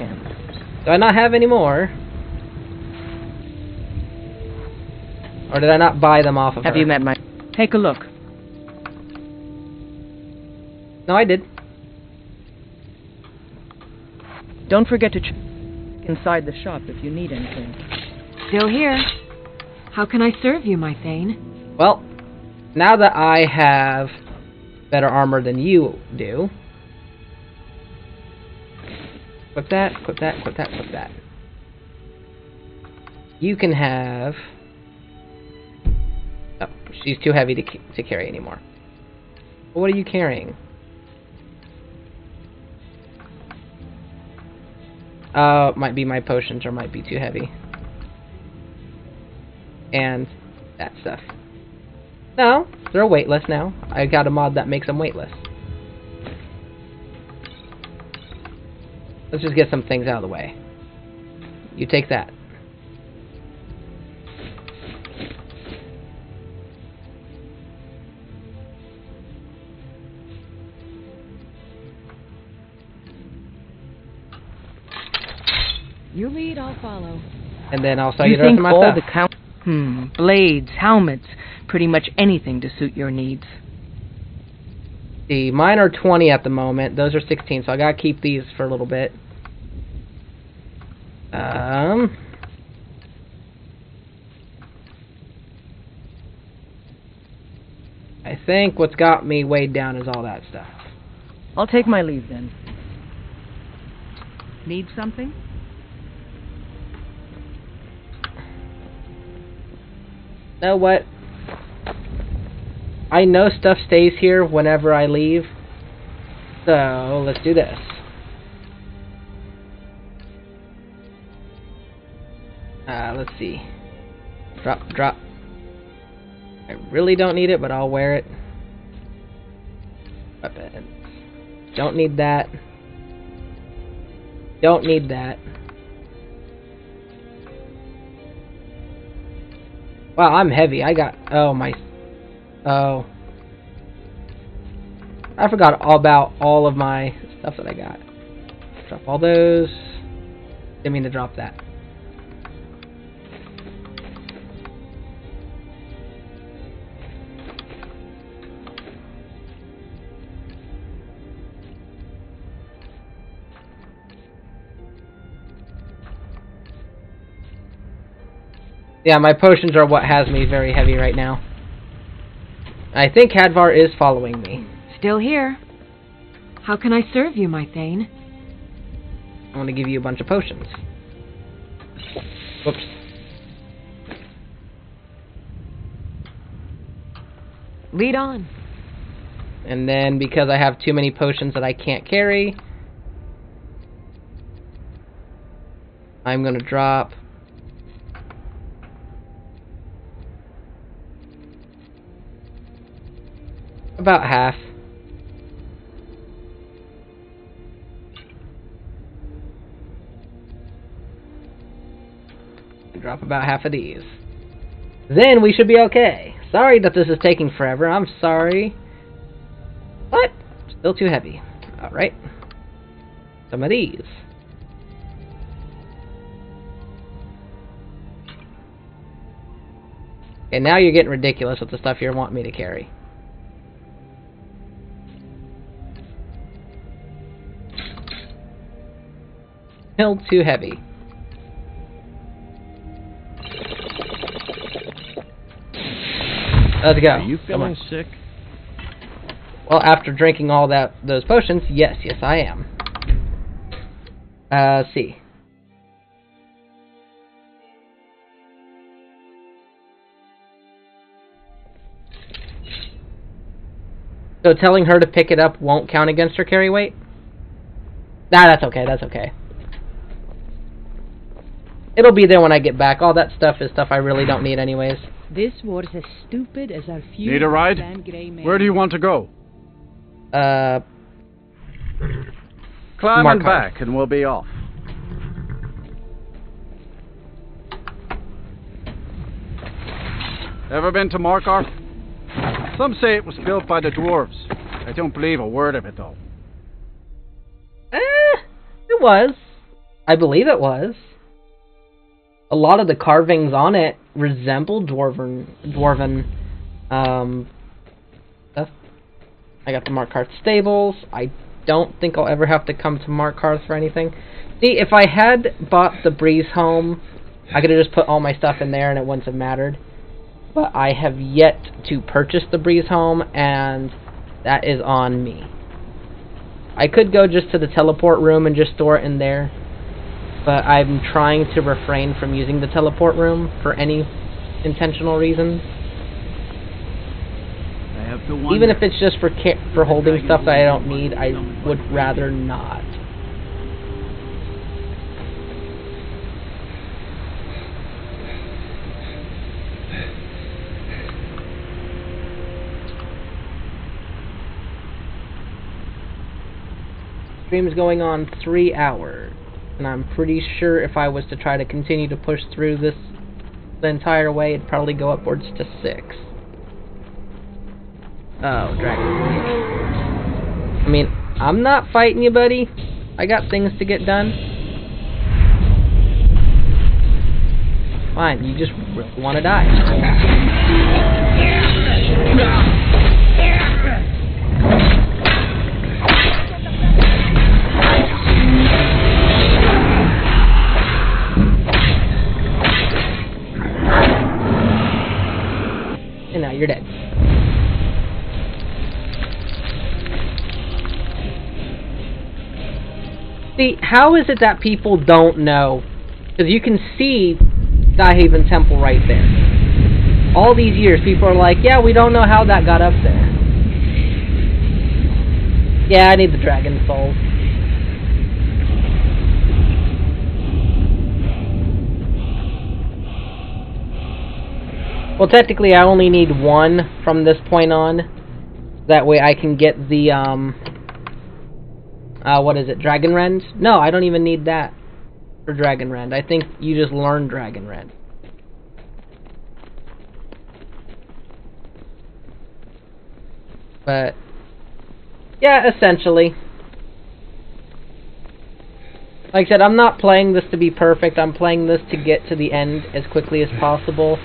Do I not have any more? Or did I not buy them off of her? Have you met my... Take a look. No, I did. Don't forget to check inside the shop if you need anything. Still here. How can I serve you, my Thane? Well, now that I have better armor than you do... Equip that, equip that, equip that, equip that. You can have... Oh, she's too heavy to carry anymore. What are you carrying? Might be my potions or might be too heavy. And that stuff. No, they're weightless now. I got a mod that makes them weightless. Let's just get some things out of the way. You take that. You lead, I'll follow. And then I'll sell you the rest of my stuff. Blades, helmets, pretty much anything to suit your needs. See, mine are 20 at the moment. Those are 16, so I gotta keep these for a little bit. I think what's got me weighed down is all that stuff. I'll take my leave then. Need something? You know what? I know stuff stays here whenever I leave. So, let's do this. Let's see. Drop, drop. I really don't need it, but I'll wear it. Weapons. Don't need that. Don't need that. Wow, I'm heavy. I got... Oh, my... Oh. I forgot all about all of my stuff that I got. Drop all those. Didn't mean to drop that. Yeah, my potions are what has me very heavy right now. I think Hadvar is following me. Still here. How can I serve you, my Thane? I want to give you a bunch of potions. Whoops. Lead on. And then, because I have too many potions that I can't carry, I'm going to drop... about half. Drop about half of these. Then we should be okay. Sorry that this is taking forever. I'm sorry. But still too heavy. Alright. Some of these. Okay, now you're getting ridiculous with the stuff you want me to carry. Still too heavy. Let's go. Are you feeling sick? Well, after drinking all those potions, yes, I am. Let's see. So telling her to pick it up won't count against her carry weight? Nah, that's okay, that's okay. It'll be there when I get back. All that stuff is stuff I really don't need anyways. This was as stupid as our few... Need a ride? Where do you want to go? climbing Markov. back and we'll be off. Ever been to Markarth? Some say it was built by the dwarves. I don't believe a word of it, though. It was. I believe it was. A lot of the carvings on it resemble dwarven stuff. I got the Markarth stables. I don't think I'll ever have to come to Markarth for anything. See, if I had bought the Breeze home, I could have just put all my stuff in there and it wouldn't have mattered. But I have yet to purchase the Breeze home, and that is on me. I could go just to the teleport room and just store it in there, but I'm trying to refrain from using the teleport room for any intentional reasons. I have to wonder. Even if it's just for holding stuff that I don't need, I would rather not. Stream is going on 3 hours, and I'm pretty sure if I was to try to continue to push through this the entire way, it'd probably go upwards to 6. Oh, dragon. I mean, I'm not fighting you, buddy. I got things to get done. Fine, you just really want to die. And now you're dead. See, how is it that people don't know? Because you can see Skyhaven Temple right there. All these years, people are like, yeah, we don't know how that got up there. Yeah, I need the dragon souls. Well, technically, I only need 1 from this point on. That way I can get the, what is it, Dragon Rend? No, I don't even need that for Dragon Rend. I think you just learn Dragon Rend. But, yeah, essentially. Like I said, I'm not playing this to be perfect. I'm playing this to get to the end as quickly as possible.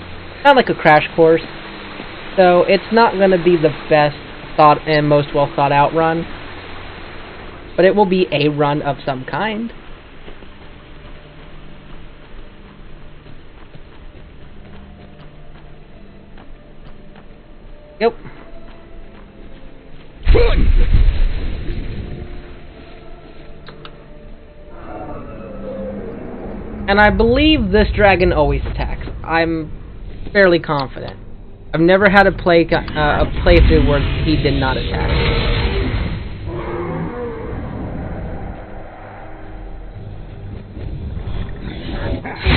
Not like a crash course. So, it's not going to be the best thought and most well thought out run. But it will be a run of some kind. Yep. And I believe this dragon always attacks. I'm fairly confident. I've never had a playthrough where he did not attack.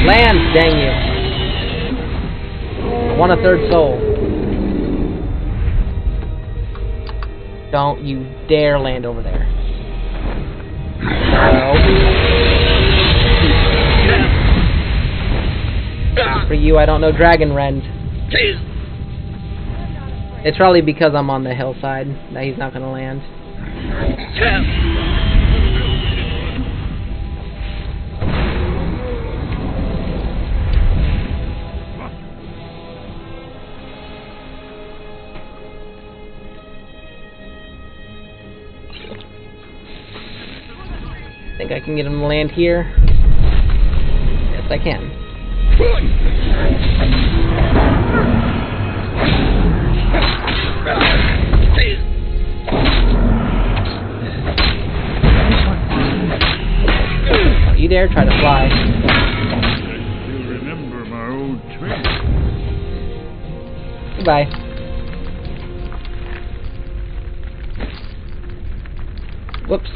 Land, dang you. I want a 3rd soul. Don't you dare land over there. No. For you, I don't know Dragon Rend. It's probably because I'm on the hillside that he's not going to land. Think I can get him to land here? Yes, I can. Don't you dare try to fly. You remember my old trick. Goodbye. Whoops.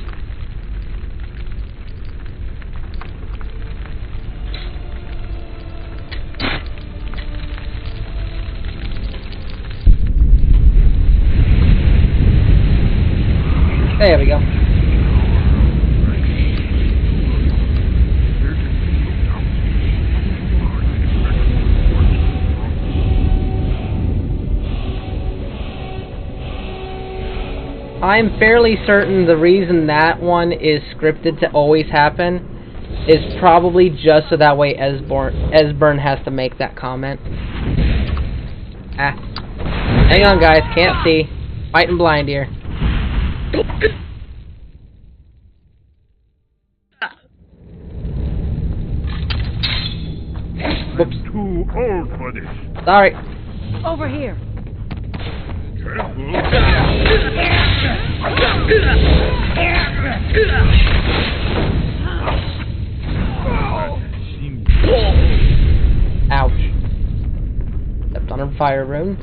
There we go. I'm fairly certain the reason that one is scripted to always happen is probably just so that way Esbern has to make that comment. Ah. Hang on, guys. Can't see. Fighting blind here. Whoops. Too old for this. Sorry. Over here. Ouch. Stepped on a fire rune.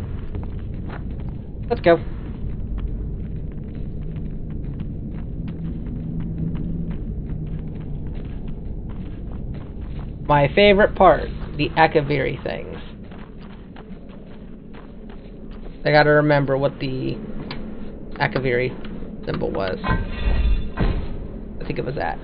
Let's go. My favorite part, the Akaviri things. I gotta remember what the Akaviri symbol was. I think it was that.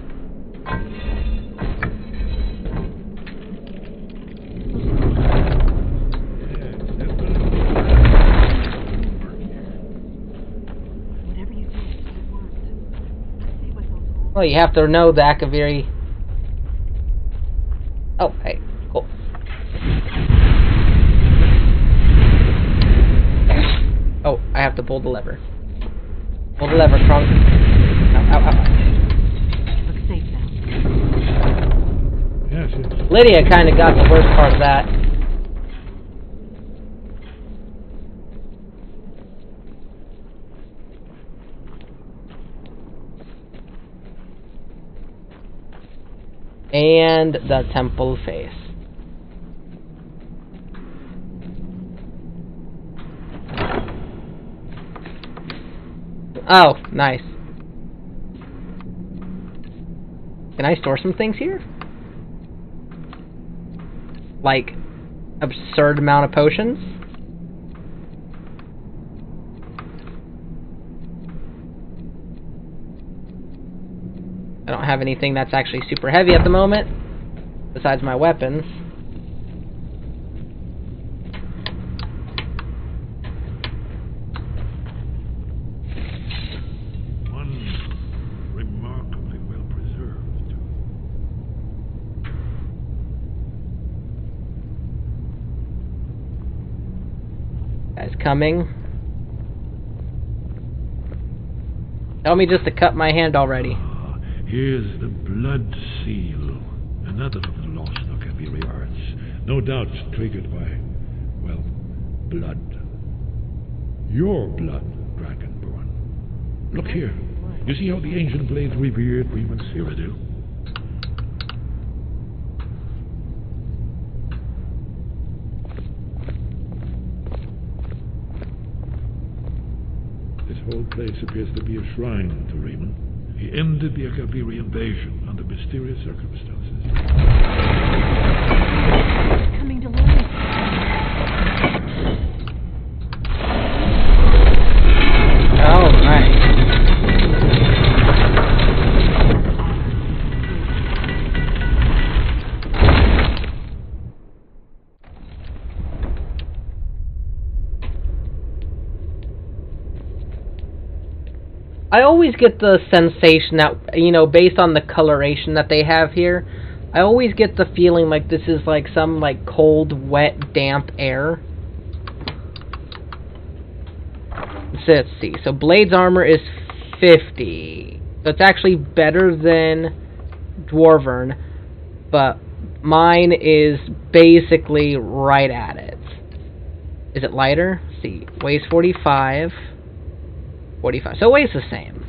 Well, you have to know the Akaviri. Oh, hey, cool. Oh, I have to pull the lever. Pull the lever, Krunk. Ow, ow, ow. Looks safe now. Yes. Lydia kind of got the worst part of that. And the temple face. Oh, nice. Can I store some things here? Like, absurd amount of potions? I don't have anything that's actually super heavy at the moment, besides my weapons. One remarkably well preserved. Guys coming. Tell me just to cut my hand already. Here's the blood seal. Another of the lost Akaviri arts. No doubt triggered by, well, blood. Your blood, Dragonborn. Look here. You see how the ancient blades revered Reman Cyrodiil? This whole place appears to be a shrine to Reman. He ended the Akaviri invasion under mysterious circumstances. Coming to life. Oh, nice. I always get the sensation that, you know, based on the coloration that they have here, I always get the feeling like this is like some like cold, wet, damp air. So let's see. So Blade's armor is 50. So it's actually better than Dwarven, but mine is basically right at it. Is it lighter? Let's see. Weighs 45. 45. So it weighs the same.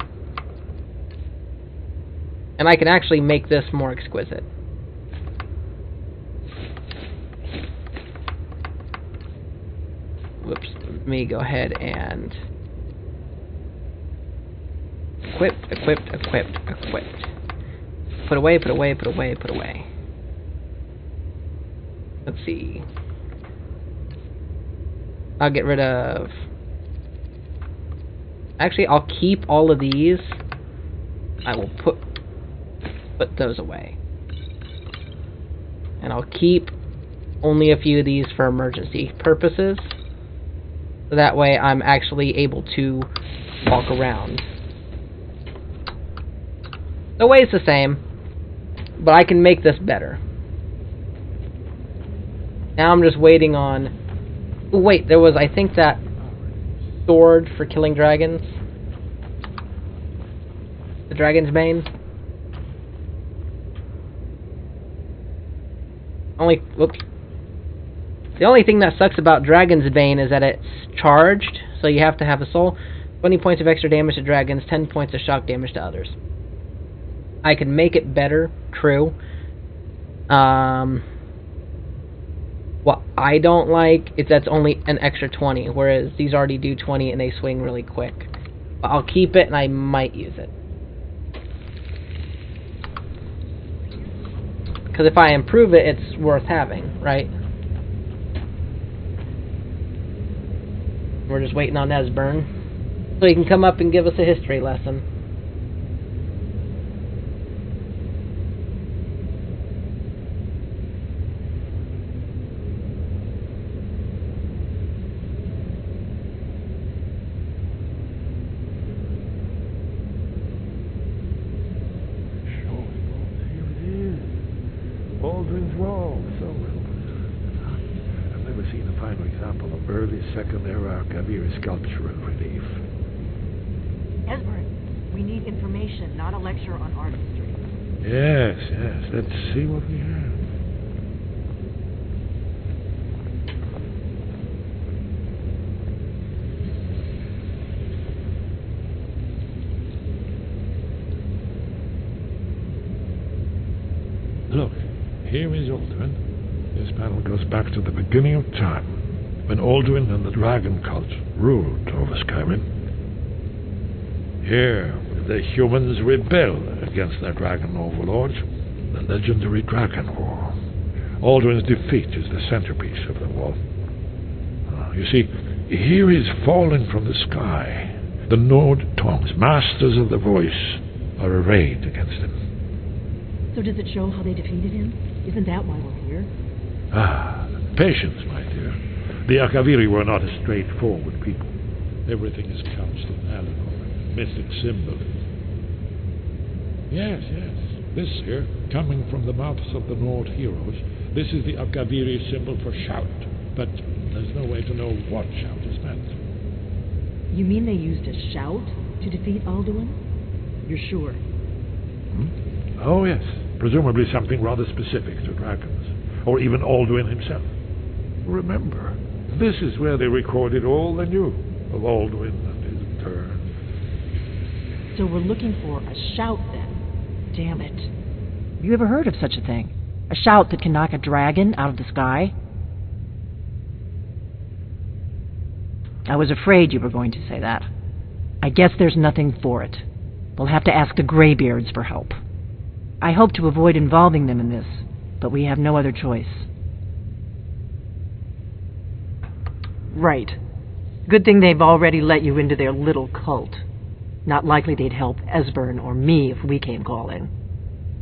And I can actually make this more exquisite. Whoops. Let me go ahead and equipped. Put away, put away, put away, put away. Let's see. I'll get rid of... Actually, I'll keep all of these. I will put those away. And I'll keep only a few of these for emergency purposes. So that way I'm actually able to walk around. The way's the same, but I can make this better. Now I'm just waiting on... Oh, wait, there was, I think, that sword for killing dragons. The Dragon's Bane. Whoops. The only thing that sucks about Dragon's Bane is that it's charged, so you have to have a soul. 20 points of extra damage to dragons, 10 points of shock damage to others. I can make it better, true. What I don't like is that's only an extra 20, whereas these already do 20 and they swing really quick. But I'll keep it and I might use it. Because if I improve it, it's worth having, right? We're just waiting on Esbern, so he can come up and give us a history lesson. Second-era Kaviri sculptural relief. Esbern, we need information, not a lecture on artistry. Yes, yes. Let's see what we have. Look, here is Alduin. This panel goes back to the beginning of time, when Alduin and the dragon cult ruled over Skyrim. Here, the humans rebel against their dragon overlords, the legendary Dragon War. Alduin's defeat is the centerpiece of the war. You see, here is falling from the sky. The Nord tongues, masters of the voice, are arrayed against him. So does it show how they defeated him? Isn't that why we're here? Patience, my dear. The Akaviri were not a straightforward people. Everything is couched in allegory, mythic symbolism. Yes, yes. This here, coming from the mouths of the Nord heroes, this is the Akaviri symbol for shout, but there's no way to know what shout is meant. You mean they used a shout to defeat Alduin? You're sure? Oh, yes. Presumably something rather specific to dragons, or even Alduin himself. Remember, this is where they recorded all they knew of Alduin and his turn. So we're looking for a shout then. Damn it. Have you ever heard of such a thing? A shout that can knock a dragon out of the sky? I was afraid you were going to say that. I guess there's nothing for it. We'll have to ask the Greybeards for help. I hope to avoid involving them in this, but we have no other choice. Right. Good thing they've already let you into their little cult. Not likely they'd help Esbern or me if we came calling.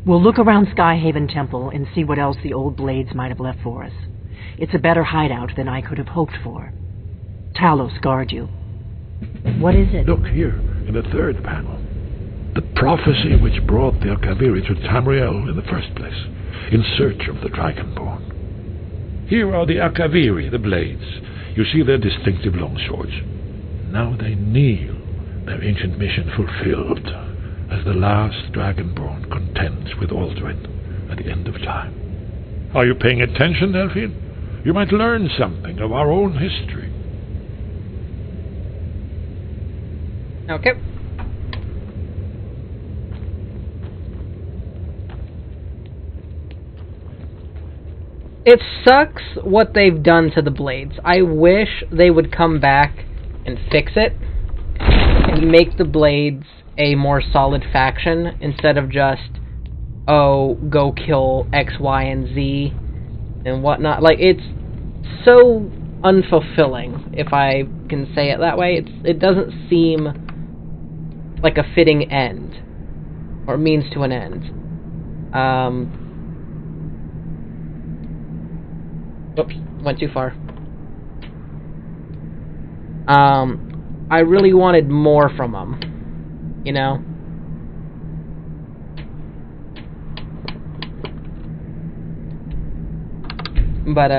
We'll look around Skyhaven Temple and see what else the old blades might have left for us. It's a better hideout than I could have hoped for. Talos guard you. What is it? Look here, in the third panel. The prophecy which brought the Akaviri to Tamriel in the first place, in search of the Dragonborn. Here are the Akaviri, the blades. You see their distinctive longswords. Now they kneel, their ancient mission fulfilled, as the last Dragonborn contends with Alduin at the end of time. Are you paying attention, Delphine? You might learn something of our own history. Okay. It sucks what they've done to the blades. I wish they would come back and fix it and make the blades a more solid faction instead of just, oh, go kill X, Y, and Z and whatnot. Like, it's so unfulfilling, if I can say it that way. It doesn't seem like a fitting end, or means to an end. Oops, went too far. I really wanted more from them, you know? But,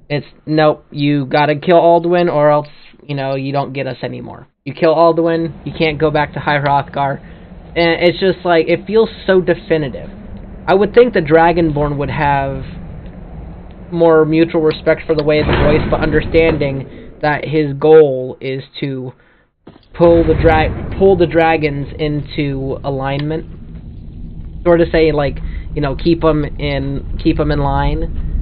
it's, nope, you gotta kill Alduin or else, you know, you don't get us anymore. You kill Alduin, you can't go back to High Hrothgar, and it's just like, it feels so definitive. I would think the Dragonborn would have more mutual respect for the way of the voice, but understanding that his goal is to pull the dragons into alignment, or to say, like, you know, keep them in line.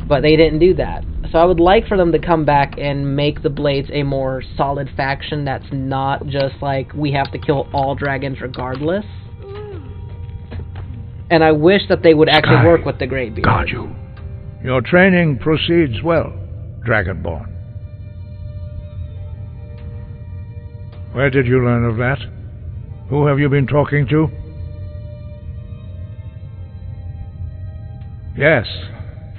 But they didn't do that. So I would like for them to come back and make the Blades a more solid faction that's not just like, we have to kill all dragons regardless. And I wish that they would actually work with the Greybeard. Got you. Your training proceeds well, Dragonborn. Where did you learn of that? Who have you been talking to? Yes.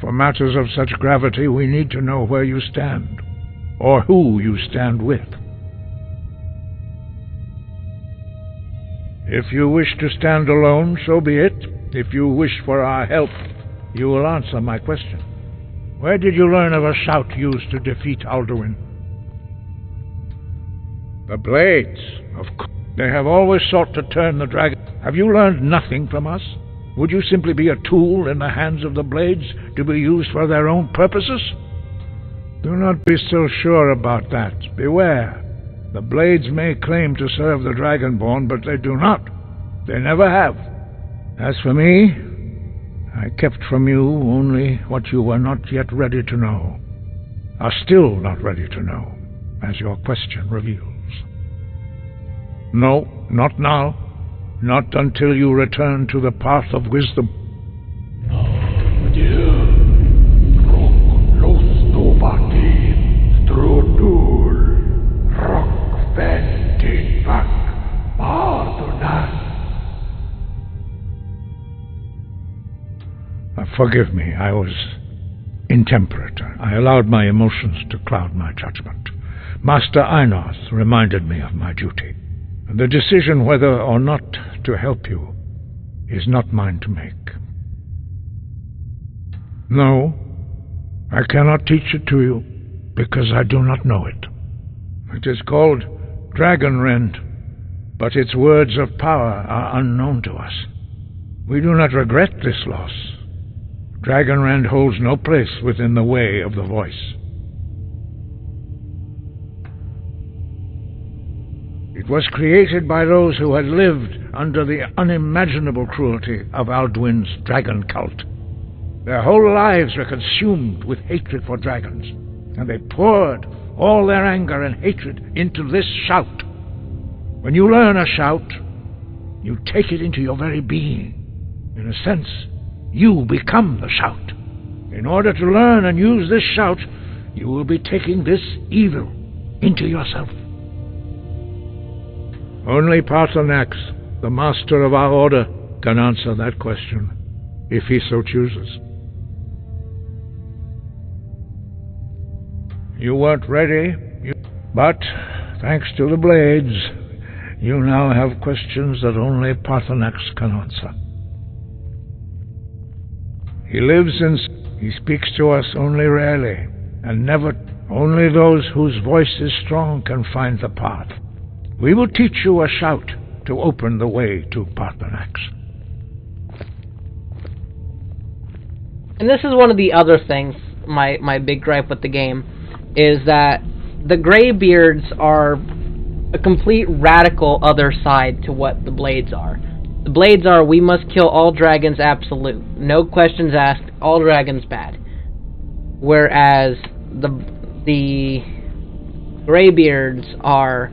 For matters of such gravity, we need to know where you stand, or who you stand with. If you wish to stand alone, so be it. If you wish for our help, you will answer my question. Where did you learn of a shout used to defeat Alduin? The Blades, of course. They have always sought to turn the dragon. Have you learned nothing from us? Would you simply be a tool in the hands of the Blades to be used for their own purposes? Do not be so sure about that. Beware. The Blades may claim to serve the Dragonborn, but they do not. They never have. As for me, I kept from you only what you were not yet ready to know, are still not ready to know, as your question reveals. No, not now. Not until you return to the path of wisdom. Forgive me, I was intemperate. I allowed my emotions to cloud my judgment. Master Einarth reminded me of my duty. The decision whether or not to help you is not mine to make. No, I cannot teach it to you, because I do not know it. It is called Dragonrend, but its words of power are unknown to us. We do not regret this loss. Dragonrend holds no place within the way of the voice. It was created by those who had lived under the unimaginable cruelty of Alduin's dragon cult. Their whole lives were consumed with hatred for dragons, and they poured all their anger and hatred into this shout. When you learn a shout, you take it into your very being. In a sense, you become the shout. In order to learn and use this shout, you will be taking this evil into yourself. Only Paarthurnax, the master of our order, can answer that question, if he so chooses. You weren't ready, but thanks to the Blades, you now have questions that only Paarthurnax can answer. He lives he speaks to us only rarely, and never. Only those whose voice is strong can find the path. We will teach you a shout to open the way to Paarthurnax. And this is one of the other things, my big gripe with the game, is that the Greybeards are a complete radical other side to what the Blades are. The Blades are, we must kill all dragons absolute. No questions asked, all dragons bad. Whereas the Greybeards are,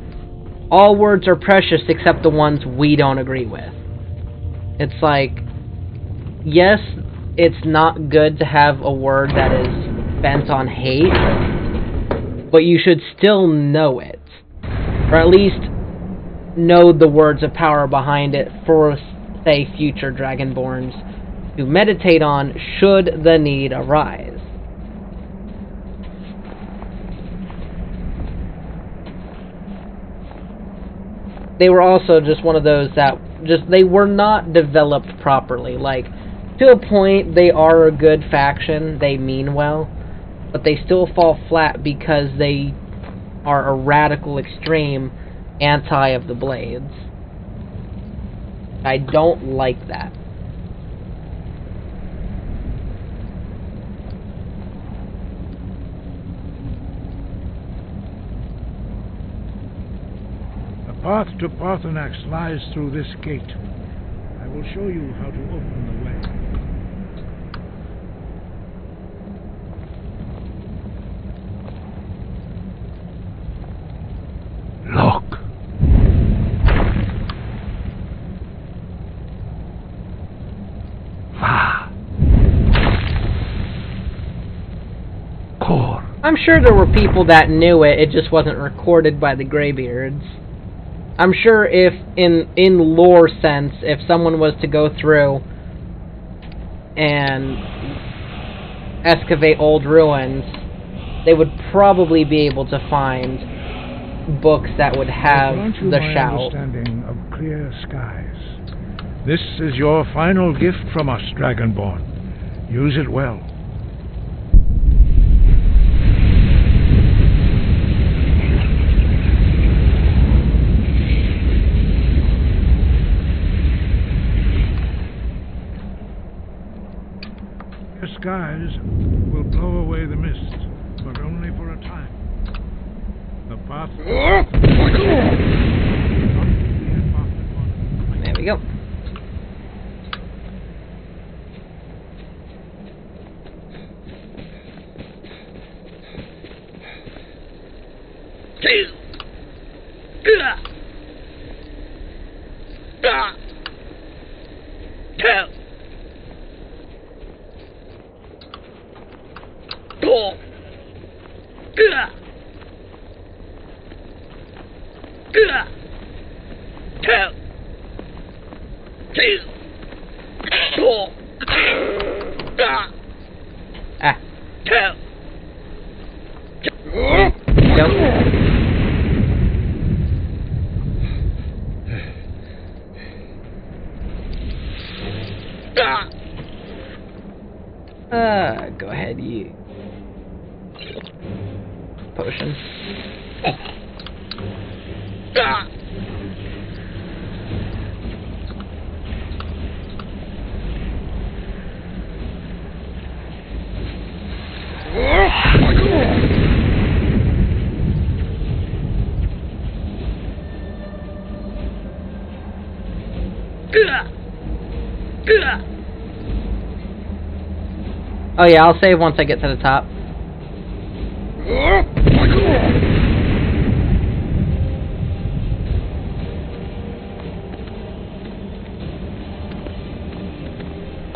all words are precious except the ones we don't agree with. It's like, yes, it's not good to have a word that is bent on hate, but you should still know it. Or at least know the words of power behind it for, say, future Dragonborns to meditate on should the need arise. they were also just one of those that they were not developed properly. Like, to a point, they are a good faction, they mean well, but they still fall flat because they are a radical, extreme anti of the Blades. I don't like that. The path to Parthenax lies through this gate. I will show you how to open the way. Look. I'm sure there were people that knew it, it just wasn't recorded by the Greybeards. I'm sure if, in lore sense, if someone was to go through and excavate old ruins, they would probably be able to find books that would have the shout. Understanding of clear skies. This is your final gift from us, Dragonborn. Use it well. The skies will blow away the mist, but only for a time. The path... There we go. Go ahead, you. Potion. Oh yeah, I'll save once I get to the top.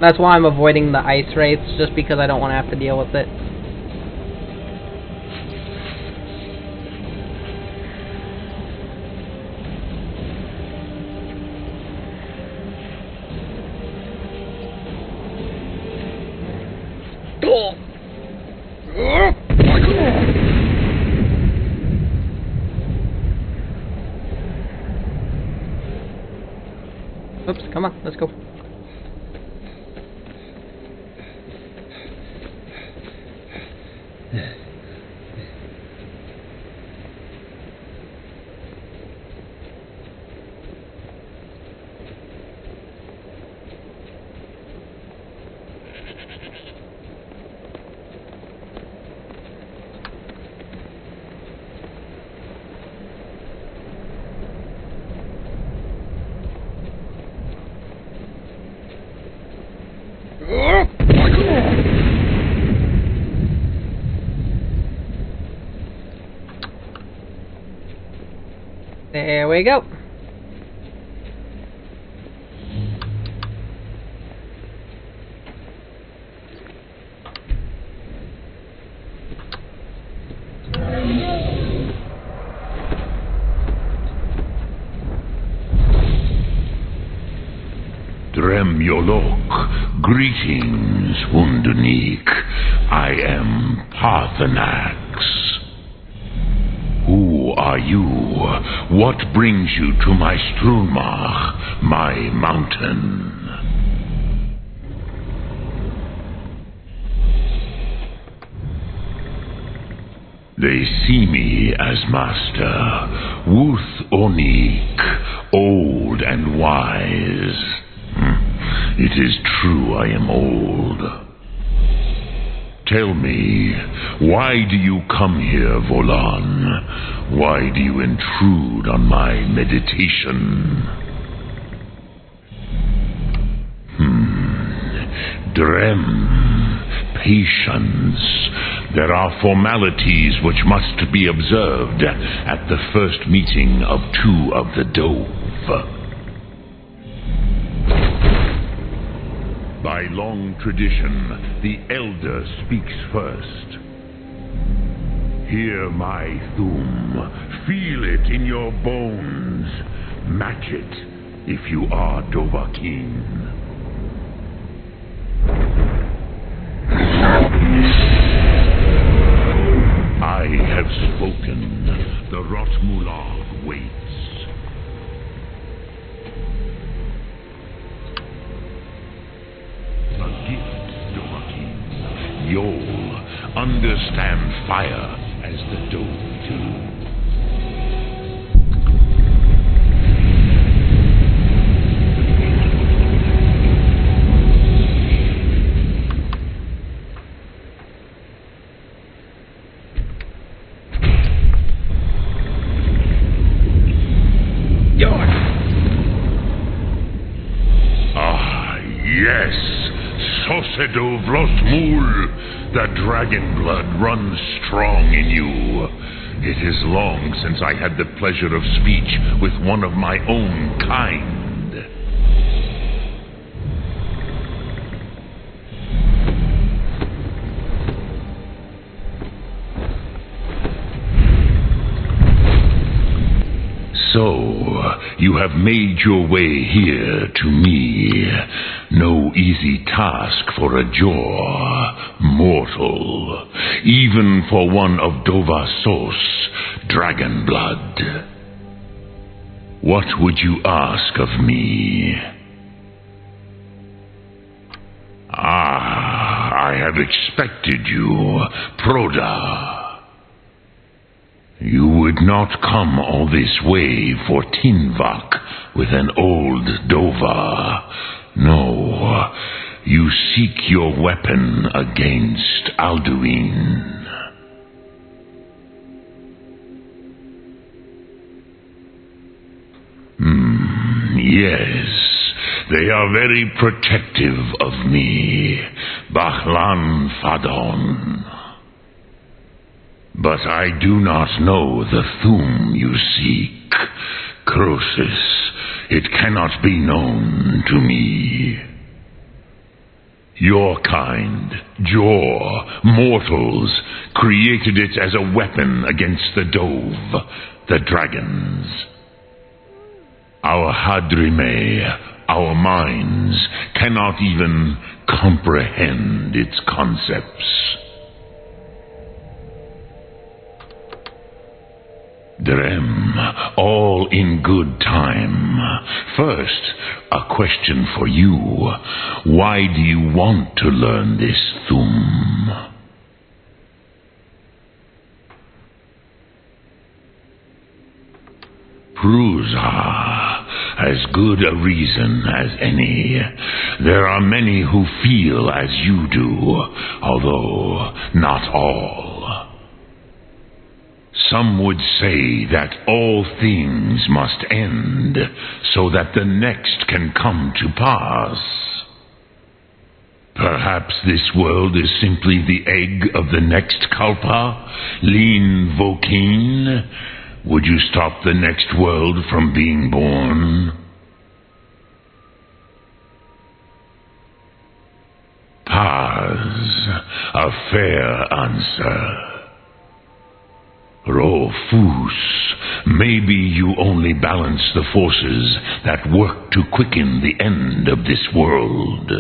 That's why I'm avoiding the ice wraiths, just because I don't want to have to deal with it. Oops, come on, let's go. There we go. Dremyolok, greetings, Undunik. I am Parthenax. Who Who are you? What brings you to my Strunmach, my mountain? They see me as master, Wuth Onik, old and wise. It is true I am old. Tell me, why do you come here, Volan? Why do you intrude on my meditation? Drem, patience. There are formalities which must be observed at the first meeting of two of the Dove. By long tradition, the elder speaks first. Hear my Thum. Feel it in your bones. Match it if you are Dovahkiin. I have spoken. The Rotmulag waits. A gift, Dovahkiin. You'll understand fire as the Dove do. Yes, Sosedo Vrostmul, the dragon blood runs strong in you. It is long since I had the pleasure of speech with one of my own kind. So, you have made your way here to me. No easy task for a Jor, mortal, even for one of Dovasos, dragon blood. What would you ask of me? I have expected you, Proda. You would not come all this way for Tinvak with an old Dova. No, you seek your weapon against Alduin. Yes, they are very protective of me, Bachlan Fadon. But I do not know the Thum you seek, Croesus. It cannot be known to me. Your kind, Jor, mortals, created it as a weapon against the Dove, the dragons. Our Hadrime, our minds, cannot even comprehend its concepts. Drem, all in good time. First, a question for you. Why do you want to learn this Thum? Prusa, as good a reason as any. There are many who feel as you do, although not all. Some would say that all things must end, so that the next can come to pass. Perhaps this world is simply the egg of the next Kalpa, Lin Vokin. Would you stop the next world from being born? Paz, a fair answer. Rofus, maybe you only balance the forces that work to quicken the end of this world.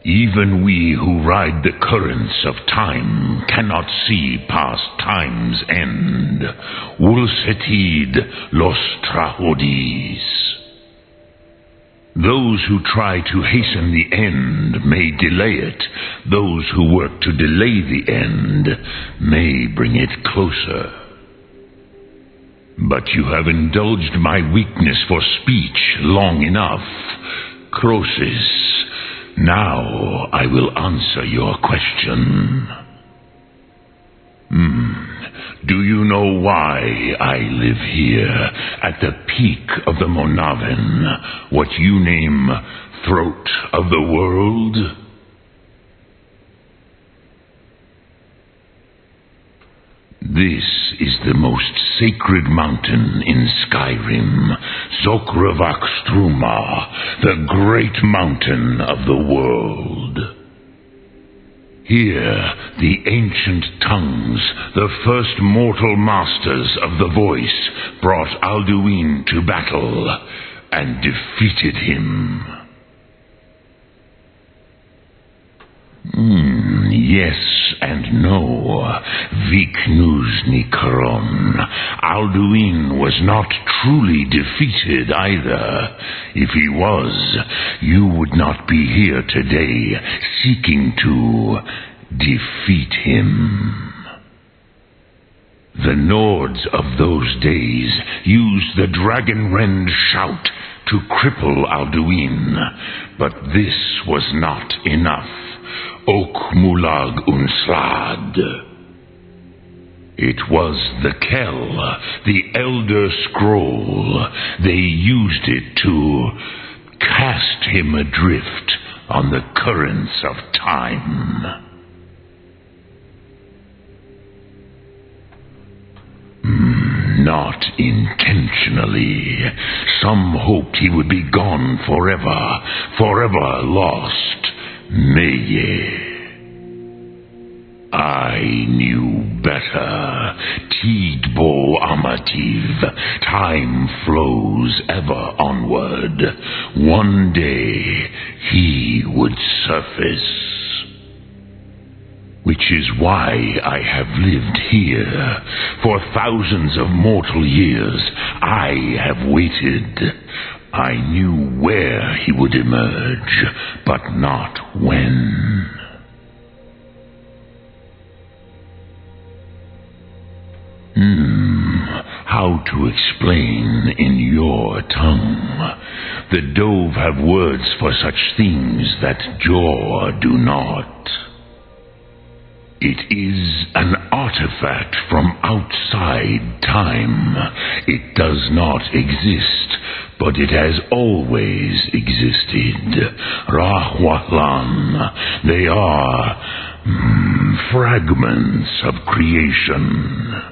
Even we who ride the currents of time cannot see past time's end. Ulsetid los trahodis. Those who try to hasten the end may delay it. Those who work to delay the end may bring it closer. But you have indulged my weakness for speech long enough, Croesus. Now I will answer your question. Do you know why I live here, at the peak of the Monaven, what you name throat of the world? This is the most sacred mountain in Skyrim, Zokravak Struma, the great mountain of the world. Here, the ancient tongues, the first mortal masters of the voice, brought Alduin to battle and defeated him. Yes and no. Viknuznikron. Alduin was not truly defeated either. If he was, you would not be here today seeking to defeat him. The Nords of those days used the Dragonrend shout to cripple Alduin, but this was not enough. Ok Mulag Unslad. It was the Kell, the Elder Scroll. They used it to cast him adrift on the currents of time. Not intentionally. Some hoped he would be gone forever, forever lost. Meye. I knew better. Tidbo Amativ. Time flows ever onward. One day he would surface. Which is why I have lived here. For thousands of mortal years, I have waited. I knew where he would emerge, but not when. How to explain in your tongue? The Dove have words for such things that Jor do not. It is an artifact from outside time. It does not exist, but it has always existed. Rahwalan. They are fragments of creation.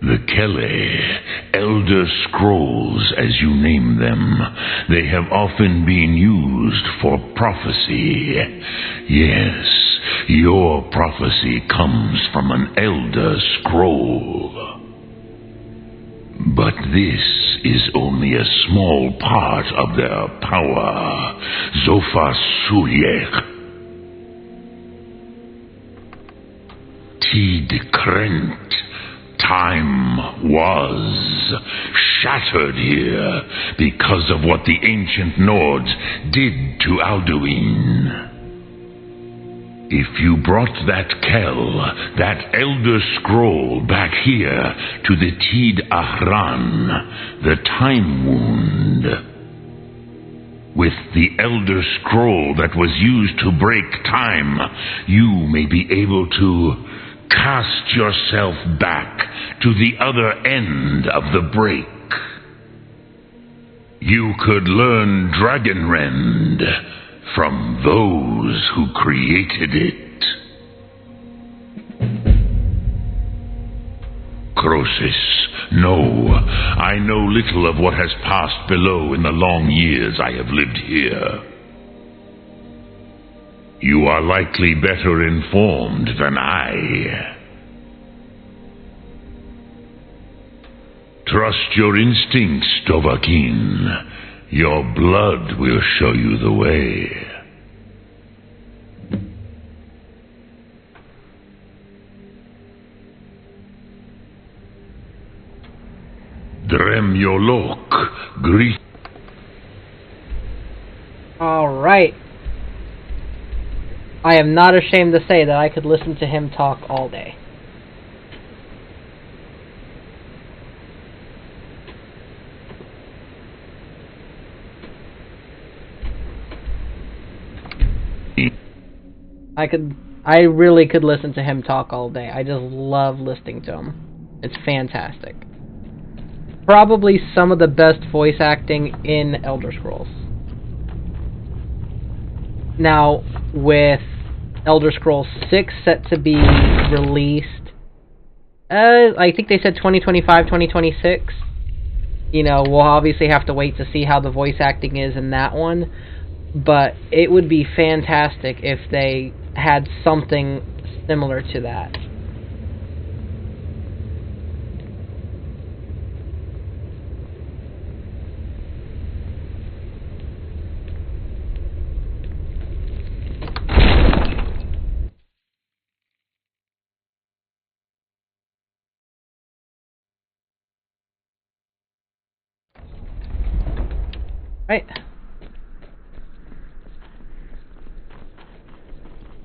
The Kele, Elder Scrolls as you name them, they have often been used for prophecy. Yes, your prophecy comes from an Elder Scroll. But this is only a small part of their power. Zofasuyek. Tid Krent. Time was shattered here because of what the ancient Nords did to Alduin. If you brought that Kell, that Elder Scroll, back here to the Tid Ahran, the Time Wound, with the Elder Scroll that was used to break time, you may be able to cast yourself back to the other end of the break. You could learn Dragonrend from those who created it. Croesus, no, I know little of what has passed below in the long years I have lived here. You are likely better informed than I. Trust your instincts, Dovahkiin. Your blood will show you the way. Yolok, greet. Alright. I am not ashamed to say that I could listen to him talk all day. I really could listen to him talk all day. I just love listening to him. It's fantastic. Probably some of the best voice acting in Elder Scrolls. Now, with Elder Scrolls 6 set to be released, I think they said 2025, 2026. You know, we'll obviously have to wait to see how the voice acting is in that one. But it would be fantastic if they had something similar to that. Right.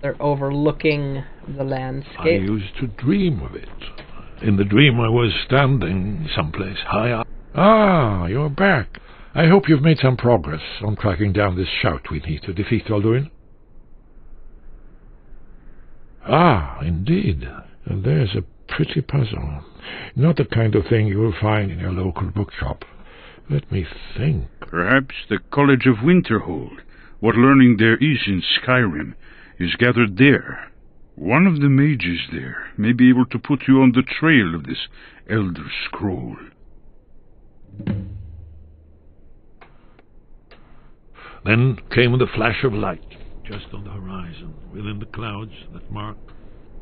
They're overlooking the landscape. I used to dream of it. In the dream I was standing someplace high up. Ah, you're back. I hope you've made some progress on tracking down this shout we need to defeat Alduin. Ah, indeed. And there's a pretty puzzle. Not the kind of thing you will find in your local bookshop. Let me think. Perhaps the College of Winterhold. What learning there is in Skyrim is gathered there. One of the mages there may be able to put you on the trail of this Elder Scroll. Then came the flash of light, just on the horizon, within the clouds that mark.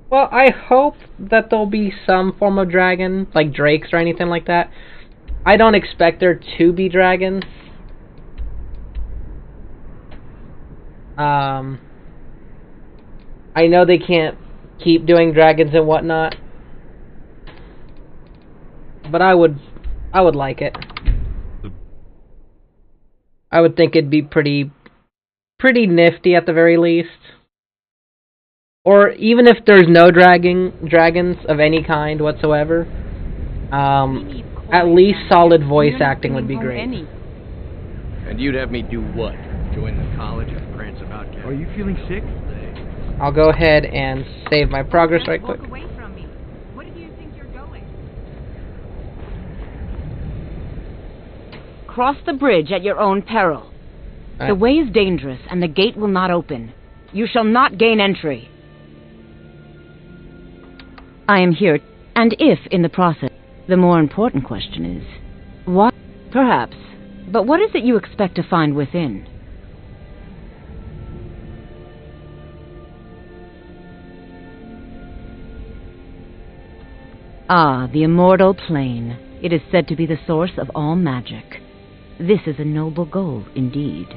Well, I hope that there'll be some form of dragon, like drakes or anything like that. I don't expect there to be dragons. I know they can't keep doing dragons and whatnot, but I would like it. I would think it'd be pretty nifty at the very least. Or even if there's no dragons of any kind whatsoever, at least solid voice acting would be great. And you'd have me do what? Join the college and prance about? Are you feeling sick? I'll go ahead and save my progress right quick. Walk away from me. What do you think you're going? Cross the bridge at your own peril. The way is dangerous, and the gate will not open. You shall not gain entry. I am here, and if, in the process, the more important question is, what? Perhaps. But what is it you expect to find within? Ah, the immortal plane. It is said to be the source of all magic. This is a noble goal, indeed.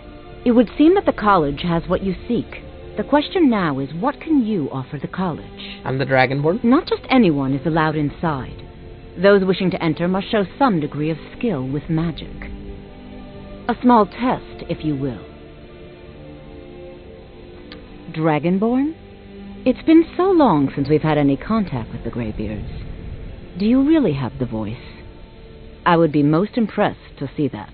It would seem that the college has what you seek. The question now is, what can you offer the college? I'm the Dragonborn. Not just anyone is allowed inside. Those wishing to enter must show some degree of skill with magic. A small test, if you will. Dragonborn? It's been so long since we've had any contact with the Greybeards. Do you really have the voice? I would be most impressed to see that.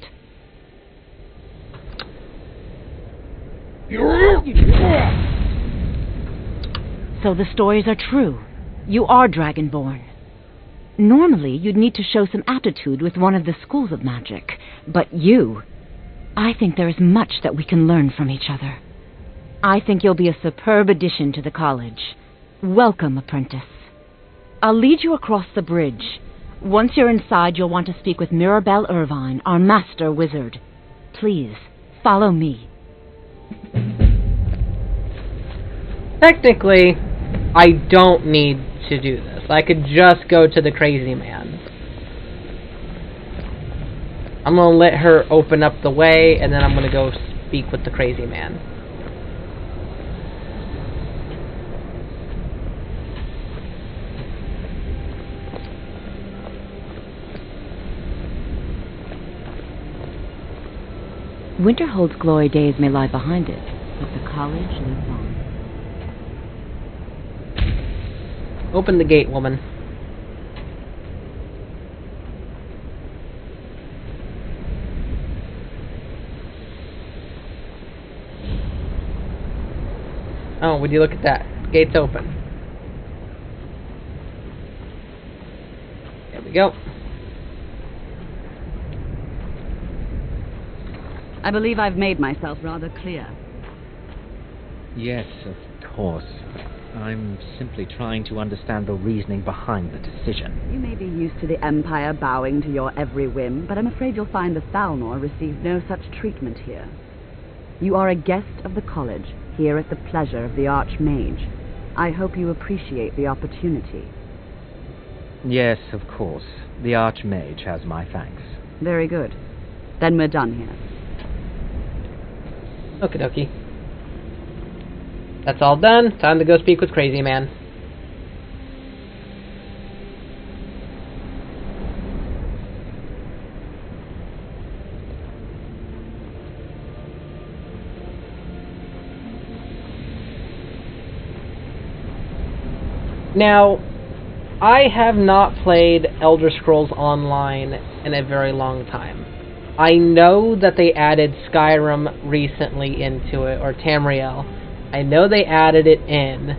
So the stories are true. You are Dragonborn. Normally, you'd need to show some aptitude with one of the schools of magic. But you... I think there is much that we can learn from each other. I think you'll be a superb addition to the college. Welcome, apprentice. I'll lead you across the bridge. Once you're inside, you'll want to speak with Mirabelle Irvine, our master wizard. Please, follow me. Technically, I don't need to do this. I could just go to the crazy man. I'm gonna let her open up the way, and then I'm gonna go speak with the crazy man. Winterhold's glory days may lie behind it, but the college lives on. Open the gate, woman. Oh, would you look at that? Gate's open. There we go. I believe I've made myself rather clear. Yes, of course. I'm simply trying to understand the reasoning behind the decision. You may be used to the Empire bowing to your every whim, but I'm afraid you'll find the Thalmor receive no such treatment here. You are a guest of the college, here at the pleasure of the Archmage. I hope you appreciate the opportunity. Yes, of course. The Archmage has my thanks. Very good. Then we're done here. Okie dokie. That's all done. Time to go speak with Crazy Man. Now, I have not played Elder Scrolls Online in a very long time. I know that they added Skyrim recently into it, or Tamriel. I know they added it in,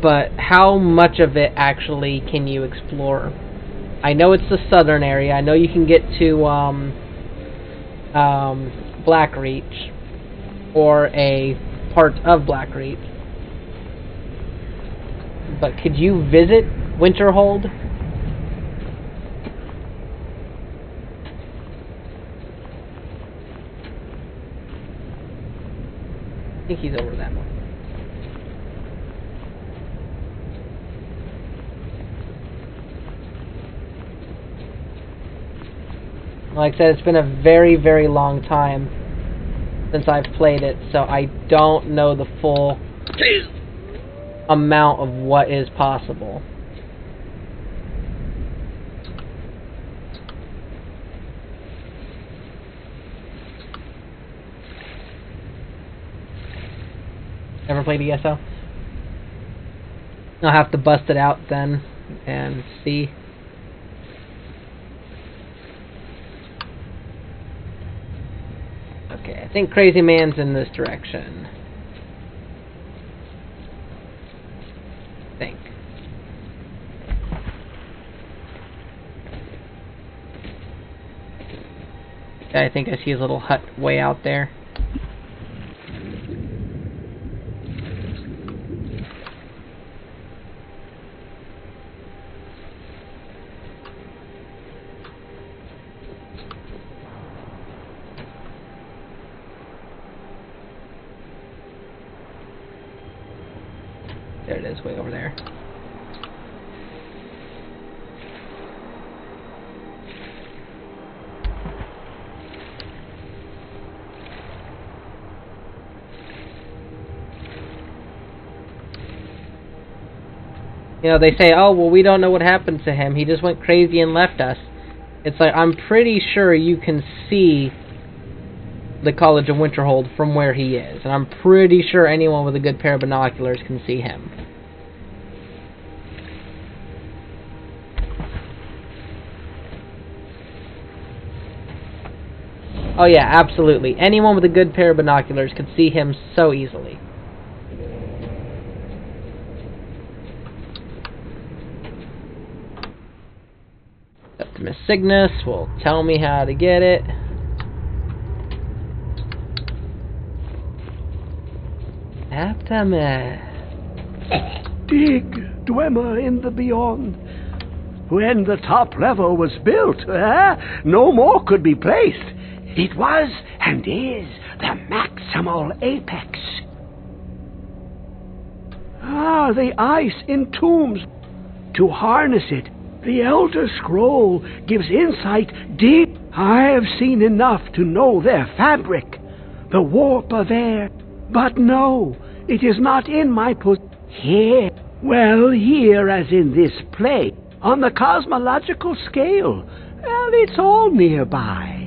but how much of it actually can you explore? I know it's the southern area. I know you can get to Blackreach, or a part of Blackreach. But could you visit Winterhold? I think he's over that one. Like I said, it's been a very, very long time since I've played it, so I don't know the full amount of what is possible. Never played ESO? I'll have to bust it out then and see. Okay, I think Crazy Man's in this direction. I think. Okay, I think I see his little hut way out there. There it is, way over there. You know, they say, oh, well, we don't know what happened to him. He just went crazy and left us. It's like, I'm pretty sure you can see the College of Winterhold from where he is. And I'm pretty sure anyone with a good pair of binoculars can see him. Oh yeah, absolutely. Anyone with a good pair of binoculars can see him so easily. Septimus Cygnus will tell me how to get it. Septimus. Dig, Dwemer in the beyond. When the top level was built, no more could be placed. It was and is the maximal apex. The ice in tombs. To harness it, the Elder Scroll gives insight deep. I have seen enough to know their fabric, the warp of air. But no, it is not in my Here, well, here as in this play, on the cosmological scale. Well, it's all nearby.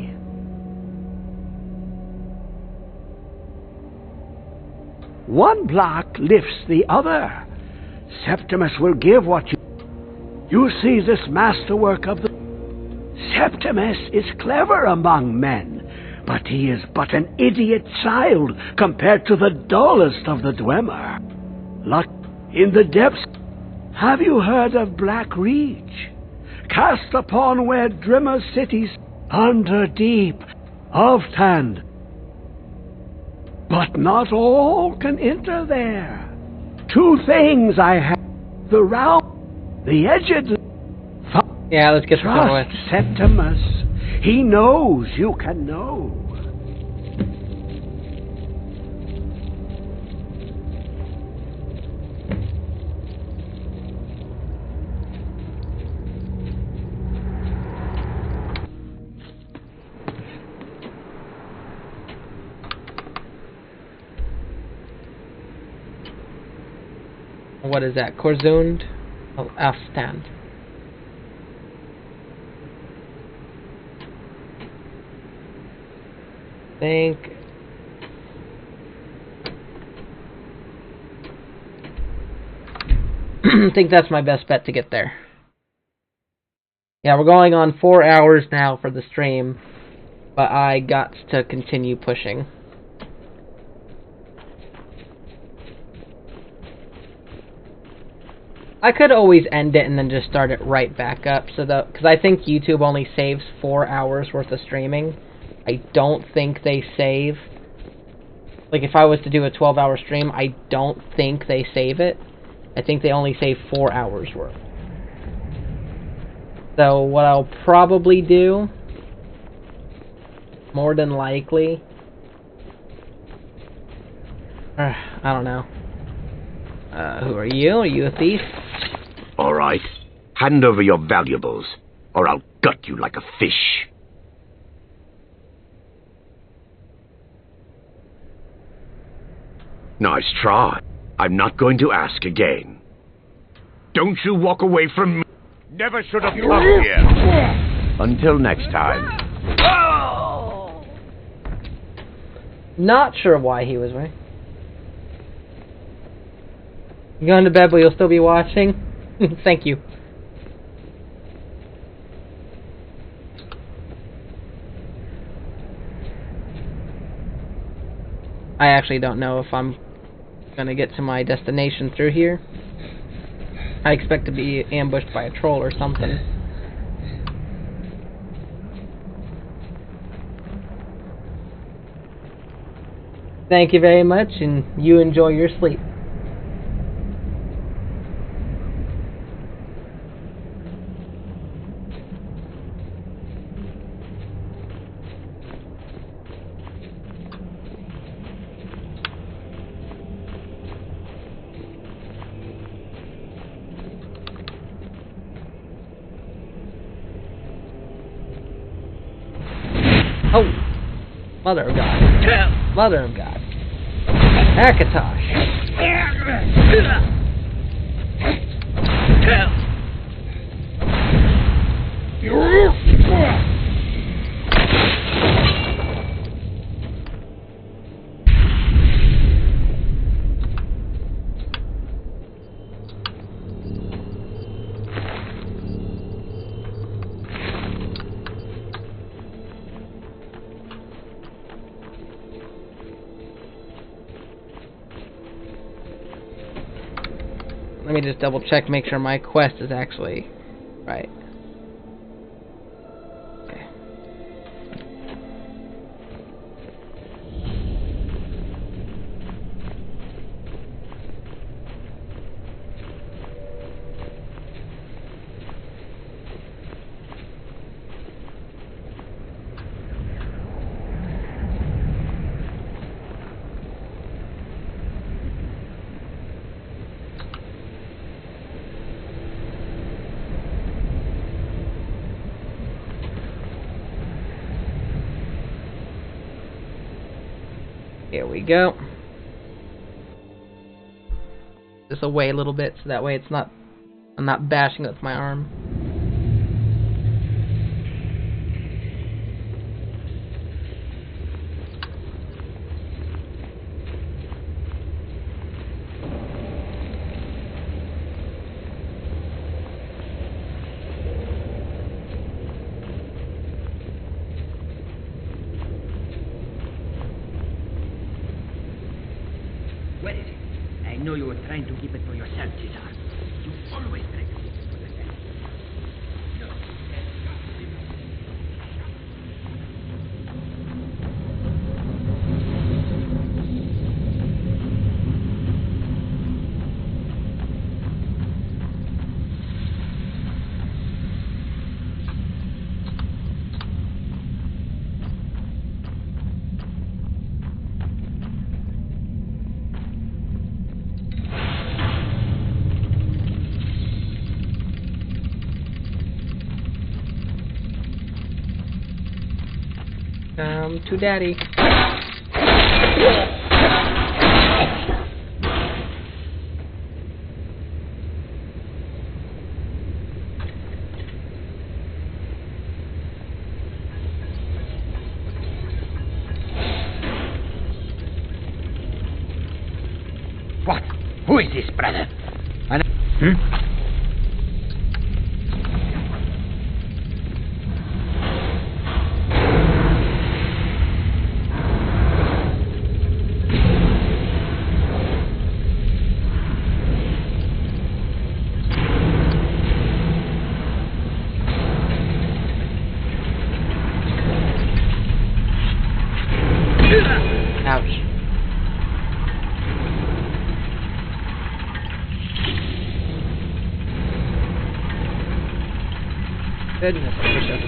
One block lifts the other. Septimus will give what you... You see this masterwork of the... Septimus is clever among men, but he is but an idiot child compared to the dullest of the Dwemer. Luck in the depths. Have you heard of Black Reach? Cast upon where Drimmer cities under deep, oft-hand. But not all can enter there. 2 things I have. The round, the edged... Yeah, let's get this over with. Trust Septimus. He knows you can know. What is that? Korzund Afstand. I think that's my best bet to get there. Yeah, we're going on 4 hours now for the stream, but I got to continue pushing. I could always end it and then just start it right back up, so that, because I think YouTube only saves 4 hours worth of streaming. I don't think they save, like if I was to do a 12-hour stream, I don't think they save it. I think they only save 4 hours worth. So what I'll probably do, more than likely, I don't know. Who are you? Are you a thief? All right. Hand over your valuables, or I'll gut you like a fish. Nice try. I'm not going to ask again. Don't you walk away from me. Never should have come here. Until next time. Not sure why he was right. You going to bed, but you'll still be watching? Thank you. I actually don't know if I'm gonna get to my destination through here. I expect to be ambushed by a troll or something. Thank you very much, and you enjoy your sleep. Oh! Mother of God. Mother of God. Akatosh. Let me just double check, make sure my quest is actually right. Okay. Here we go. Just away a little bit so that way it's not, I'm not bashing it with my arm. What is it? I know you were trying to keep it for yourself, Cesar. You always try to keep it for yourself. To Daddy. What? Who is this, brother? Ouch. Goodness gracious.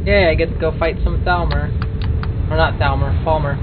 Yeah, I get to go fight some Thalmor. Or not Thalmor, Falmer.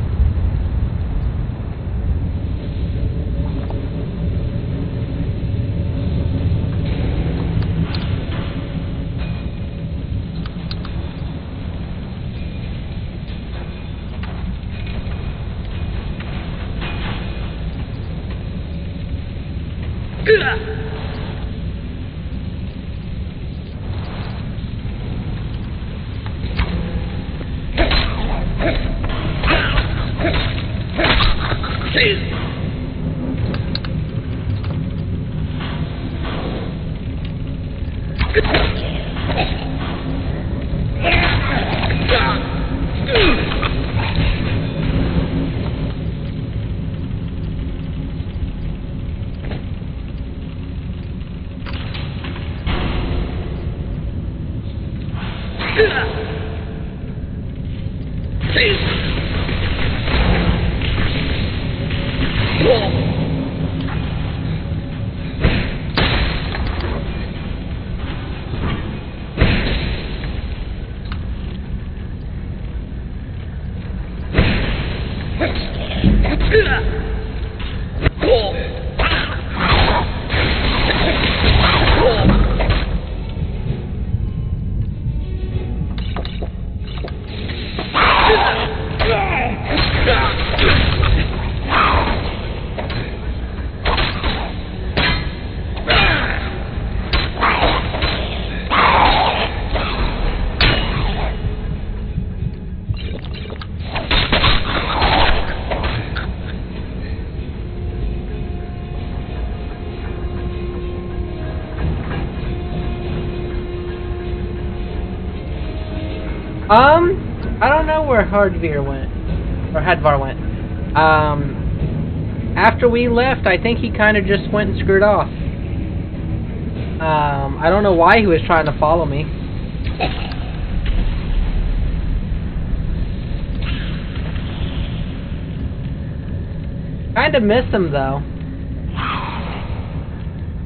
I don't know where Hardveer went, or Hadvar went. After we left, I think he kind of just went and screwed off. I don't know why he was trying to follow me. Kind of miss him, though.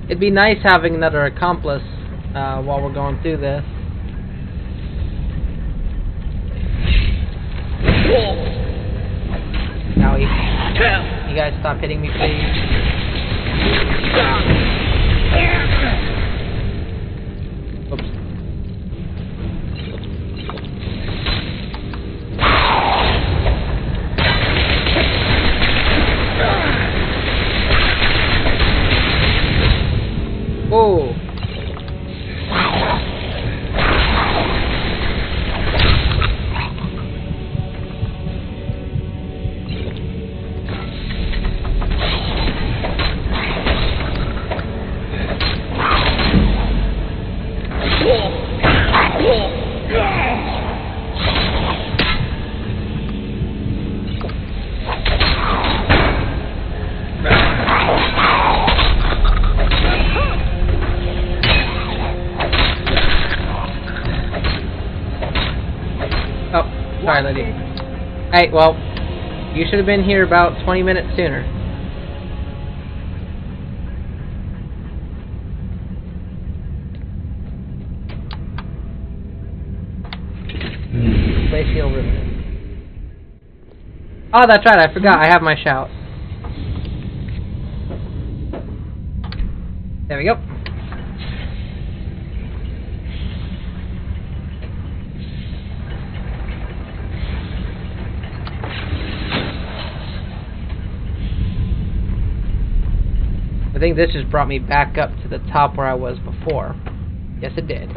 It'd be nice having another accomplice while we're going through this. Now you guys stop hitting me, please. Oops. Oh. Sorry, lady. Hey, well, you should have been here about 20 minutes sooner. Place shield riveted. Oh, that's right, I forgot. I have my shout. There we go. I think this just brought me back up to the top where I was before. Yes, it did.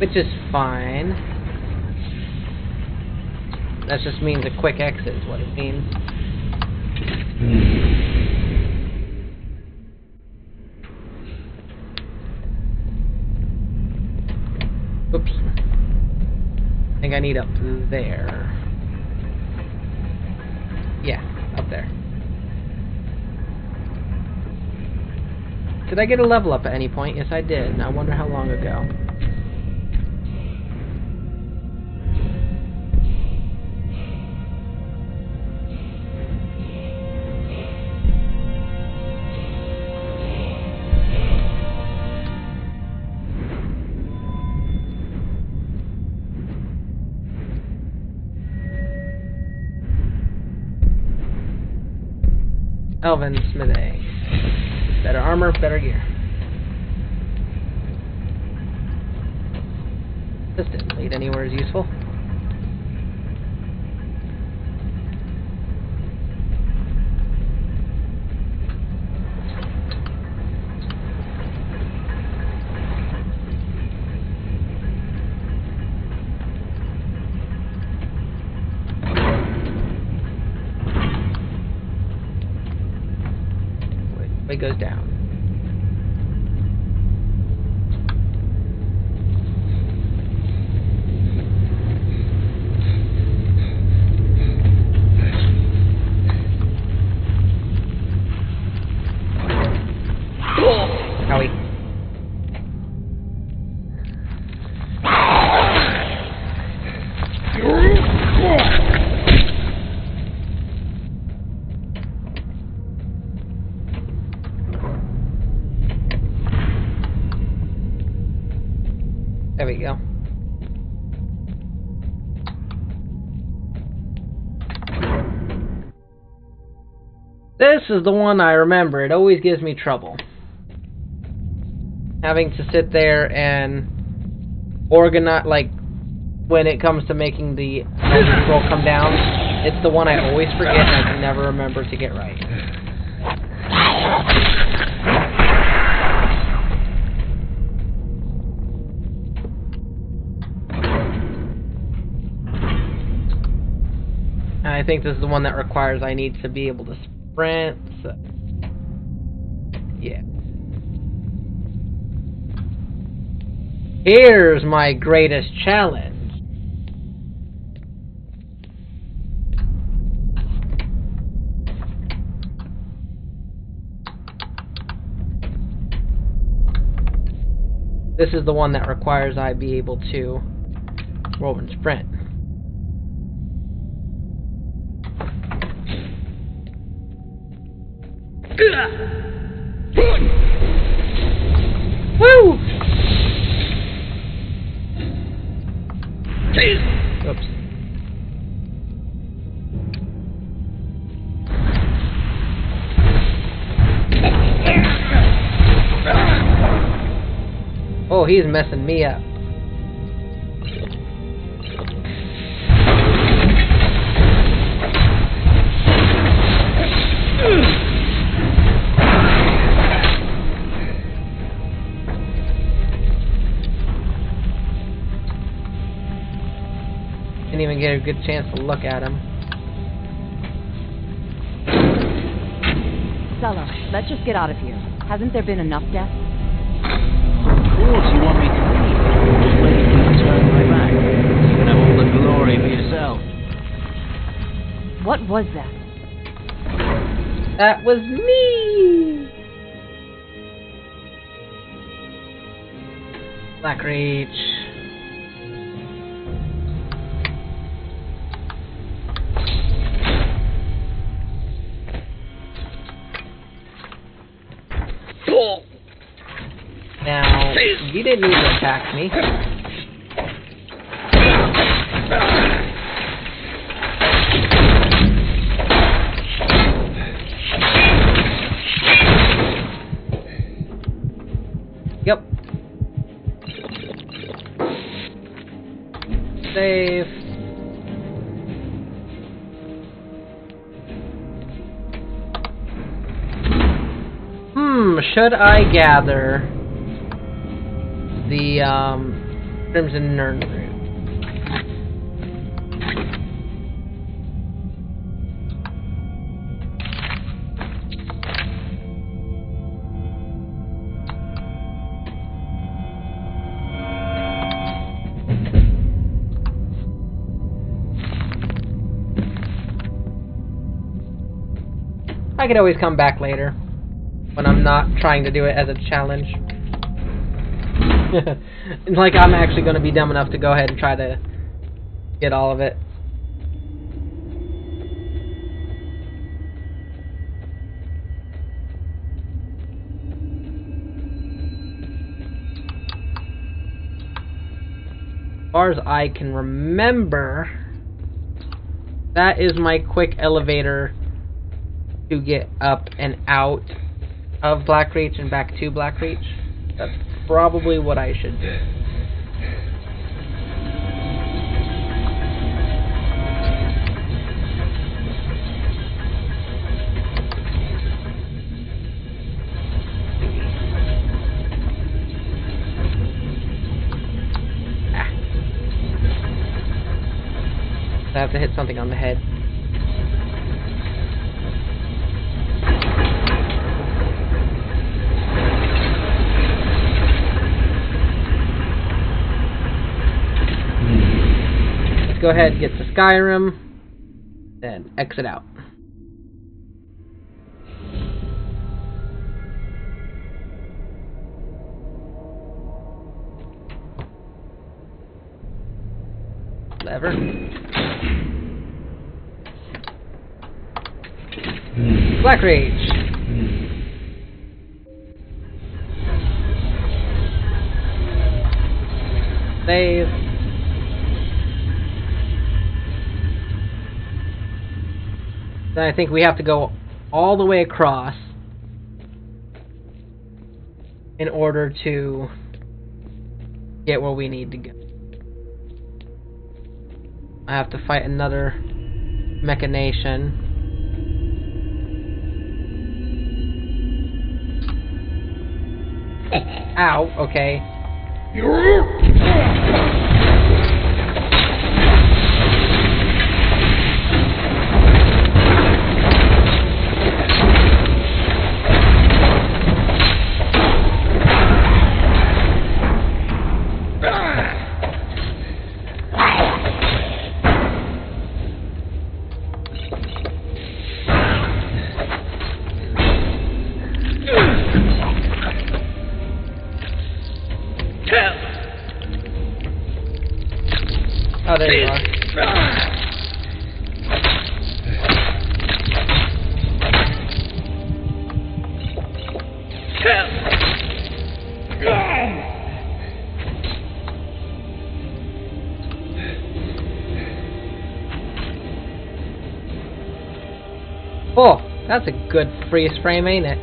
Which is fine. That just means a quick exit is what it means. Oops. I think I need up there. Yeah, up there. Did I get a level up at any point? Yes, I did. Now I wonder how long ago. Elven smithing. Better armor, better gear. This didn't lead anywhere as useful. It goes down. Howie. There we go. This is the one I remember. It always gives me trouble. Having to sit there and organize, like, when it comes to making the Elder Scroll come down, it's the one I always forget and I can never remember to get right. And I think this is the one that requires I need to be able to sprint, so... yeah. Here's my greatest challenge. This is the one that requires I be able to roll and sprint. Woo! Oops. Oh, he's messing me up. Didn't even get a good chance to look at him. Stella, let's just get out of here. Hasn't there been enough deaths? Of course you want me to leave. Turn my back. You can have all the glory for yourself. What was that? That was me! Black Rage. Now, you didn't need to attack me. Yep. Save. Should I gather the Crimson Nern root? I could always come back later when I'm not trying to do it as a challenge. Like I'm actually going to be dumb enough to go ahead and try to get all of it. As far as I can remember, that is my quick elevator to get up and out of Blackreach and back to Blackreach. That's probably what I should do. I have to hit something on the head. Go ahead and get to Skyrim, then exit out. Lever. Black Rage. Save. Then I think we have to go all the way across in order to get where we need to go. I have to fight another machination. Ow, okay. Oh, there you are. Oh, that's a good freeze frame, ain't it?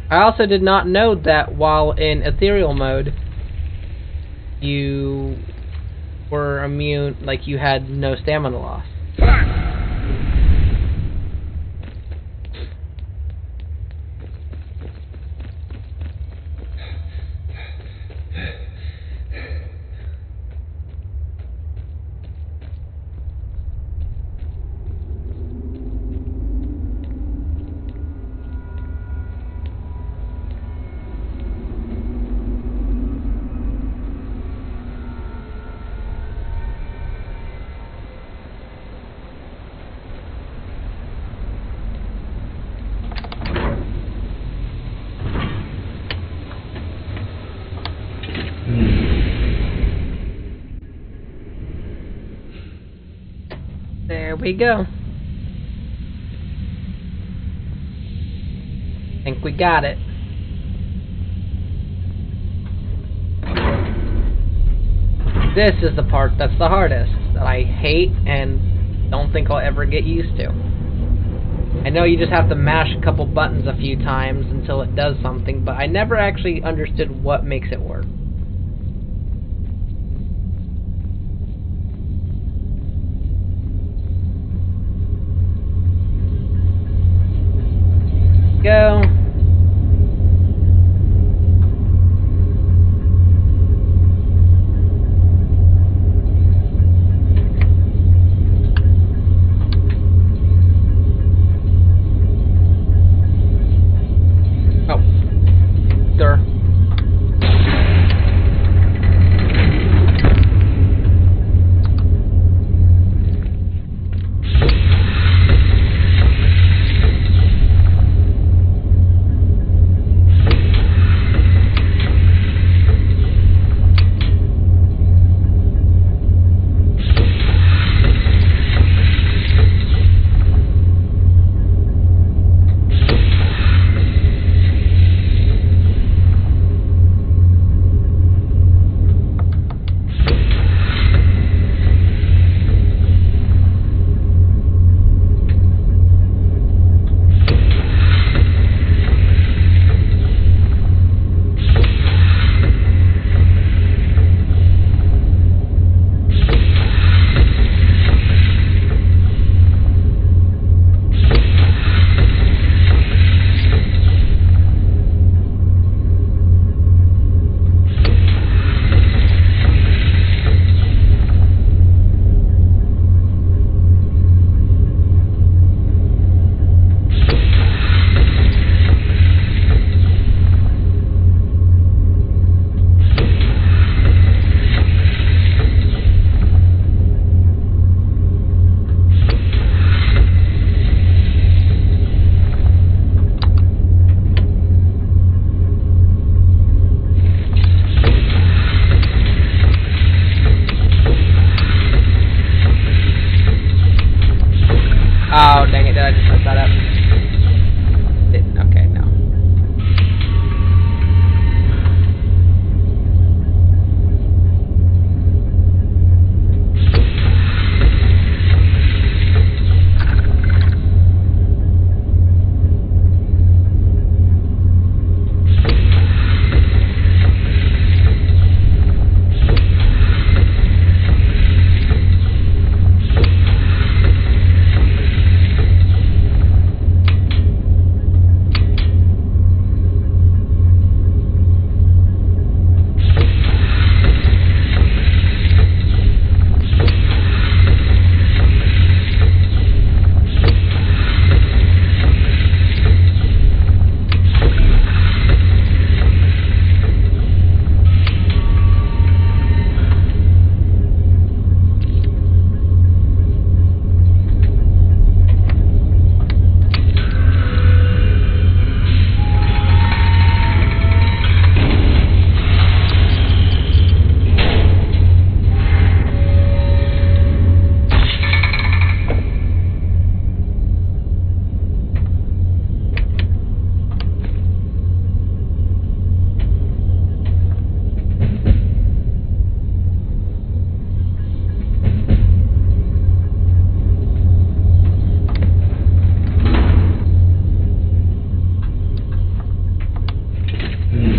I also did not know that while in ethereal mode, you were immune, like you had no stamina loss. There we go. Think we got it. This is the part that's the hardest, that I hate and don't think I'll ever get used to. I know you just have to mash a couple buttons a few times until it does something, but I never actually understood what makes it work. Go. Oh. There.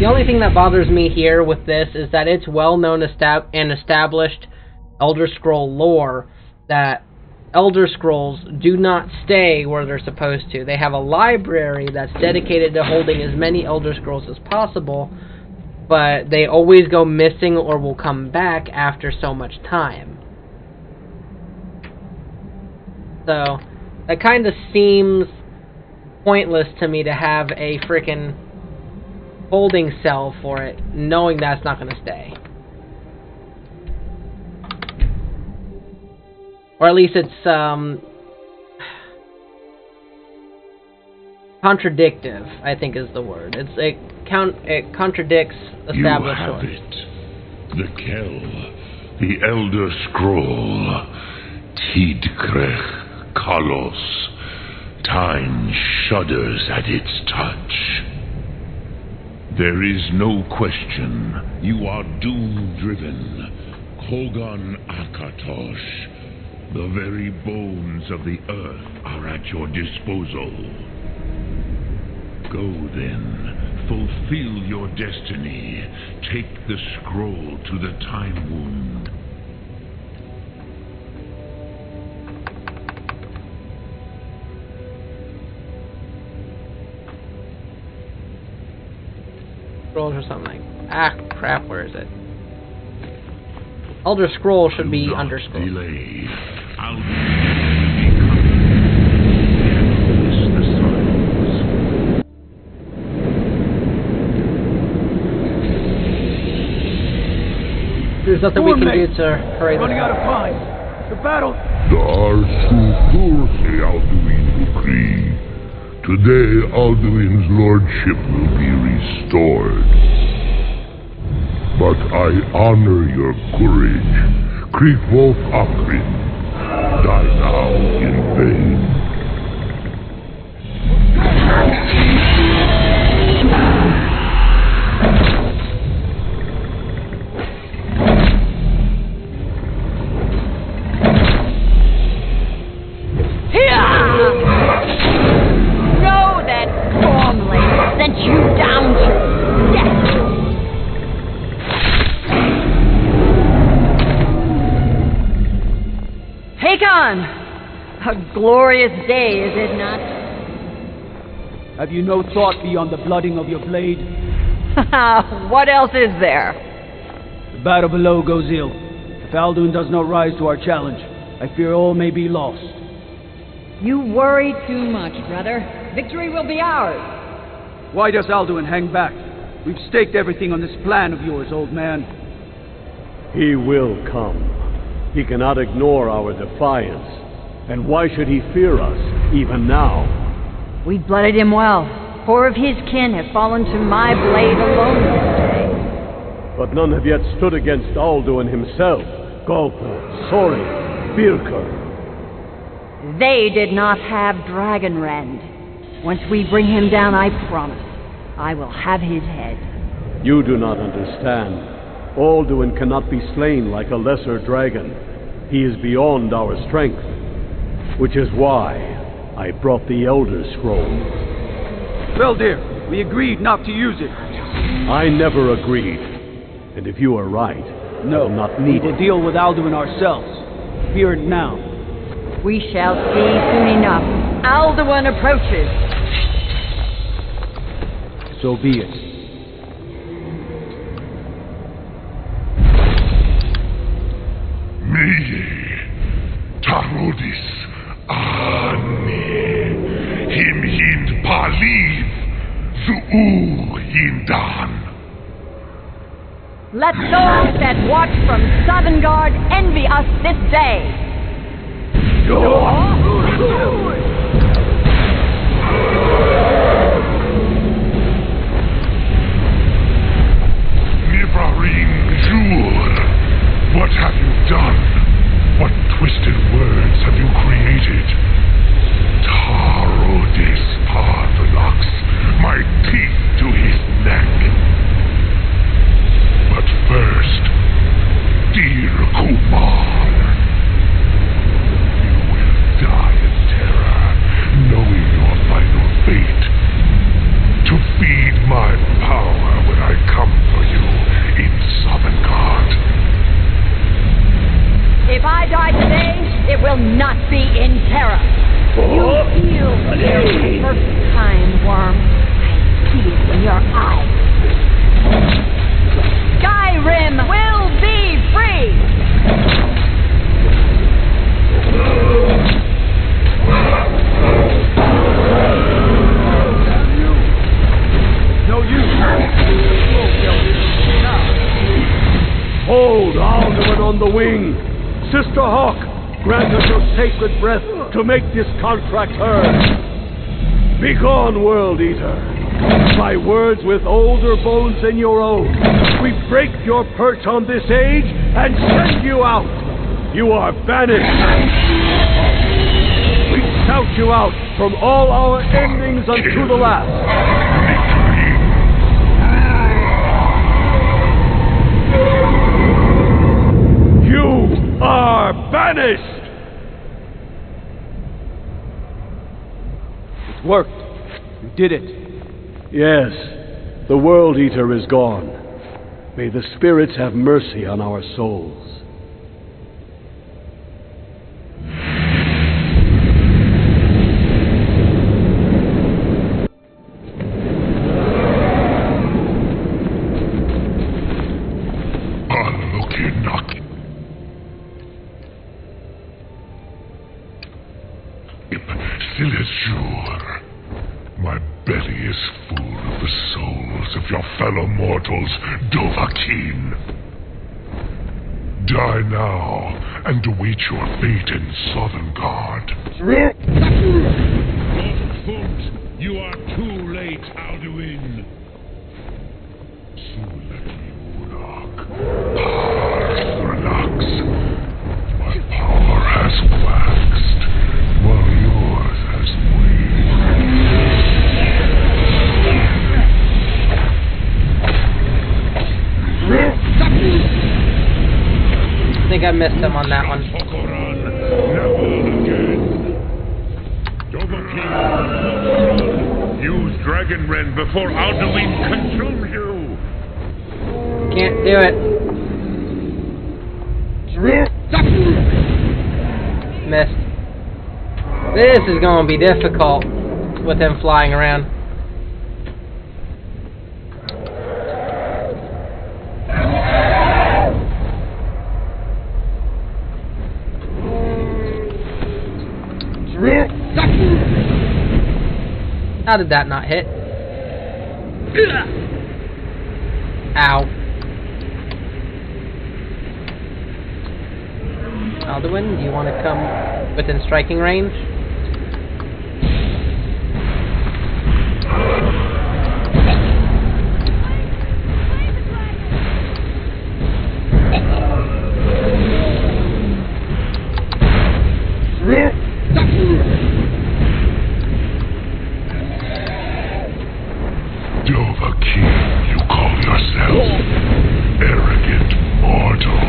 The only thing that bothers me here with this is that it's well-known and established Elder Scroll lore that Elder Scrolls do not stay where they're supposed to. They have a library that's dedicated to holding as many Elder Scrolls as possible, but they always go missing or will come back after so much time. So, that kind of seems pointless to me to have a frickin' holding cell for it, knowing that's not going to stay. Or at least it's contradictive, I think is the word. It contradicts established You have source. it. The Kell, the Elder Scroll, Tidkrech Kalos. Time shudders at its touch. There is no question. You are doom-driven. Kogan Akatosh. The very bones of the earth are at your disposal. Go then. Fulfill your destiny. Take the scroll to the Time Wound. Scrolls or something. Ah, crap, where is it? Elder Scroll should be under scroll. Delay. I'll There's nothing we can do to hurry this. Running out of time. The battle. Dar Sukurse Alduin decree. Today Alduin's lordship will be restored. But I honor your courage. Krieg Wolf Akrin. Die now in vain. Know that Stormblade sent you down to death. Take on! A glorious day, is it not? Have you no thought beyond the blooding of your blade? What else is there? The battle below goes ill. If Alduin does not rise to our challenge, I fear all may be lost. You worry too much, brother. Victory will be ours. Why does Alduin hang back? We've staked everything on this plan of yours, old man. He will come. He cannot ignore our defiance. And why should he fear us, even now? We've blooded him well. 4 of his kin have fallen to my blade alone this day. But none have yet stood against Alduin himself. Galpa, Sori, Birka. They did not have Dragonrend. Once we bring him down, I promise, I will have his head. You do not understand. Alduin cannot be slain like a lesser dragon. He is beyond our strength. Which is why I brought the Elder Scroll. Veldir, we agreed not to use it. I never agreed. And if you are right, no, I will not need we will it. deal with Alduin ourselves. Fear it now. We shall see soon enough. Alduin approaches. So be it. Meye, Tarodis, Ane, Him Hind Paliv, Zuu Hindan. Let those that watch from Sovngarde envy us this day. Nivarim Jur, what have you done? What twisted words have you created? Tarodis Pathlux, my teeth to his neck. But first, dear Kumar, you will die in terror. will not be in terror. You feel fear for the first time, worm. I see it in your eyes. Skyrim will be free! No use. Hold, Alderman on the wing. Sister Hawk, grant us your sacred breath to make this contract heard. Begone, World Eater. By words with older bones than your own, we break your perch on this age and send you out. You are banished. We shout you out from all our endings unto the last. You are banished! It worked. You did it. Yes, the World Eater is gone. May the spirits have mercy on our souls. My belly is full of the souls of your fellow mortals, Dovahkiin. Die now, and await your fate in Sovngarde. Folks, you are too late, Alduin. Relax. My power has waxed, while yours has I think I missed him on that one. Use Dragon Ren before Alduin consumes you. Can't do it. Missed. This is going to be difficult with him flying around. How did that not hit? Ow. Alduin, do you want to come within striking range? Dovahkiin, you call yourself arrogant mortal.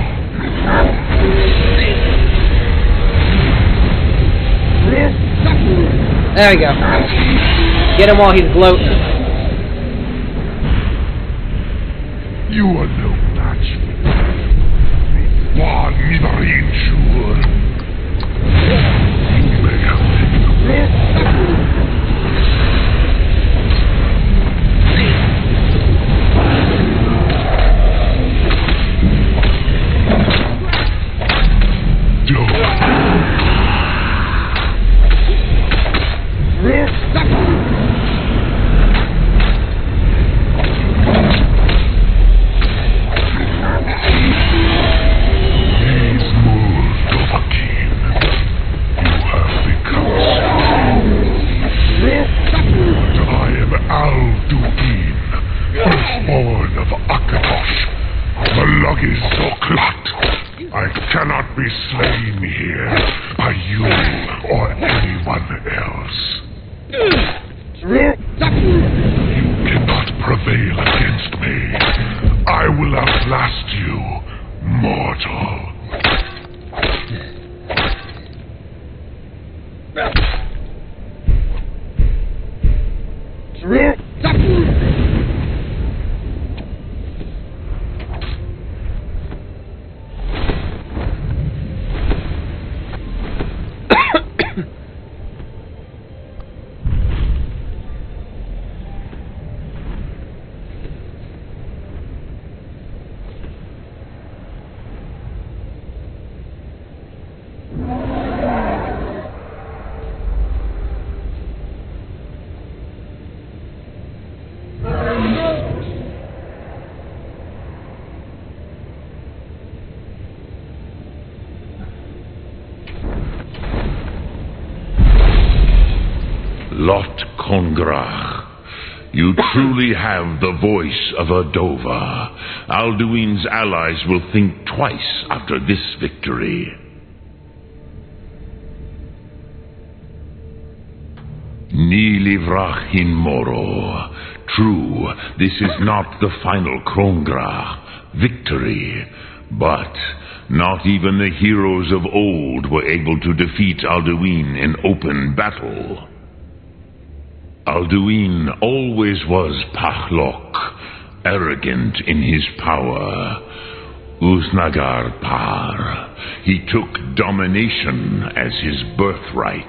There we go. Get him while he's gloating. You are no match for me. One Midarin sure. You may have been Lot Congrach. You truly have the voice of a Dova. Alduin's allies will think twice after this victory. Ni livrach in moro. True, this is not the final Krongrach victory, but not even the heroes of old were able to defeat Alduin in open battle. Alduin always was Pachlok, arrogant in his power. Uznagar Par. He took domination as his birthright.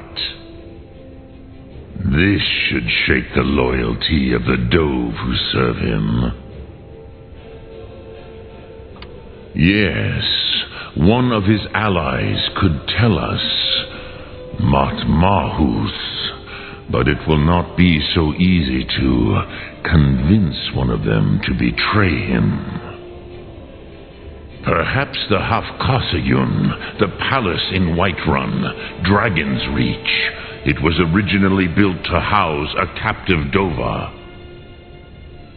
This should shake the loyalty of the Dove who serve him. Yes, one of his allies could tell us, Matmahus. But it will not be so easy to convince one of them to betray him. Perhaps the Hafkasayun, the palace in Whiterun, Dragon's Reach. It was originally built to house a captive Dova.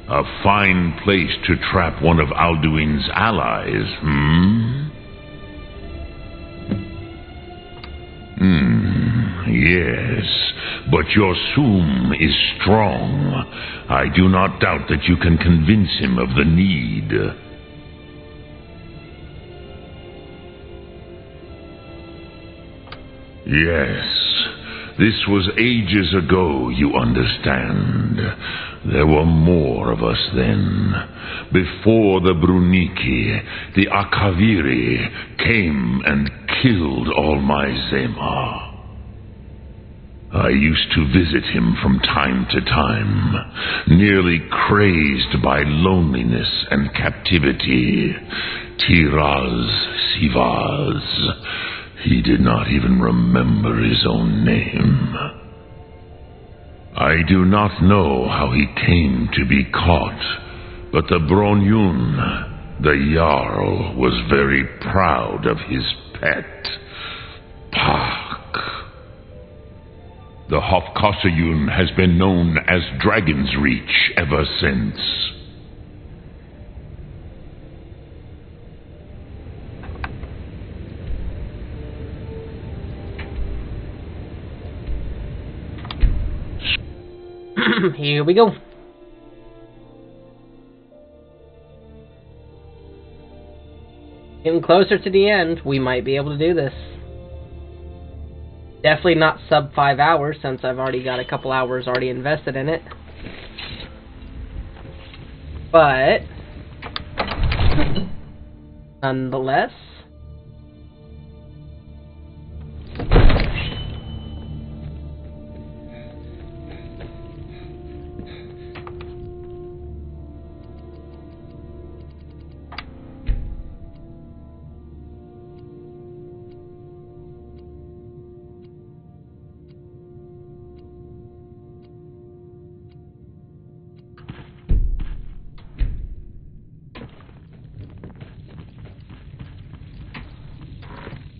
A fine place to trap one of Alduin's allies, Yes, but your Soom is strong. I do not doubt that you can convince him of the need. Yes, this was ages ago, you understand. There were more of us then. Before the Bruniki, the Akaviri came and killed all my Zema. I used to visit him from time to time, nearly crazed by loneliness and captivity. Tiraz Sivaz. He did not even remember his own name. I do not know how he came to be caught, but the Bronyun, the Jarl, was very proud of his pet, Pak. The Hofkosayun has been known as Dragon's Reach ever since. Here we go. Getting closer to the end, we might be able to do this. Definitely not sub 5 hours, since I've already got a couple hours already invested in it. But nonetheless,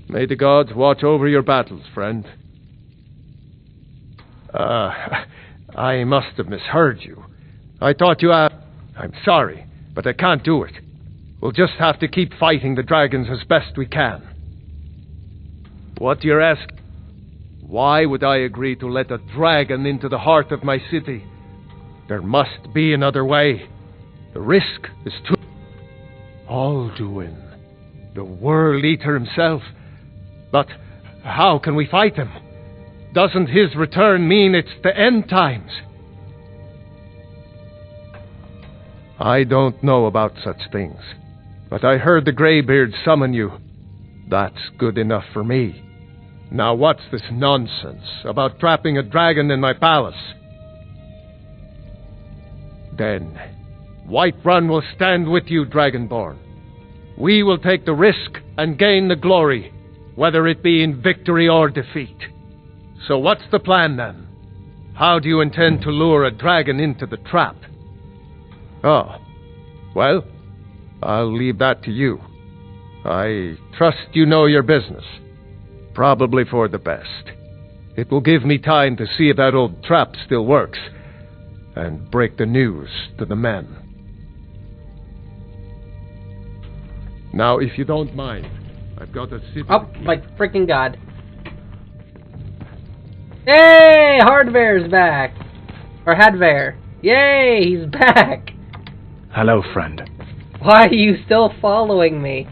May the gods watch over your battles, friend. I must have misheard you. I thought you asked... I'm sorry, but I can't do it. We'll just have to keep fighting the dragons as best we can. What you're asking? Why would I agree to let a dragon into the heart of my city? There must be another way. The risk is too... Alduin, the World Eater himself. But how can we fight him? Doesn't his return mean it's the end times? I don't know about such things, but I heard the Greybeard summon you. That's good enough for me. Now what's this nonsense about trapping a dragon in my palace? Then, Whiterun will stand with you, Dragonborn. We will take the risk and gain the glory, whether it be in victory or defeat. So what's the plan then? How do you intend to lure a dragon into the trap? Oh, well, I'll leave that to you. I trust you know your business. Probably for the best. It will give me time to see if that old trap still works, and break the news to the men. Now, if you don't mind, I've got a city. Oh, my freaking god. Yay! Hardware's back! Or Hadvar. Yay! He's back! Hello, friend. Why are you still following me?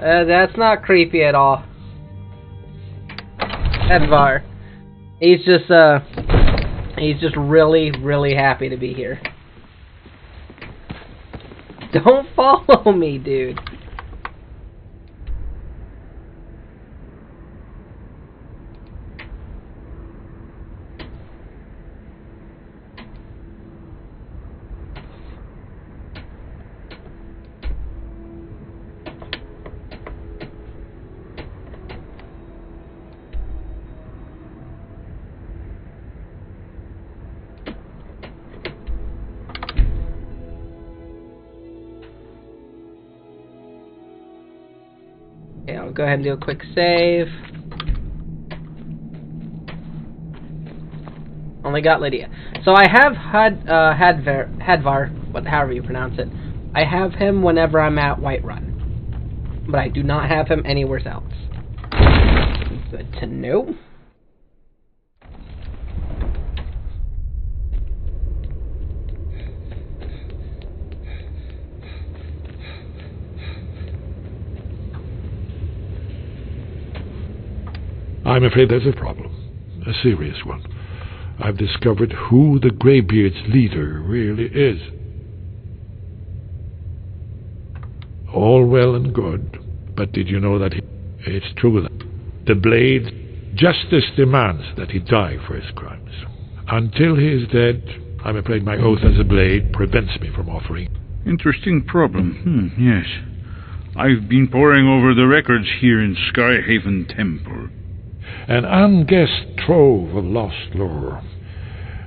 That's not creepy at all. Hadvar. He's just really, really happy to be here. Don't follow me, dude. Okay, I'll go ahead and do a quick save. Only got Lydia. So I have Hadvar, however you pronounce it. I have him whenever I'm at Whiterun, but I do not have him anywhere else. Good to know. I'm afraid there's a problem. A serious one. I've discovered who the Greybeard's leader really is. All well and good, but did you know that it's true that the Blade justice demands that he die for his crimes. Until he is dead, I'm afraid my oath as a Blade prevents me from offering. Interesting problem. Yes. I've been poring over the records here in Skyhaven Temple. An unguessed trove of lost lore.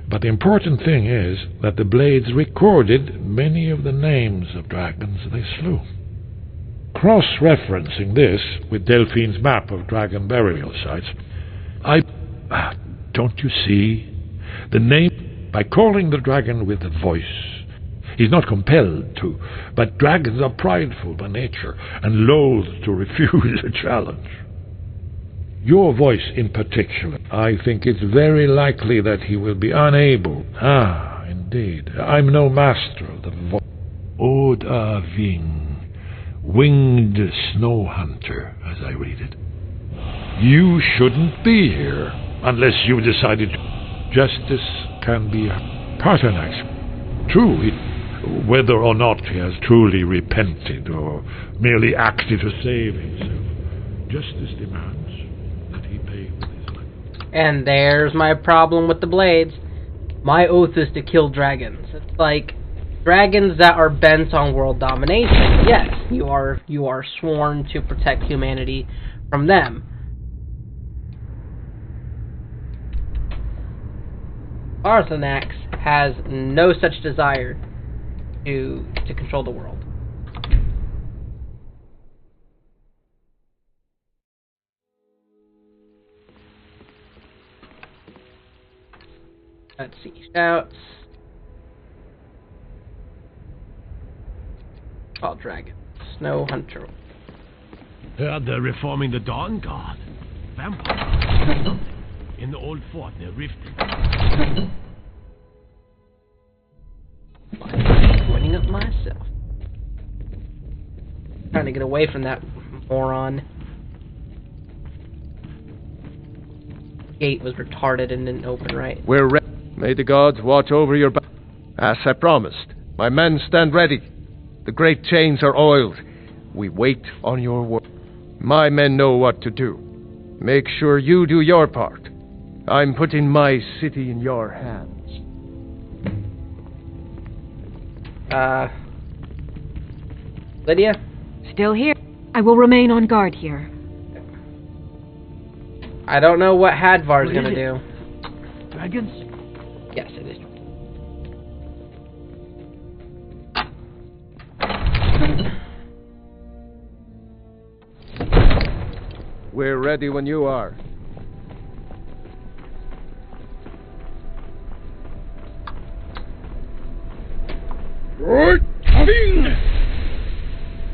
But the important thing is that the Blades recorded many of the names of dragons they slew. Cross-referencing this with Delphine's map of dragon burial sites, don't you see? The name, by calling the dragon with a voice, he's not compelled to, but dragons are prideful by nature and loath to refuse a challenge. Your voice in particular, I think it's very likely that he will be unable. Indeed. I'm no master of the voice. Oda Ving, winged snow hunter, as I read it. You shouldn't be here unless you've decided justice can be Paternax. True, whether or not he has truly repented or merely acted to save himself, justice demands. And there's my problem with the Blades. My oath is to kill dragons. It's like dragons that are bent on world domination. Yes, you are sworn to protect humanity from them. Paternax has no such desire to control the world. Let's see. Shouts. All dragon. Snow hunter. Heard they're reforming the Dawn Guard. Vampires. In the old fort near Riften. Pointing up myself. Trying to get away from that moron. Gate was retarded and didn't open right. We're ready. May the gods watch over your back. As I promised, my men stand ready. The great chains are oiled. We wait on your word. My men know what to do. Make sure you do your part. I'm putting my city in your hands. Lydia? Still here. I will remain on guard here. I don't know what Hadvar's gonna do. Dragons? Yes, it is. We're ready when you are. Right, King!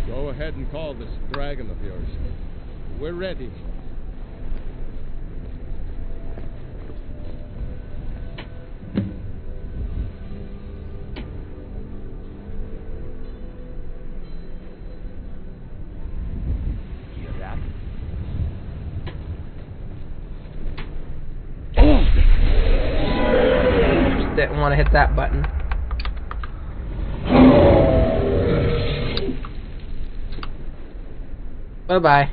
Go ahead and call this dragon of yours. We're ready. Just didn't want to hit that button. Bye-bye.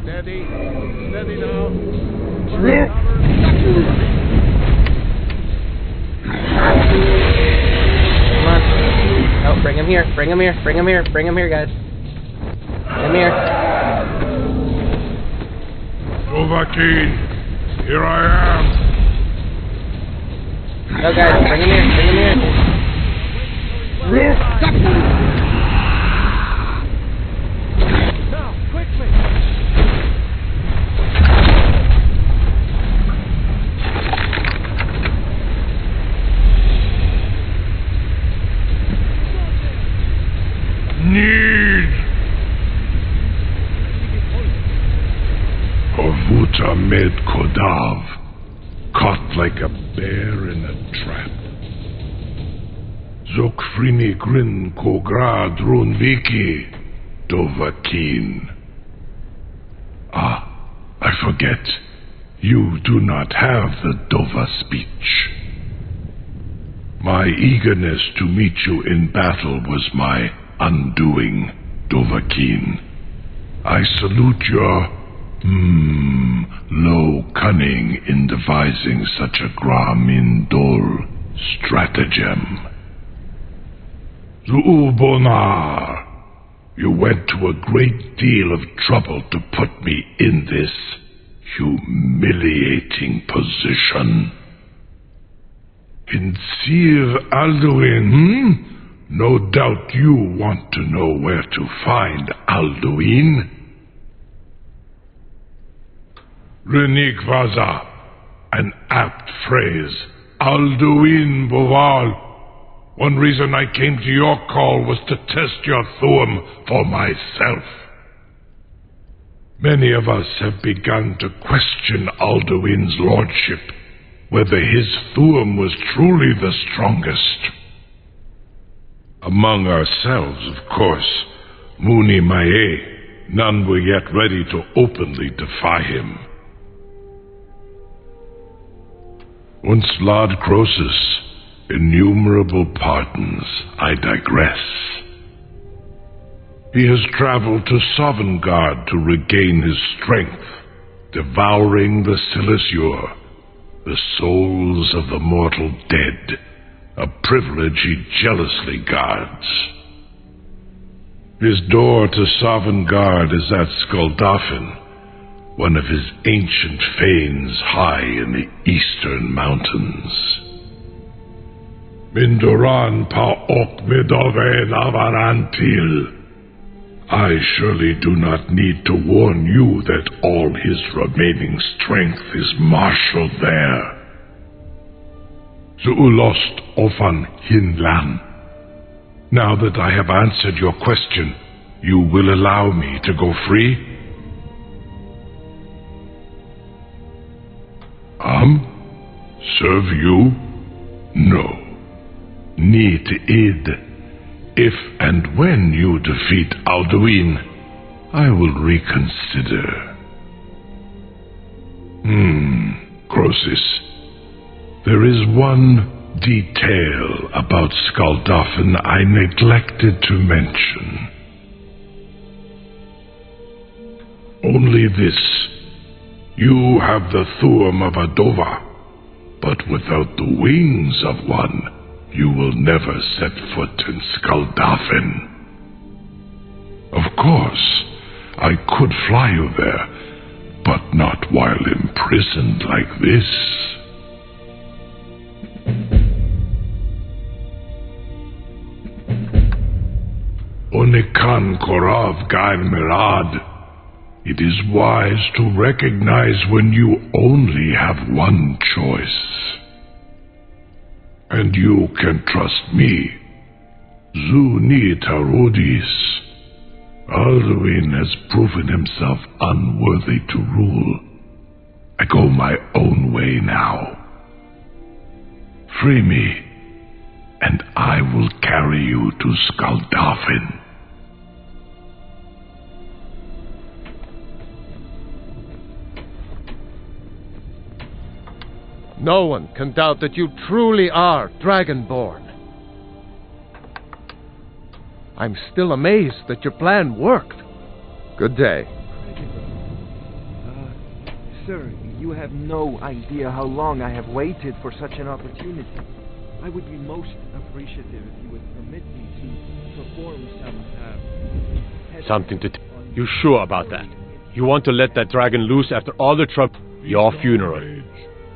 Steady. Steady now. Come on. Oh, bring him here. Bring him here. Bring him here. Bring him here, guys. Bring him here. Dovahkiin, here I am. Go, guys. Bring him here. Bring him here. Now, quickly! Need Havuta Med Kodav, caught like a bear in a trap. Zokfrini Grin Kograd Runviki Dovahkiin. Ah, I forget. You do not have the Dova speech. My eagerness to meet you in battle was my undoing, Dovahkiin. I salute your, low cunning in devising such a Gramin Dol stratagem. Zu'ubonar, you went to a great deal of trouble to put me in this humiliating position. In Sir Alduin, no doubt you want to know where to find Alduin. Renik Vaza, an apt phrase. Alduin Boval. One reason I came to your call was to test your Thuum for myself. Many of us have begun to question Alduin's lordship, whether his Thuum was truly the strongest. Among ourselves, of course, Muni Mae, none were yet ready to openly defy him. Once Lord Croesus, innumerable pardons, I digress. He has traveled to Sovngarde to regain his strength, devouring the Silesure, the souls of the mortal dead, a privilege he jealously guards. His door to Sovngarde is at Skuldafn, one of his ancient fanes high in the eastern mountains. Mindoran Pa'ok Midoven Avarantil. I surely do not need to warn you that all his remaining strength is marshaled there. Zu'ulost Ofan Hinlan. Now that I have answered your question, you will allow me to go free? Serve you? No. Need id. If and when you defeat Alduin, I will reconsider. Croesus. There is one detail about Skuldafn I neglected to mention. Only this. You have the Thuum of a Dova, but without the wings of one, you will never set foot in Skuldafn. Of course, I could fly you there, but not while imprisoned like this. One Kan Korav Gair Mirad. It is wise to recognize when you only have one choice. And you can trust me. Zuni Tarudis. Alduin has proven himself unworthy to rule. I go my own way now. Free me, and I will carry you to Skaldafin. No one can doubt that you truly are Dragonborn. I'm still amazed that your plan worked. Good day. Sir, you have no idea how long I have waited for such an opportunity. I would be most appreciative if you would permit me to perform some, Something to You sure about that? You want to let that dragon loose after all the trouble? Your funeral.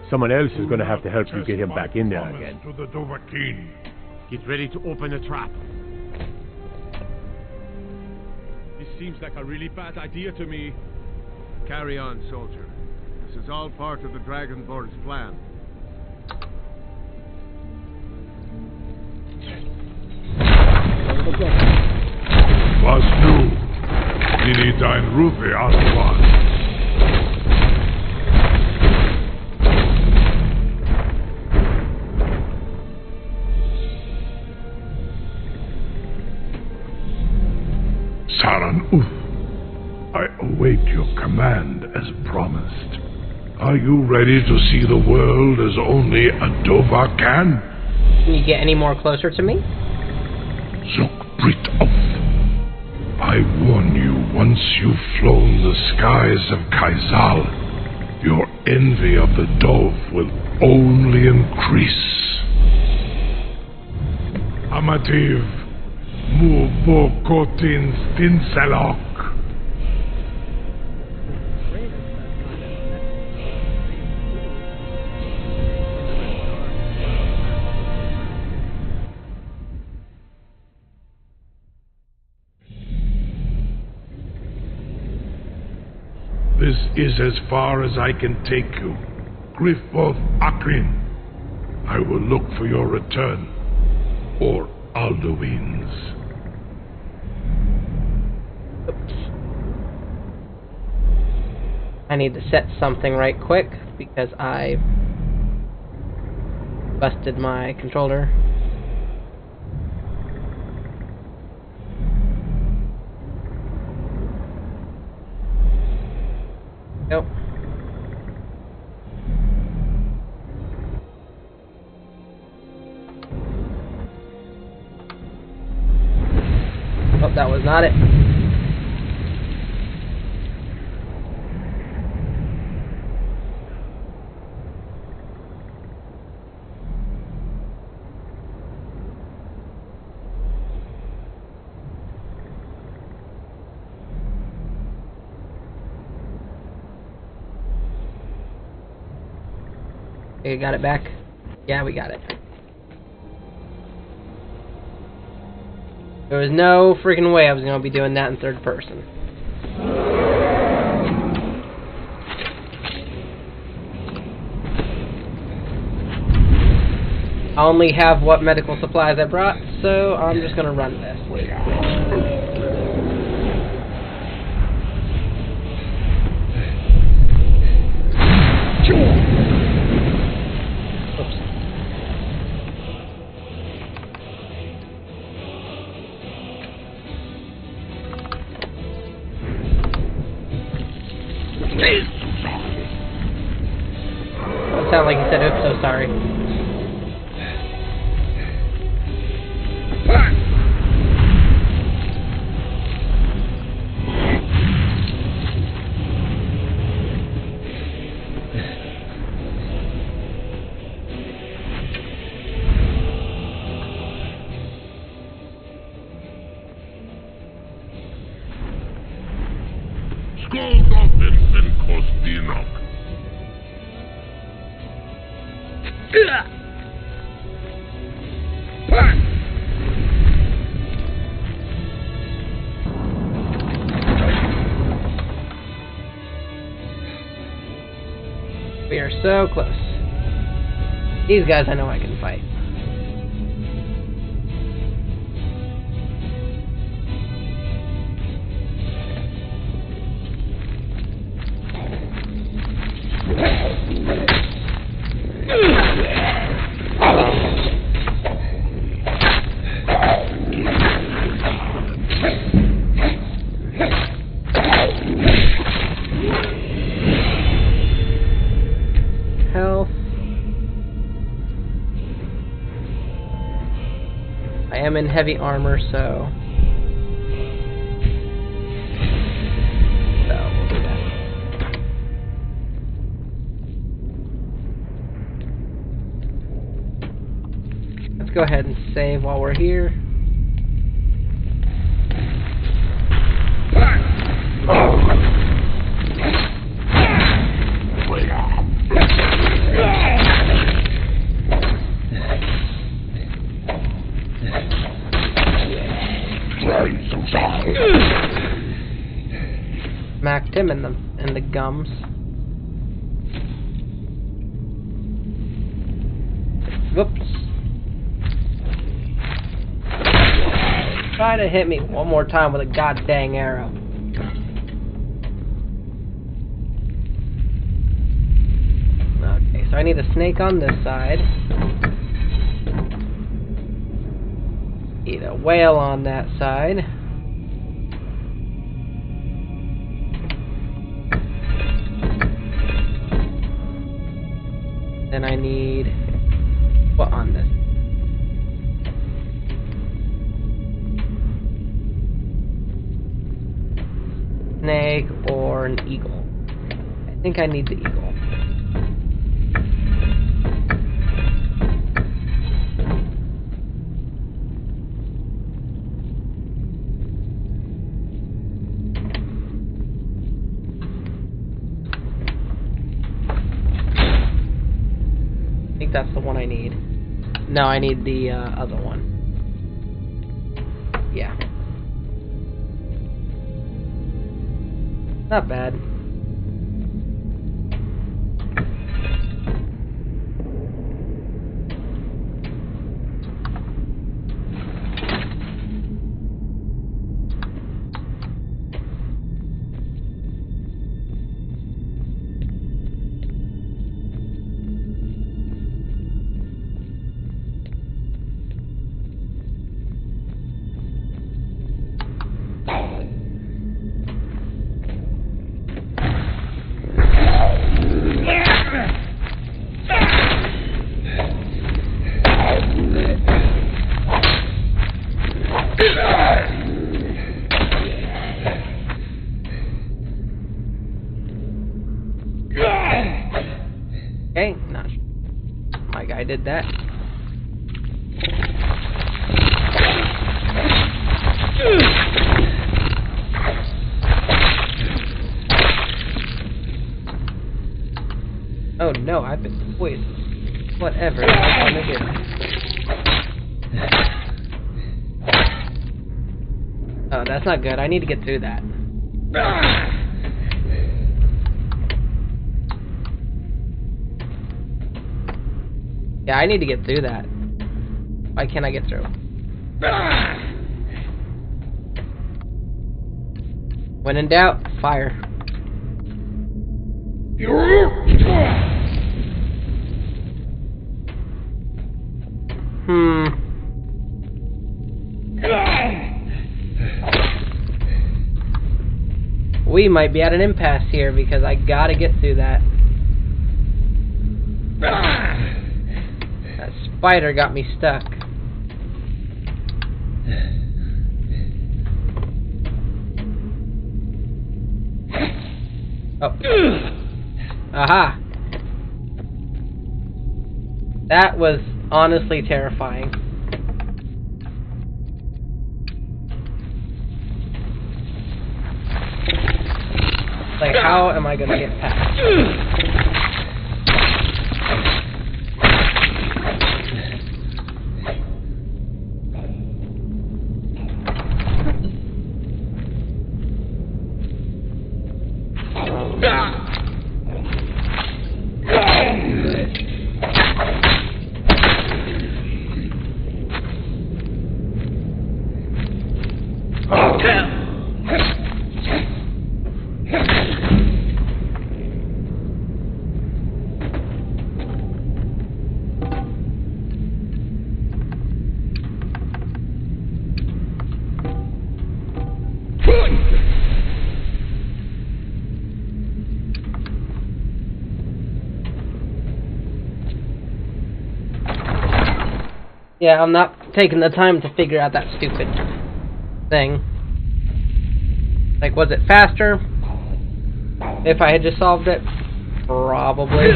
Someone else is going to have to help you get him back in there again. To the Dovahkiin. Get ready to open the trap. This seems like a really bad idea to me. Carry on, soldier. This is all part of the Dragonborn's plan. Was nu? Dini dein Rufe Aswan. Saran Uth, I await your command as promised. Are you ready to see the world as only a Dova can? Can you get any more closer to me? Zukbrit Oath. I warn you, once you've flown the skies of Kaizal, your envy of the Dove will only increase. Amativ, Mubokotin Stinselok. This is as far as I can take you. Grifoth Akrin. I will look for your return. Or Alduin's. I need to set something right quick because I busted my controller. Nope. Oh, that was not it. Okay, got it back? Yeah, we got it. There was no freaking way I was going to be doing that in third person. I only have what medical supplies I brought, so I'm just going to run this. That sounded like he said, oops, so sorry. We are so close. These guys I know I can fight. I'm in heavy armor, so we'll do that. Let's go ahead and save while we're here. Smacked him in the gums. Whoops. Try to hit me one more time with a goddamn arrow. Okay, so I need a snake on this side. Need a whale on that side. Then I need what on this? Snake or an eagle? I think I need the eagle. That's the one I need. No, I need the other one. Yeah. Not bad. Okay, not sure. My guy did that. Oh no, I've been poisoned. Whatever, I want to do. Oh, that's not good. I need to get through that. Yeah, I need to get through that. Why can't I get through? When in doubt, fire. We might be at an impasse here because I gotta get through that. That spider got me stuck. Oh. Aha! That was honestly terrifying. Like, how am I gonna get past? Yeah, I'm not taking the time to figure out that stupid thing. Like, was it faster if I had just solved it? Probably.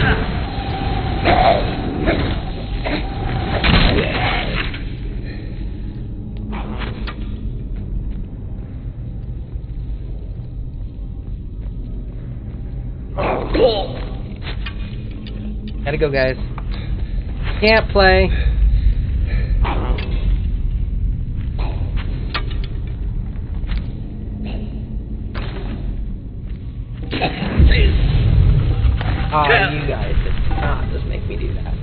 Gotta go, guys. Can't play. Oh, you guys did not just make me do that.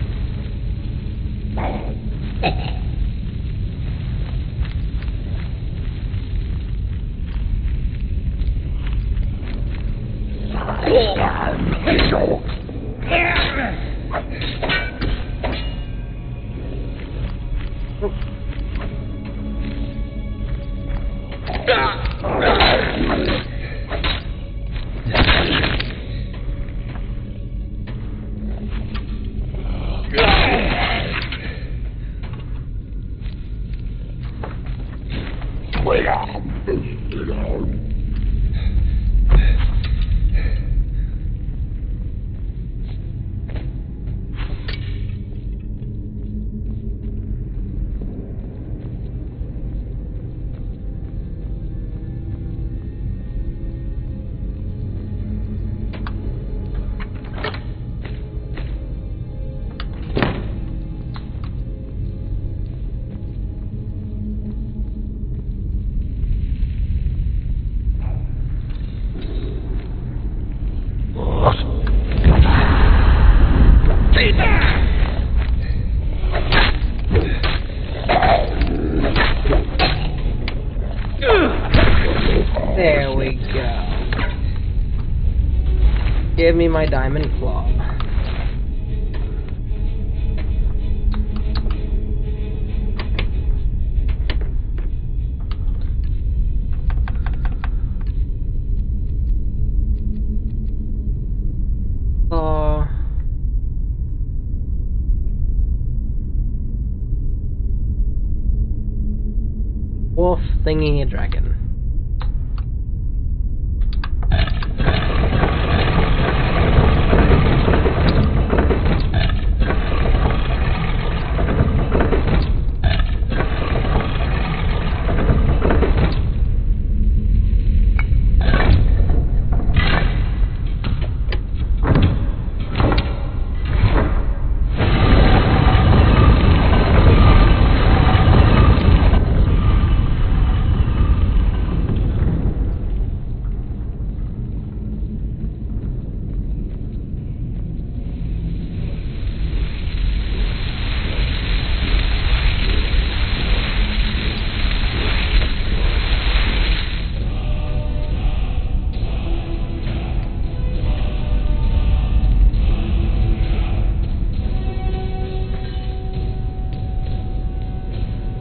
There we go. Give me my diamond claw. Wolf thingy a dragon.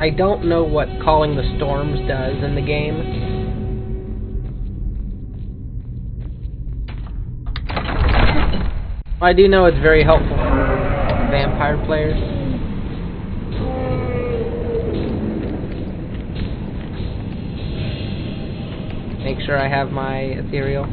I don't know what calling the storms does in the game. I do know it's very helpful for vampire players. Make sure I have my ethereal.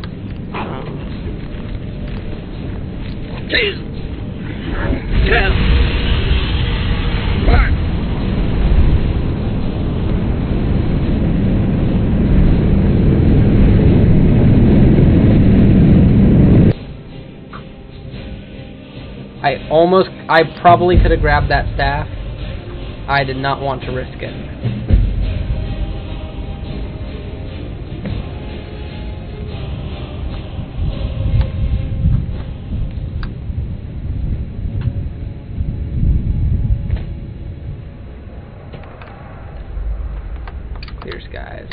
I probably could have grabbed that staff. I did not want to risk it. Clear skies.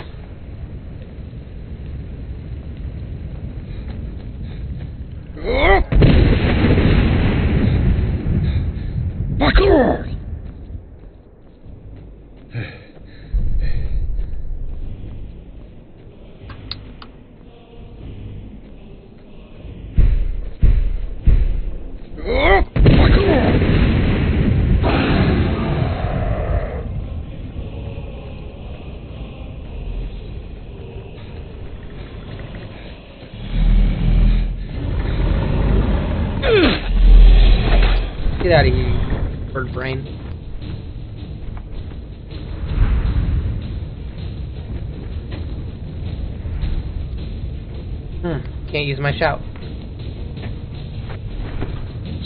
Get out of here, you bird brain. Can't use my shout.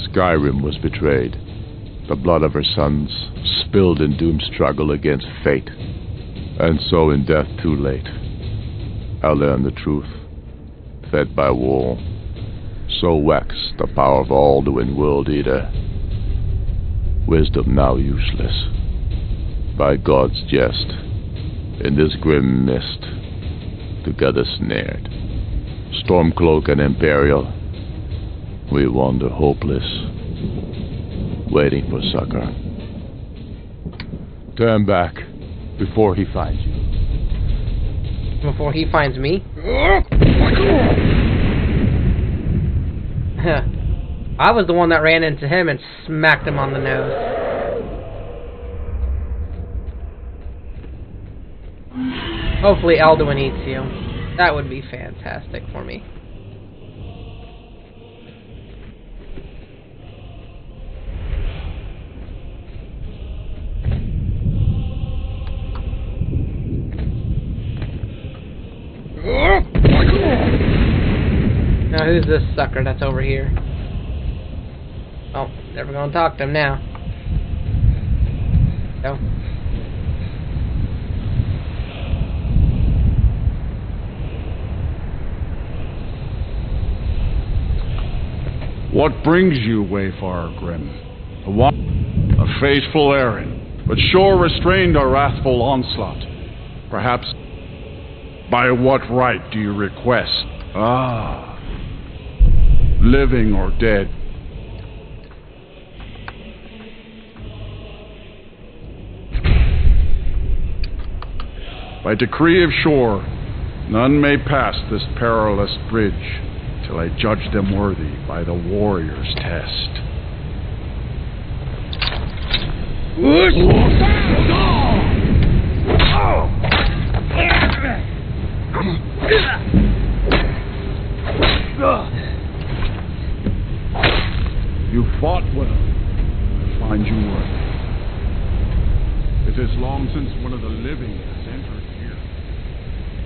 Skyrim was betrayed. The blood of her sons spilled in doomed struggle against fate. And so in death too late, I learned the truth. Fed by war, so waxed the power of Alduin World Eater. Wisdom now useless. By God's jest, in this grim mist, together snared. Stormcloak and Imperial, we wander hopeless, waiting for succor. Turn back before he finds you. Before he finds me? I was the one that ran into him and smacked him on the nose. Hopefully Alduin eats you. That would be fantastic for me. Now who's this sucker that's over here? Oh, never gonna talk to him now. No. What brings you, Wayfarer Grim? A faithful errand, but sure restrained our wrathful onslaught. Perhaps, by what right do you request? Ah, living or dead? By decree of shore, none may pass this perilous bridge till I judge them worthy by the warrior's test. You fought well. I find you worthy. It is long since one of the living has entered here.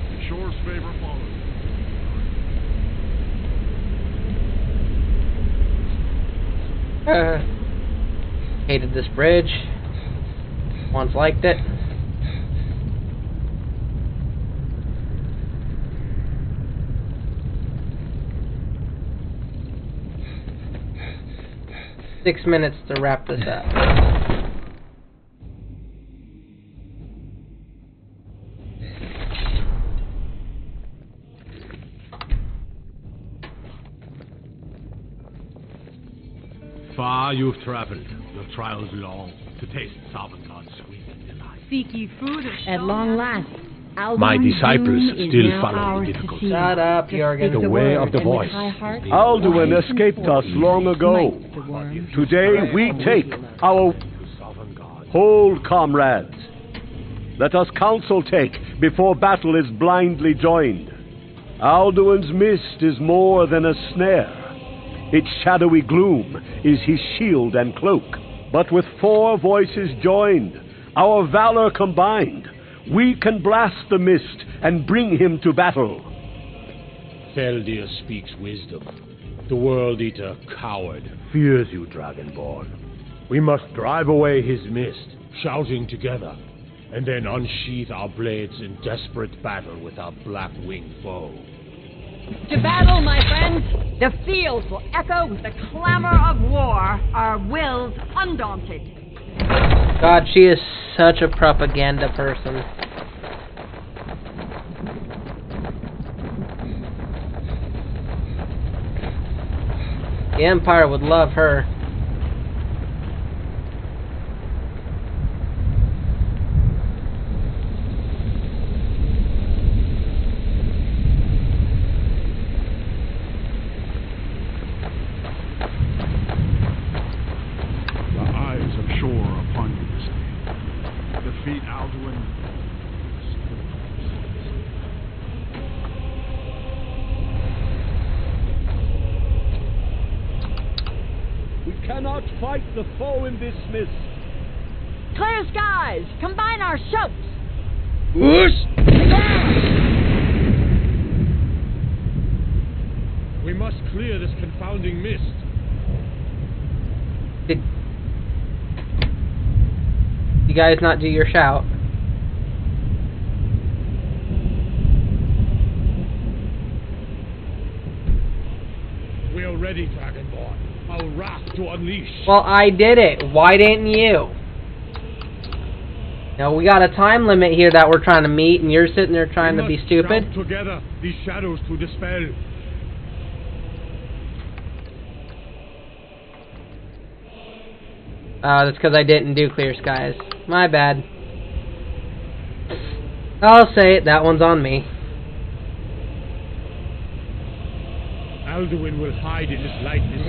The shore's favor follows. Hated this bridge. Once liked it. Six minutes to wrap this up. Far you've traveled, your trials long, to taste Sovngarde's sweet delight. Seek ye food or At long last, My disciples still follow the difficult Shut up, Jorgen. The way of the voice. Alduin escaped us long ago. Today we take our... Hold, comrades. Let us counsel take before battle is blindly joined. Alduin's mist is more than a snare. Its shadowy gloom is his shield and cloak. But with 4 voices joined, our valor combined, we can blast the mist and bring him to battle. Feldir speaks wisdom. The World Eater, coward, fears you, Dragonborn. We must drive away his mist, shouting together, and then unsheath our blades in desperate battle with our black-winged foe. To battle, my friends! The fields will echo with the clamor of war, our wills undaunted. God, she is such a propaganda person. The Empire would love her. We cannot fight the foe in this mist. Clear skies! Combine our shouts! We must clear this confounding mist. Did you guys not do your shout? We are ready, Dragonborn. Our wrath to unleash. Well, I did it. Why didn't you? Now, we got a time limit here that we're trying to meet, and you're sitting there trying to be stupid. Shout together these shadows to dispel. That's because I didn't do clear skies. My bad. I'll say it, that one's on me. Alduin will hide in this lightness.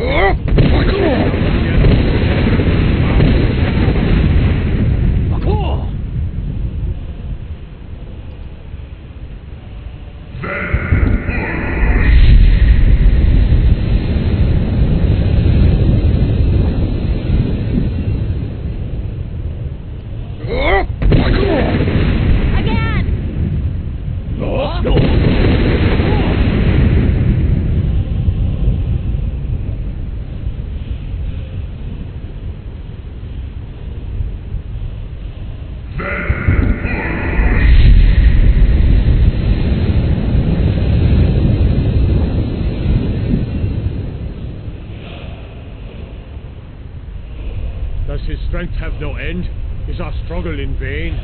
Does his strength have no end? Is our struggle in vain?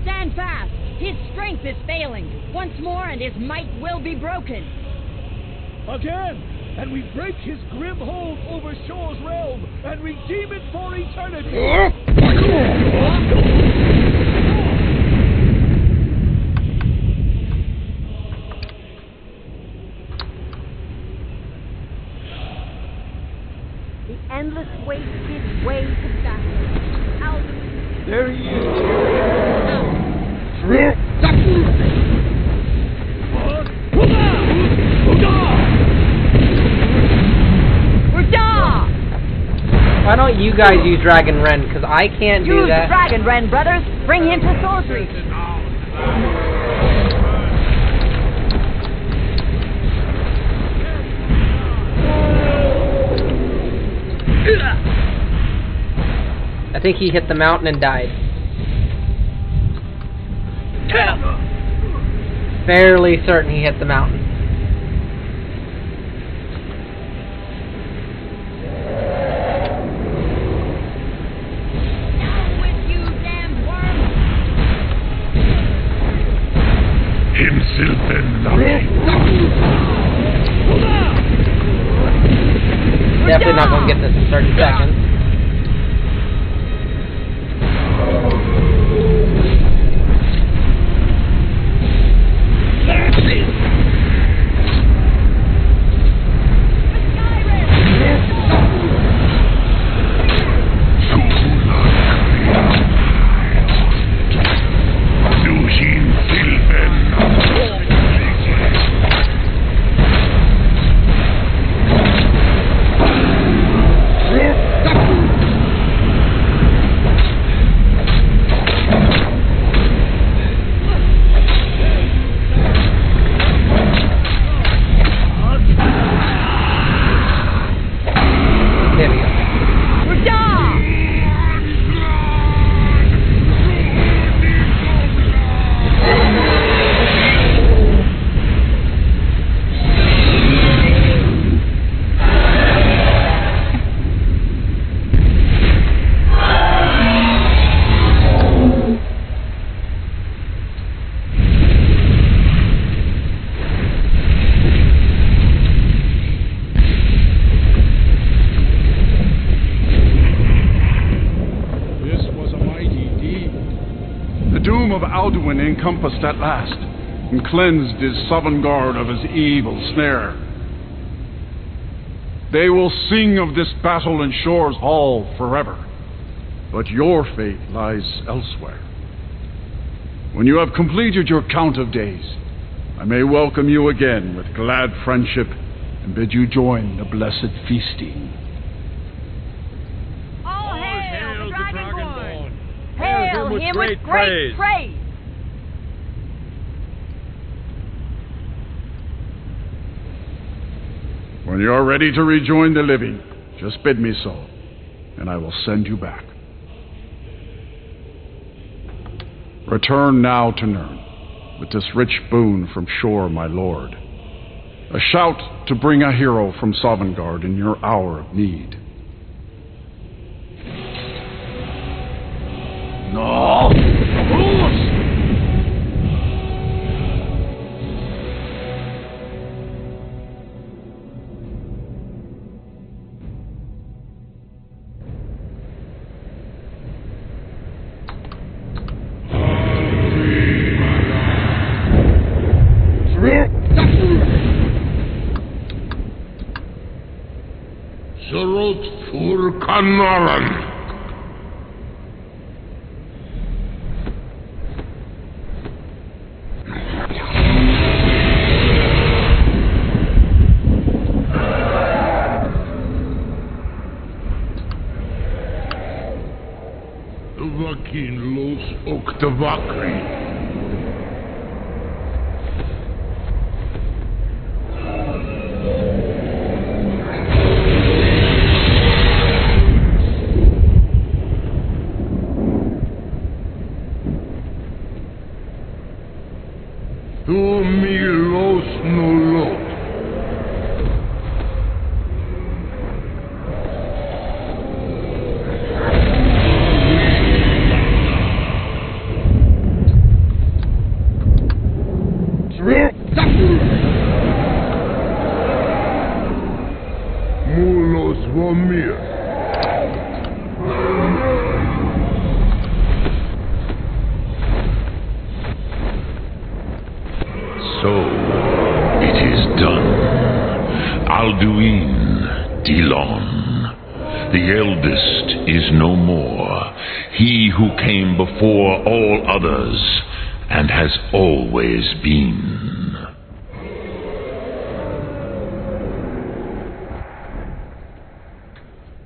Stand fast! His strength is failing. Once more and his might will be broken. Again! And we break his grim hold over Shor's realm and redeem it for eternity! The endless waste gives way to battle. Out. There he is! Why don't you guys use Dragon Ren? Because I can't do that. Use Dragon Ren, brothers! Bring him to sorcery! I think he hit the mountain and died. Fairly certain he hit the mountain. Definitely not going to get this in 30 seconds. Encompassed at last, and cleansed his Sovngarde of his evil snare. They will sing of this battle in Shor's hall forever, but your fate lies elsewhere. When you have completed your count of days, I may welcome you again with glad friendship and bid you join the blessed feasting. with great praise. When you are ready to rejoin the living, just bid me so, and I will send you back. Return now to Nirn, with this rich boon from shore, my lord. A shout to bring a hero from Sovngarde in your hour of need. No! Sorot fur kanaran. Vakin los oktavakri. Tu milos nulot. Mulos vomir. So, it is done. Alduin, Dilon, the eldest is no more. He who came before all others, and has always been.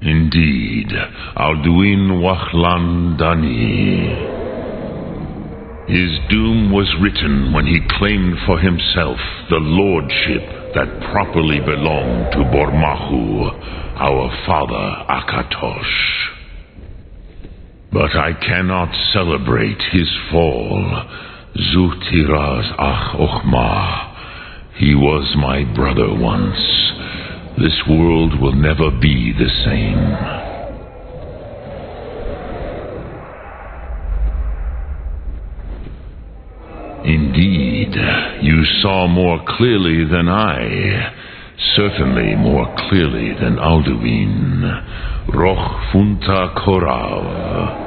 Indeed, Alduin Wachlan Dani. His doom was written when he claimed for himself the lordship that properly belonged to Bormahu, our father Akatosh. But I cannot celebrate his fall. Zutiraz Ach Ochma. He was my brother once. This world will never be the same. Indeed, you saw more clearly than I, certainly more clearly than Alduin. Roch Funta Korav.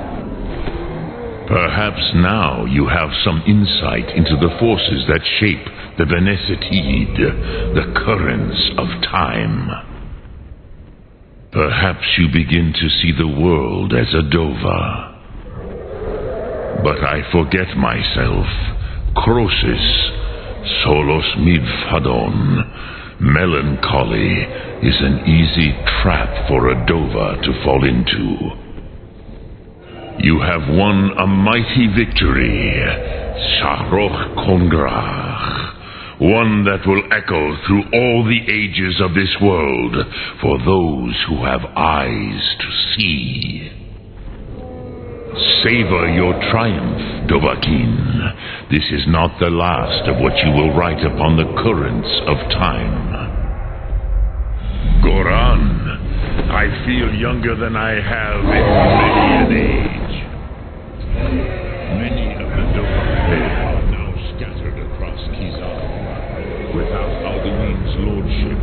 Perhaps now you have some insight into the forces that shape the Venesetid, the currents of time. Perhaps you begin to see the world as a Dova. But I forget myself. Crosis, solos midfadon. Melancholy is an easy trap for a Dova to fall into. You have won a mighty victory, Shahroch Kongrach, one that will echo through all the ages of this world for those who have eyes to see. Savor your triumph, Dovahkiin. This is not the last of what you will write upon the currents of time. Goran, I feel younger than I have in many an age. Many of the Dovahkiin are now scattered across Kizar. Without Alduin's lordship,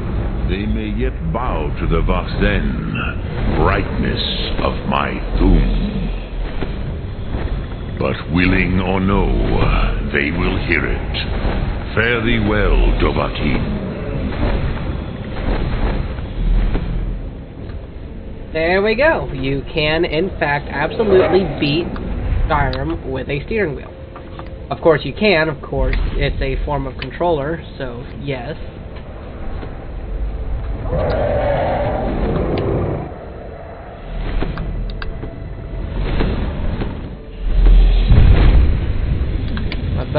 they may yet bow to the Vasden, brightness of my Thum. But willing or no, they will hear it. Fare thee well, Dovahkiin. There we go. You can, in fact, absolutely beat Skyrim with a steering wheel. Of course you can, of course. It's a form of controller, so yes.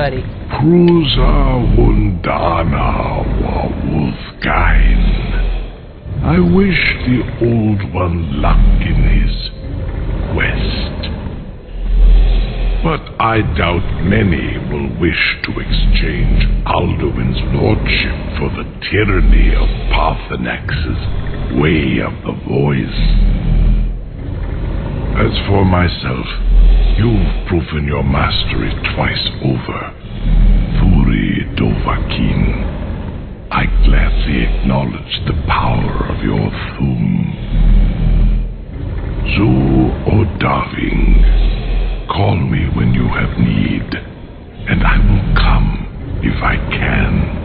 buddy. Cruza Wundana wa Wolfgein. I wish the Old One luck in his quest. But I doubt many will wish to exchange Alduin's lordship for the tyranny of Parthenax's Way of the Voice. As for myself, you've proven your mastery twice over. Thuri Dovahkiin, I gladly acknowledge the power of your Thum. Zu Odaving, call me when you have need, and I will come if I can.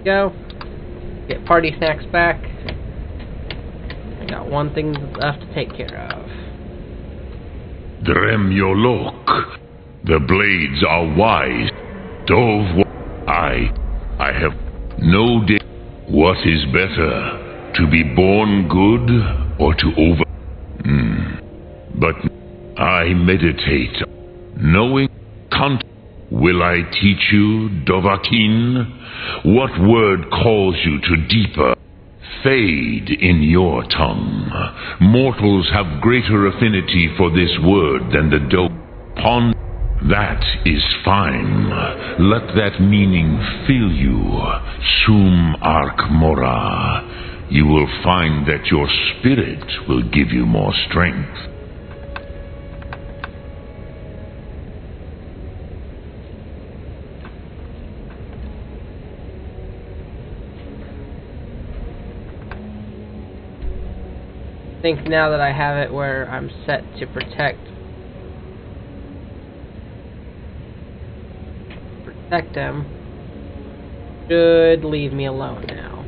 Go. Get party snacks back. I got one thing left to take care of. Dremyolok. The blades are wise. Dov. I have no day. What is better, to be born good or to over? But I meditate, knowing content. Will I teach you, Dovahkiin? What word calls you to deeper? Fade in your tongue. Mortals have greater affinity for this word than the doe. Pond. That is fine. Let that meaning fill you. Sum Ark Mora. You will find that your spirit will give you more strength. I think now that I have it where I'm set to protect him, should leave me alone now.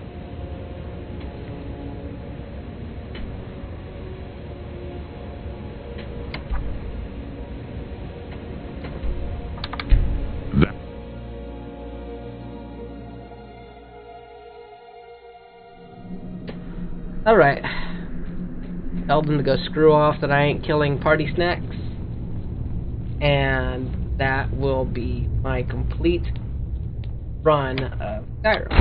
Alright. Tell them to go screw off that I ain't killing party snacks. And that will be my complete run of Skyrim.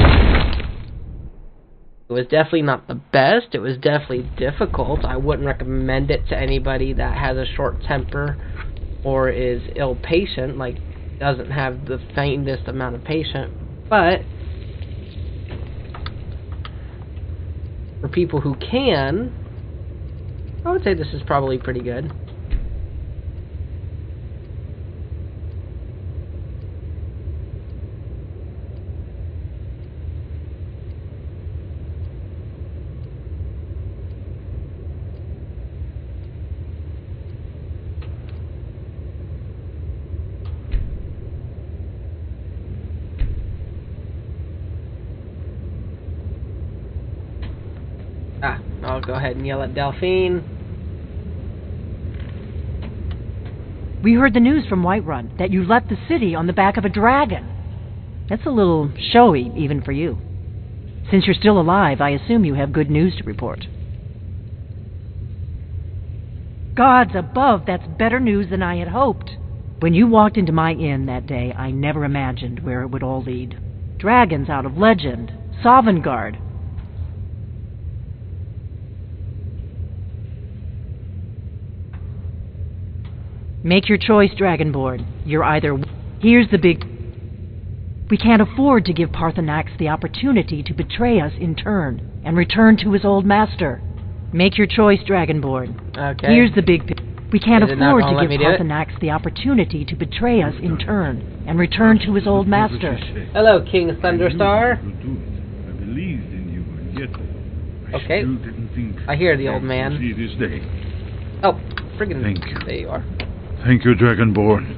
It was definitely not the best. It was definitely difficult. I wouldn't recommend it to anybody that has a short temper or is ill-patient, like doesn't have the faintest amount of patience. But for people who can, I would say this is probably pretty good. I'll go ahead and yell at Delphine. We heard the news from Whiterun that you left the city on the back of a dragon. That's a little showy, even for you. Since you're still alive, I assume you have good news to report. Gods above, that's better news than I had hoped. When you walked into my inn that day, I never imagined where it would all lead. Dragons out of legend, Sovngarde. Make your choice, Dragonborn. You're either... Here's the big... We can't afford to give Parthenax the opportunity to betray us in turn and return to his old master. Make your choice, Dragonborn. Okay. Here's the big... We can't afford to give Parthenax the opportunity to betray us in turn and return to his old master. Hello, King Thunderstar. I believed in you, and yet Okay. still didn't think I hear the old man. See this day. Oh, friggin'. Thank you. There you are. Thank you, Dragonborn.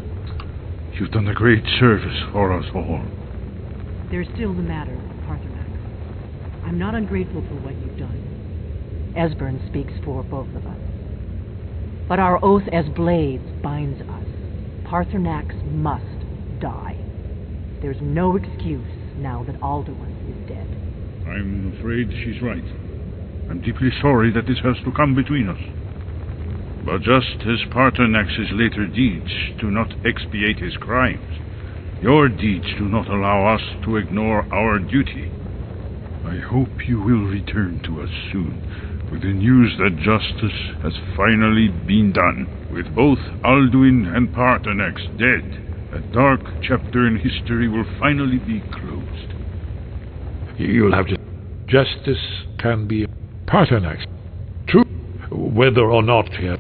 You've done a great service for us all. There's still the matter of Parthenax. I'm not ungrateful for what you've done. Esbern speaks for both of us. But our oath as blades binds us. Parthenax must die. There's no excuse now that Alduin is dead. I'm afraid she's right. I'm deeply sorry that this has to come between us. But just as Parthenax's later deeds do not expiate his crimes, your deeds do not allow us to ignore our duty. I hope you will return to us soon with the news that justice has finally been done. With both Alduin and Parthenax dead, a dark chapter in history will finally be closed. You'll have to... Justice can be Parthenax. True. Whether or not here,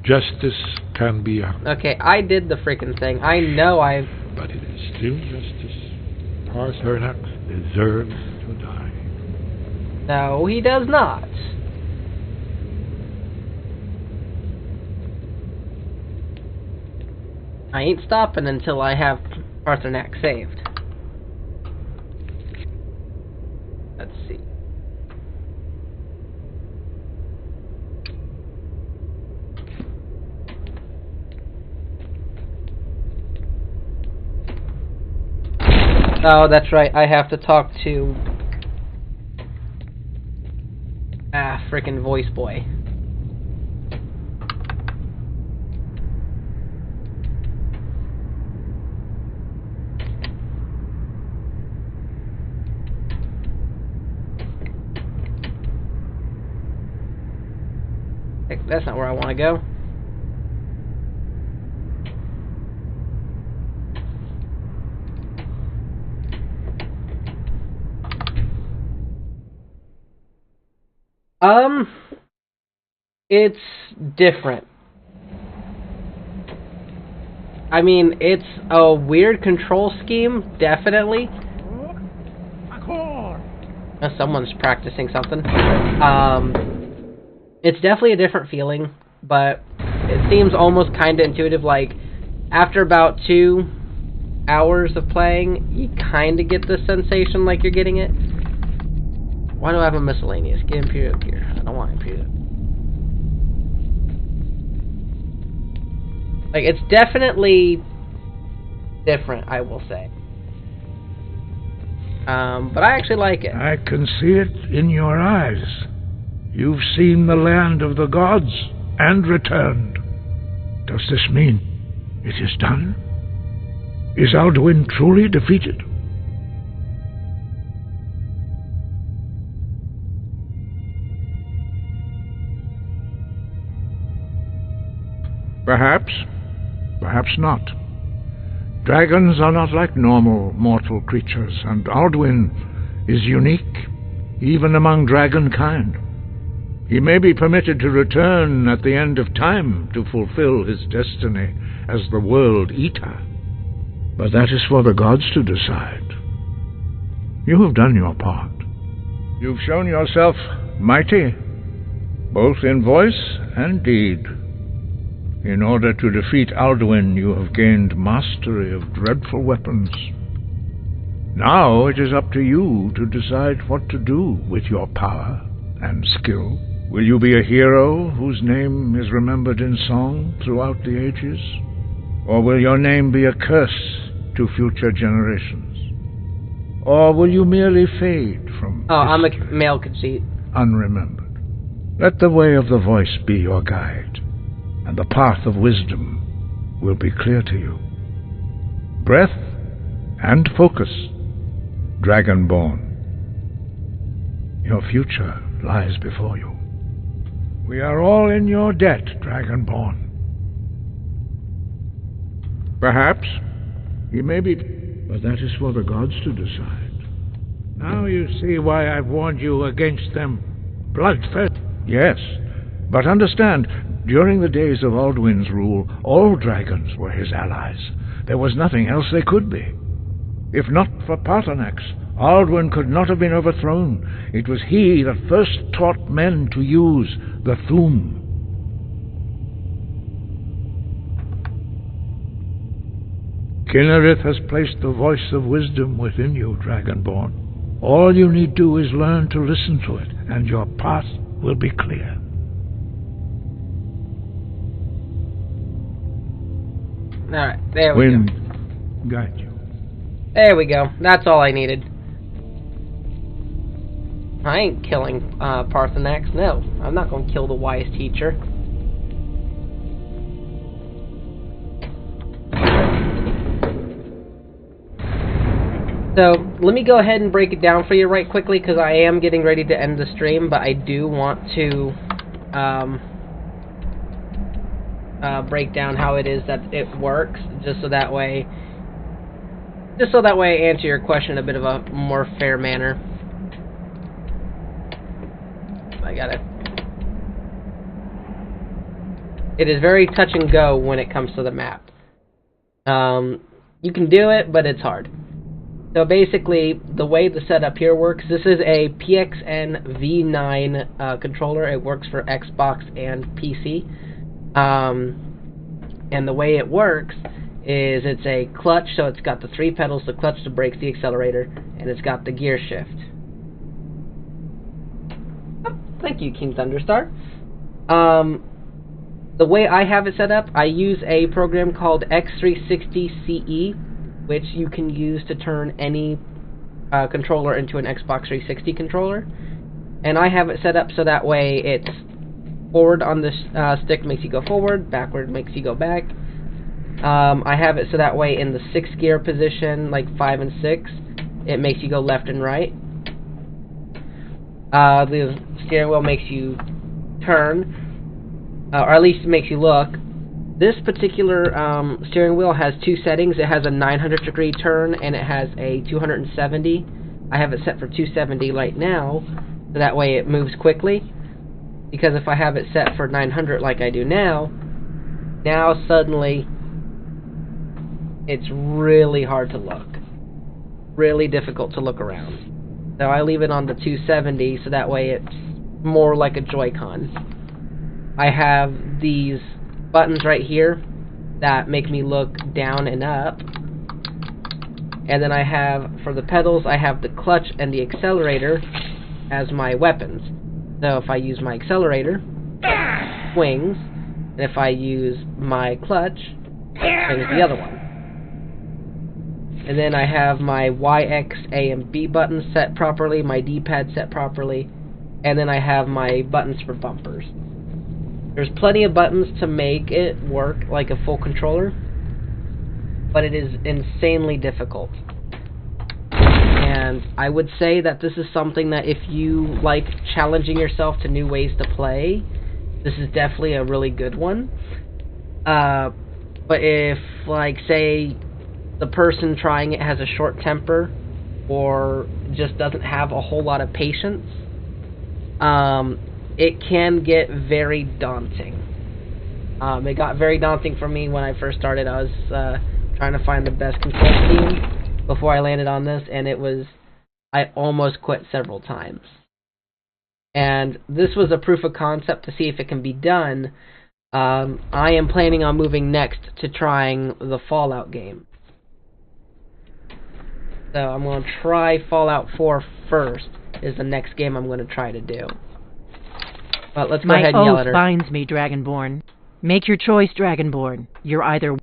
justice can be... Okay, I did the freaking thing. I know I've... But it is still justice. Parthenax deserves to die. No, he does not. I ain't stopping until I have Parthenax saved. Let's see. Oh, that's right. I have to talk to... frickin' voice boy. That's not where I want to go. It's different. I mean, it's a weird control scheme, definitely. Someone's practicing something. It's definitely a different feeling, but it seems almost kind of intuitive. Like, after about 2 hours of playing, you kind of get the sensation like you're getting it. Why do I have a miscellaneous? Get Imperial gear. I don't want Imperial. Like, it's definitely different, I will say. But I actually like it. I can see it in your eyes. You've seen the land of the gods and returned. Does this mean it is done? Is Alduin truly defeated? Perhaps. Perhaps not. Dragons are not like normal mortal creatures, and Alduin is unique, even among dragon kind. He may be permitted to return at the end of time to fulfill his destiny as the World Eater. But that is for the gods to decide. You have done your part. You've shown yourself mighty, both in voice and deed. In order to defeat Alduin, you have gained mastery of dreadful weapons. Now it is up to you to decide what to do with your power and skill. Will you be a hero whose name is remembered in song throughout the ages? Or will your name be a curse to future generations? Or will you merely fade from I'm a male conceit. Unremembered? Let the way of the voice be your guide, and the path of wisdom will be clear to you. Breath and focus, Dragonborn. Your future lies before you. We are all in your debt, Dragonborn. Perhaps he may be, but that is for the gods to decide. Now you see why I've warned you against them. Bloodthirst. Yes, but understand, during the days of Alduin's rule, all dragons were his allies. There was nothing else they could be. If not for Parthenax, Alduin could not have been overthrown. It was he that first taught men to use the Thu'um. Kinnereth has placed the voice of wisdom within you, Dragonborn. All you need do is learn to listen to it, and your path will be clear. Alright, there we go. Guide you. There we go. That's all I needed. I ain't killing Parthenax. No, I'm not going to kill the wise teacher. So, let me go ahead and break it down for you right quickly, because I am getting ready to end the stream, but I do want to break down how it is that it works, just so that way I answer your question in a bit of a more fair manner. I got it. It is very touch and go when it comes to the map. You can do it, but it's hard. So basically, the way the setup here works, this is a PXN V9 controller. It works for Xbox and PC. And the way it works is it's a clutch, so it's got the 3 pedals, the clutch, the brakes, the accelerator, and it's got the gear shift. Oh, thank you, King Thunderstar. The way I have it set up, I use a program called X360 CE, which you can use to turn any controller into an Xbox 360 controller. And I have it set up so that way it's forward on the stick makes you go forward, backward makes you go back. I have it so that way in the 6th gear position, like 5 and 6, it makes you go left and right. The steering wheel makes you turn, or at least it makes you look. This particular steering wheel has 2 settings. It has a 900-degree turn and it has a 270. I have it set for 270 right now, so that way it moves quickly. Because if I have it set for 900 like I do now suddenly it's really hard to look. Really difficult to look around. So I leave it on the 270 so that way it's more like a Joy-Con. I have these buttons right here that make me look down and up. And then I have, for the pedals, I have the clutch and the accelerator as my weapons. So if I use my accelerator, swings, and if I use my clutch, swings the other one. And then I have my Y, X, A, and B buttons set properly, my D-pad set properly, and then I have my buttons for bumpers. There's plenty of buttons to make it work like a full controller, but it is insanely difficult. And I would say that this is something that if you like challenging yourself to new ways to play, this is definitely a really good one. But if, like, say, the person trying it has a short temper or just doesn't have a whole lot of patience, it can get very daunting. It got very daunting for me when I first started. I was trying to find the best control scheme before I landed on this, and I almost quit several times. And this was a proof of concept to see if it can be done. I am planning on moving next to trying the Fallout game. So I'm going to try Fallout 4 first, is the next game I'm going to try to do. But let's go ahead and yell at her. My oath binds me, Dragonborn. Make your choice, Dragonborn. You're either... I'm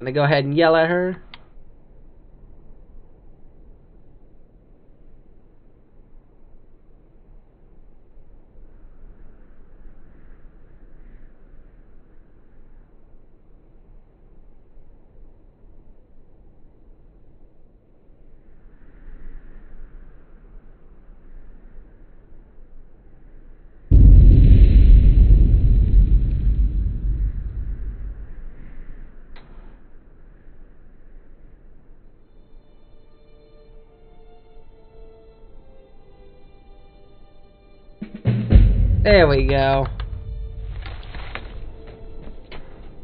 going to go ahead and yell at her. There we go.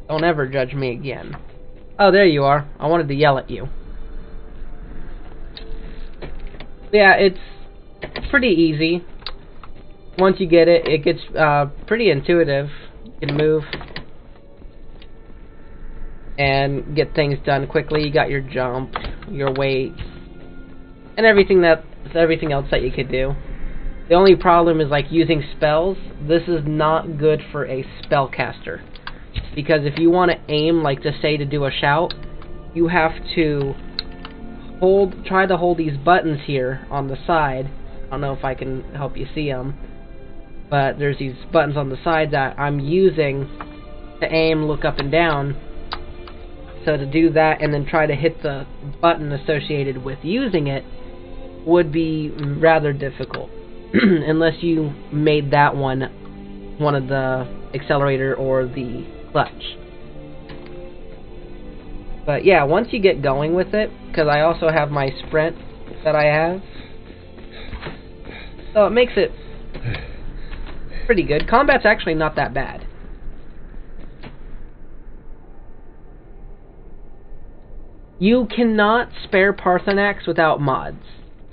Don't ever judge me again. Oh, there you are. I wanted to yell at you. Yeah, it's pretty easy. Once you get it, it gets pretty intuitive. You can move and get things done quickly. You got your jump, your weight, and everything else that you could do. The only problem is like using spells. This is not good for a spellcaster, because if you want to aim, like to say to do a shout, you have to try to hold these buttons here on the side. I don't know if I can help you see them, but there's these buttons on the side that I'm using to aim, look up and down. So to do that and then try to hit the button associated with using it would be rather difficult. Unless you made that one of the accelerator or the clutch. But yeah, once you get going with it, because I also have my sprint that I have, so it makes it pretty good. Combat's actually not that bad. You cannot spare Paarthurnax without mods.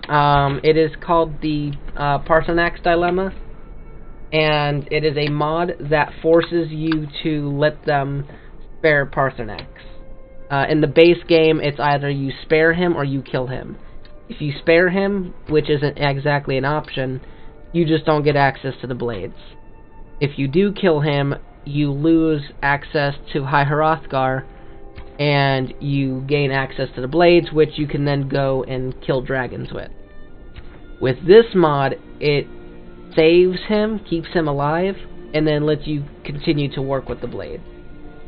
It is called the Paarthurnax Dilemma, and it is a mod that forces you to let them spare Paarthurnax. In the base game, it's either you spare him or you kill him. If you spare him, which isn't exactly an option, you just don't get access to the blades. If you do kill him, you lose access to High Hrothgar, and you gain access to the blades, which you can then go and kill dragons with. With this mod, it saves him, keeps him alive, and then lets you continue to work with the blade.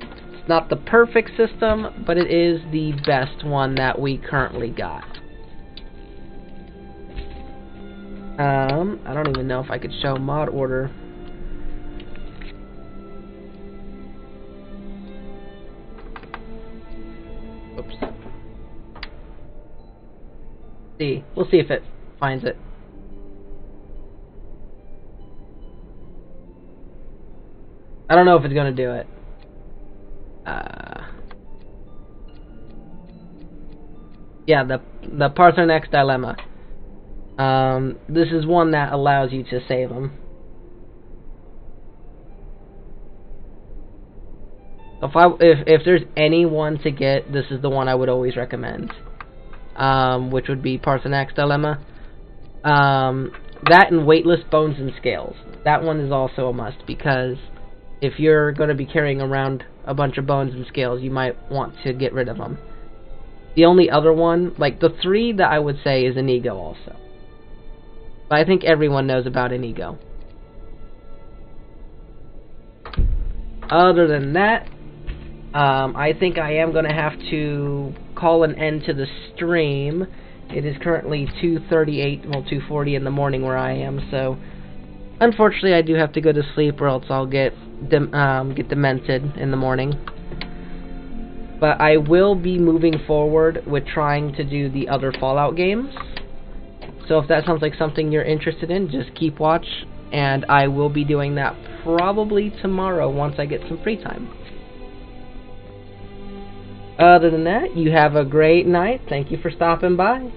It's not the perfect system, but it is the best one that we currently got. I don't even know if I could show mod order. Oops. We'll see if it finds it. I don't know if it's gonna do it. Yeah, the Paarthurnax Dilemma. This is one that allows you to save them. If there's any one to get, this is the one I would always recommend. Which would be Paarthurnax Dilemma. That and Weightless Bones and Scales. That one is also a must, because if you're going to be carrying around a bunch of bones and scales, you might want to get rid of them. The only other one, like the three that I would say, is Inigo also. But I think everyone knows about Inigo. Other than that, I think I am going to have to call an end to the stream. It is currently 2:38, well 2:40 in the morning where I am, so unfortunately I do have to go to sleep or else I'll get demented in the morning. But I will be moving forward with trying to do the other Fallout games. So if that sounds like something you're interested in, just keep watch, and I will be doing that probably tomorrow once I get some free time. Other than that, you have a great night. Thank you for stopping by.